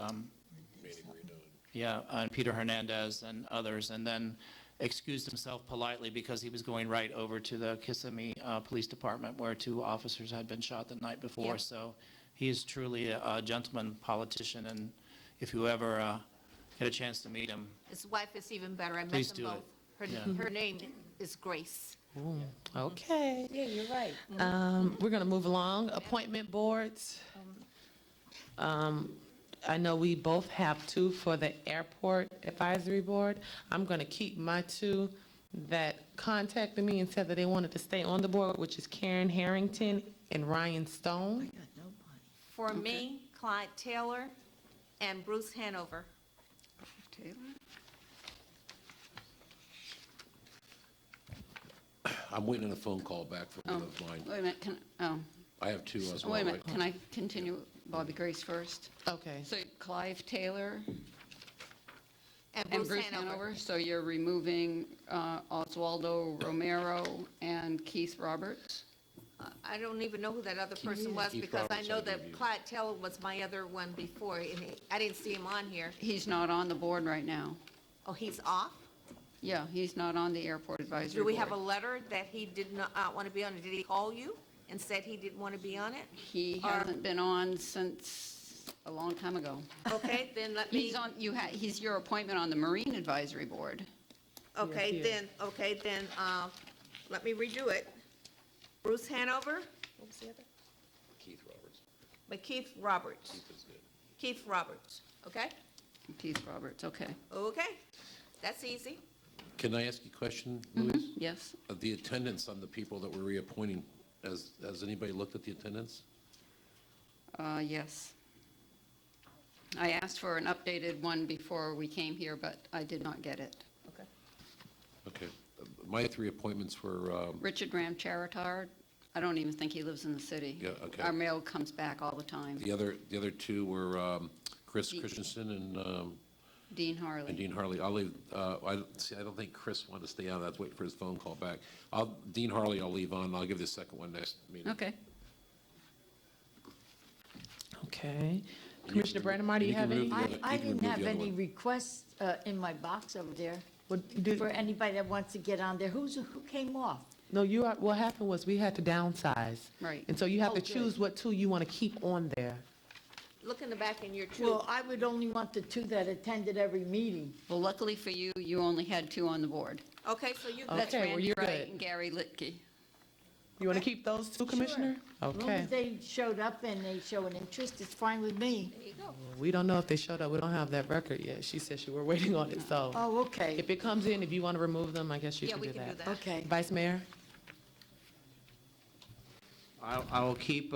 and Peter Hernandez and others, and then excused himself politely because he was going right over to the Kissimmee Police Department where 2 officers had been shot the night before.
Yep.
So he is truly a gentleman politician, and if you ever get a chance to meet him,
His wife is even better. I met
Please
them
do
both. Her name is Grace.
Okay.
Yeah, you're right.
We're going to move along. Appointment boards. I know we both have 2 for the Airport Advisory Board. I'm going to keep my 2 that contacted me and said that they wanted to stay on the board, which is Karen Harrington and Ryan Stone.
For me, Clyde Taylor and Bruce Hanover.
Taylor?
I'm waiting on a phone call back from you of mine.
Wait a minute,
I have 2 as well.
wait a minute, can I continue Bobby Grace first?
Okay.
So Clive Taylor
And
and
Bruce
Bruce
Hanover.
Hanover, so you're removing Oswaldo Romero and Keith Roberts?
I don't even know who that other person was,
Keith
because I
Roberts,
know
I
that
believe.
Clyde Taylor was my other one before, and I didn't see him on here.
He's not on the board right now.
Oh, he's off?
Yeah, he's not on the Airport Advisory
Do
Board.
we have a letter that he did not want to be on it? Did he call you and said he didn't want to be on it?
He
Or-
hasn't been on since A long time ago.
Okay, then let me,
He's your appointment on the Marine Advisory Board.
okay, then, let me redo it. Bruce Hanover? What was the other?
Keith Roberts.
But Keith Roberts.
Keith is good.
Keith Roberts, okay?
Keith Roberts, okay.
Okay, that's easy.
Can I ask you a question, Louise?
Yes.
The attendance on the people that we're reappointing, has anybody looked at the attendance?
Yes. I asked for an updated one before we came here, but I did not get it.
Okay. My 3 appointments were,
Richard Ram Charitard, I don't even think he lives in the city.
Yeah, okay.
Our mail comes back all the time.
the other 2 were Chris Christensen and
Dean Harley.
Dean Harley. I'll leave, I don't think Chris wanted to stay on. That's waiting for his phone call back. Dean Harley I'll leave on. I'll give the second one next meeting.
Okay.
Okay. Commissioner Brandemeier, do you have any?
I didn't have any requests in my box over there for anybody that wants to get on there. Who came off?
No, what happened was we had to downsize.
Right.
And so you have to
good.
choose what 2 you want to keep on there.
Look in the back in your two.
Well, I would only want the 2 that attended every meeting.
Well, luckily for you, you only had 2 on the board.
Okay, so you,
That's
Okay, well,
Randy
you're
Wright
good.
and Gary Litke.
You want to keep those 2, Commissioner?
As long
Okay.
as they showed up and they show an interest, it's fine with me.
there you go.
We don't know if they showed up. We don't have that record yet. She said we're waiting on it, so.
Oh, okay.
If it comes in, if you want to remove them, I guess you
Yeah,
can
we
do
can do
that.
that.
Okay.
Vice Mayor?
I will keep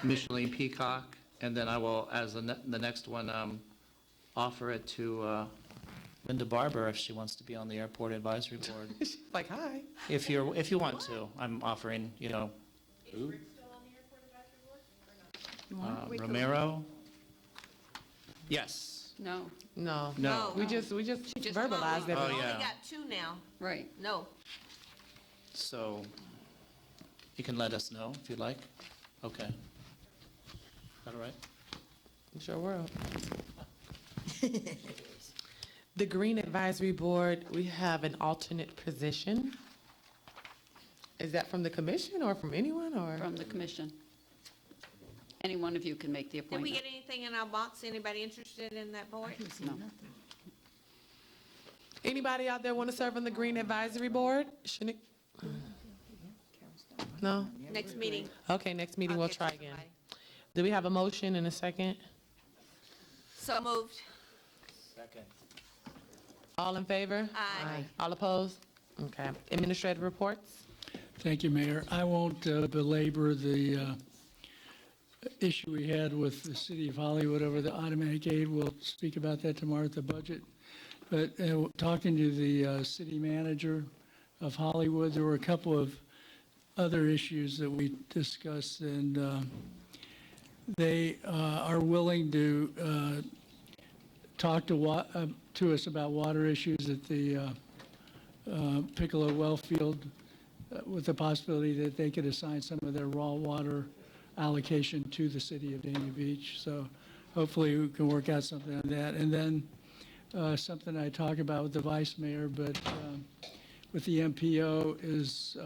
Micheline Peacock, and then I will, as the next one, offer it to Linda Barber if she wants to be on the Airport Advisory Board.
She's like, hi.
If you want to, I'm offering, Romero? Yes.
No.
No.
No.
We just verbalized it.
Oh,
We
yeah.
only got 2 now.
Right.
No.
So you can let us know if you'd like. Okay. Is that all right?
Sure will. The Green Advisory Board, we have an alternate position. Is that from the commission or from anyone, or?
From the commission. Any one of you can make the
Did we
appointment.
get anything in our box? Anybody interested in that board?
No.
Anybody out there want to serve on the Green Advisory Board? Shouldn't it- No?
Next meeting.
Okay, next meeting,
I'll
we'll
get
try
you
again.
somebody.
Do we have a motion and a second?
So moved.
Second.
All in favor?
Aye.
All opposed? Okay. Administrative reports?
Thank you, Mayor. I won't belabor the issue we had with the city of Hollywood over the automatic aid. We'll speak about that tomorrow at the budget. But talking to the city manager of Hollywood, there were a couple of other issues that we discussed, and they are willing to talk to us about water issues at the Piccolo well field, with the possibility that they could assign some of their raw water allocation to the city of Dania Beach. So hopefully we can work out something on that. And then something I talk about with the vice mayor, but with the MPO is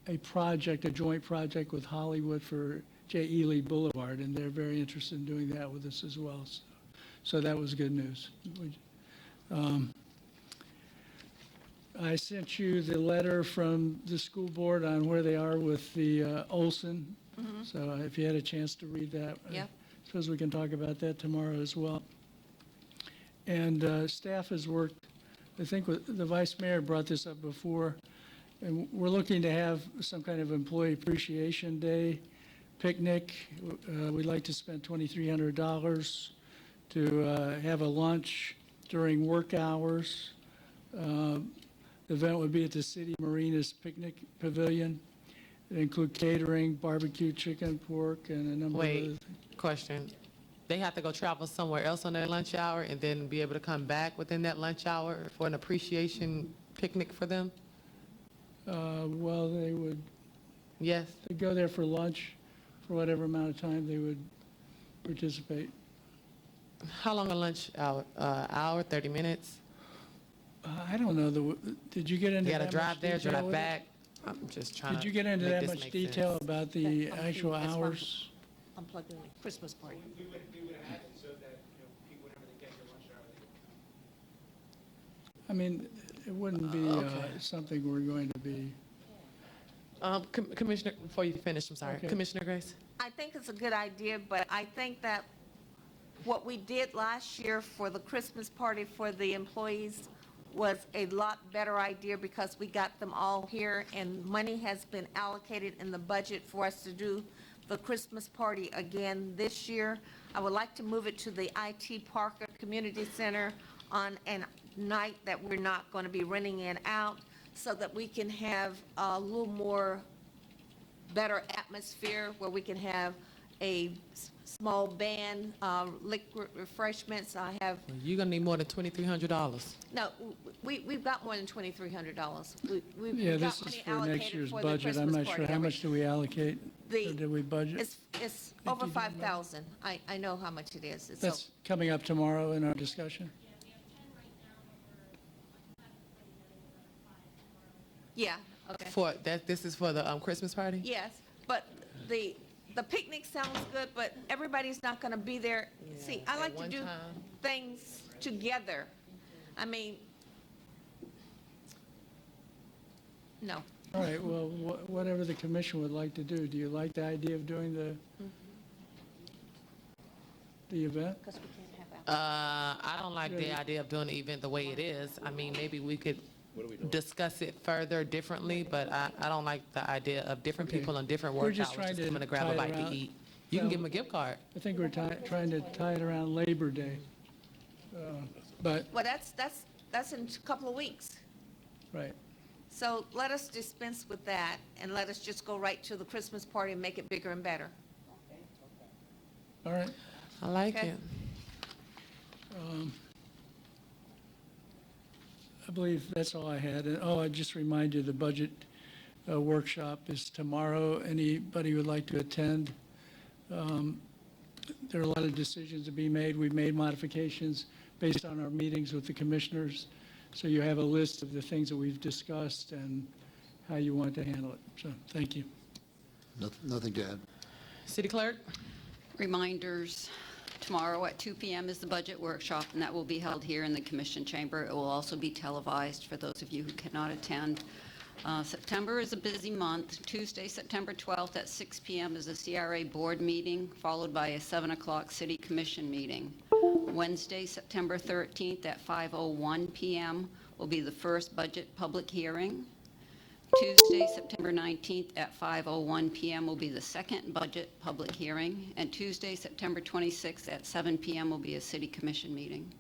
a joint project with Hollywood for J. Ely Boulevard, and they're very interested in doing that with us as well. So that was good news. I sent you the letter from the school board on where they are with the Olson. So if you had a chance to read that,
Yeah.
I suppose we can talk about that tomorrow as well. And staff has worked, I think the vice mayor brought this up before, and we're looking to have some kind of employee appreciation day picnic. We'd like to spend $2,300 to have a lunch during work hours. The event would be at the City Marinas Picnic Pavilion. It include catering, barbecue chicken, pork, and a number of other
Wait,
things.
question. They have to go travel somewhere else on their lunch hour and then be able to come back within that lunch hour for an appreciation picnic for them?
Well, they would
Yes?
they'd go there for lunch for whatever amount of time they would participate.
How long a lunch hour? Hour, 30 minutes?
I don't know, did you get into
They
that
gotta
much
drive there,
detail
drive
with it?
back? I'm just trying to
Did you get into
make
that
this
much
make
detail
sense.
about the actual hours?
unplugged in the Christmas party.
We would have it so that, people, whenever they get their lunch hour, they
I mean, it wouldn't be something we're going to be,
Commissioner, before you finish, I'm sorry.
Okay.
Commissioner Grace?
I think it's a good idea, but I think that what we did last year for the Christmas party for the employees was a lot better idea because we got them all here and money has been allocated in the budget for us to do the Christmas party again this year. I would like to move it to the IT Parker Community Center on a night that we're not going to be renting it out so that we can have a little more better atmosphere where we can have a small band, liquid refreshments. I have,
You're gonna need more than $2,300.
no, we've got more than $2,300. We've
yeah,
got
this is
money
for
allocated
next year's
for the
budget. I'm
Christmas
not
party
sure, how much do we allocate? Or do we budget?
It's over 5,000. I know how much it is. It's
That's coming up tomorrow in our discussion?
yeah, okay.
This is for the Christmas party?
Yes, but the picnic sounds good, but everybody's not going to be there. See, I
at
like to
one
do
time.
things together. I mean, no.
All right, well, whatever the commission would like to do. Do you like the idea of doing the event?
I don't like the idea of doing the event the way it is. I mean, maybe we could discuss it further differently, but I don't like the idea of different
Okay.
people on different
We're
work
just
hours
trying
just
to
coming to grab
tie
a
it
bite to
around-
eat. You can
well,
give them a gift card.
I think we're trying to tie it around Labor Day. But,
Well, that's in a couple of weeks.
right,
So let us dispense with that and let us just go right to the Christmas party and make it bigger and better.
all right.
I like
Okay.
it.
I believe that's all I had. And, I just remind you, the budget workshop is tomorrow. Anybody who would like to attend? There are a lot of decisions to be made. We've made modifications based on our meetings with the commissioners. So you have a list of the things that we've discussed and how you want to handle it. So, thank you.
Nothing to add.
City Clerk?
Reminders, tomorrow at 2 p.m. is the budget workshop, and that will be held here in the Commission Chamber. It will also be televised for those of you who cannot attend. September is a busy month. Tuesday, September 12th at 6 p.m. is a CRA board meeting, followed by a 7 o'clock City Commission meeting. Wednesday, September 13th at 5:01 p.m. will be the first budget public hearing. Tuesday, September 19th at 5:01 p.m. will be the second budget public hearing. And Tuesday, September 26th at 7 p.m. will be a City Commission meeting.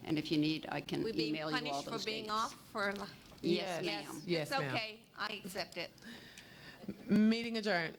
And if you need, I can
We being
email you all
punished
those
for being
dates.
off for?
Yes, ma'am.
Yes,
It's
ma'am.
okay. I accept it.
Meeting adjourned.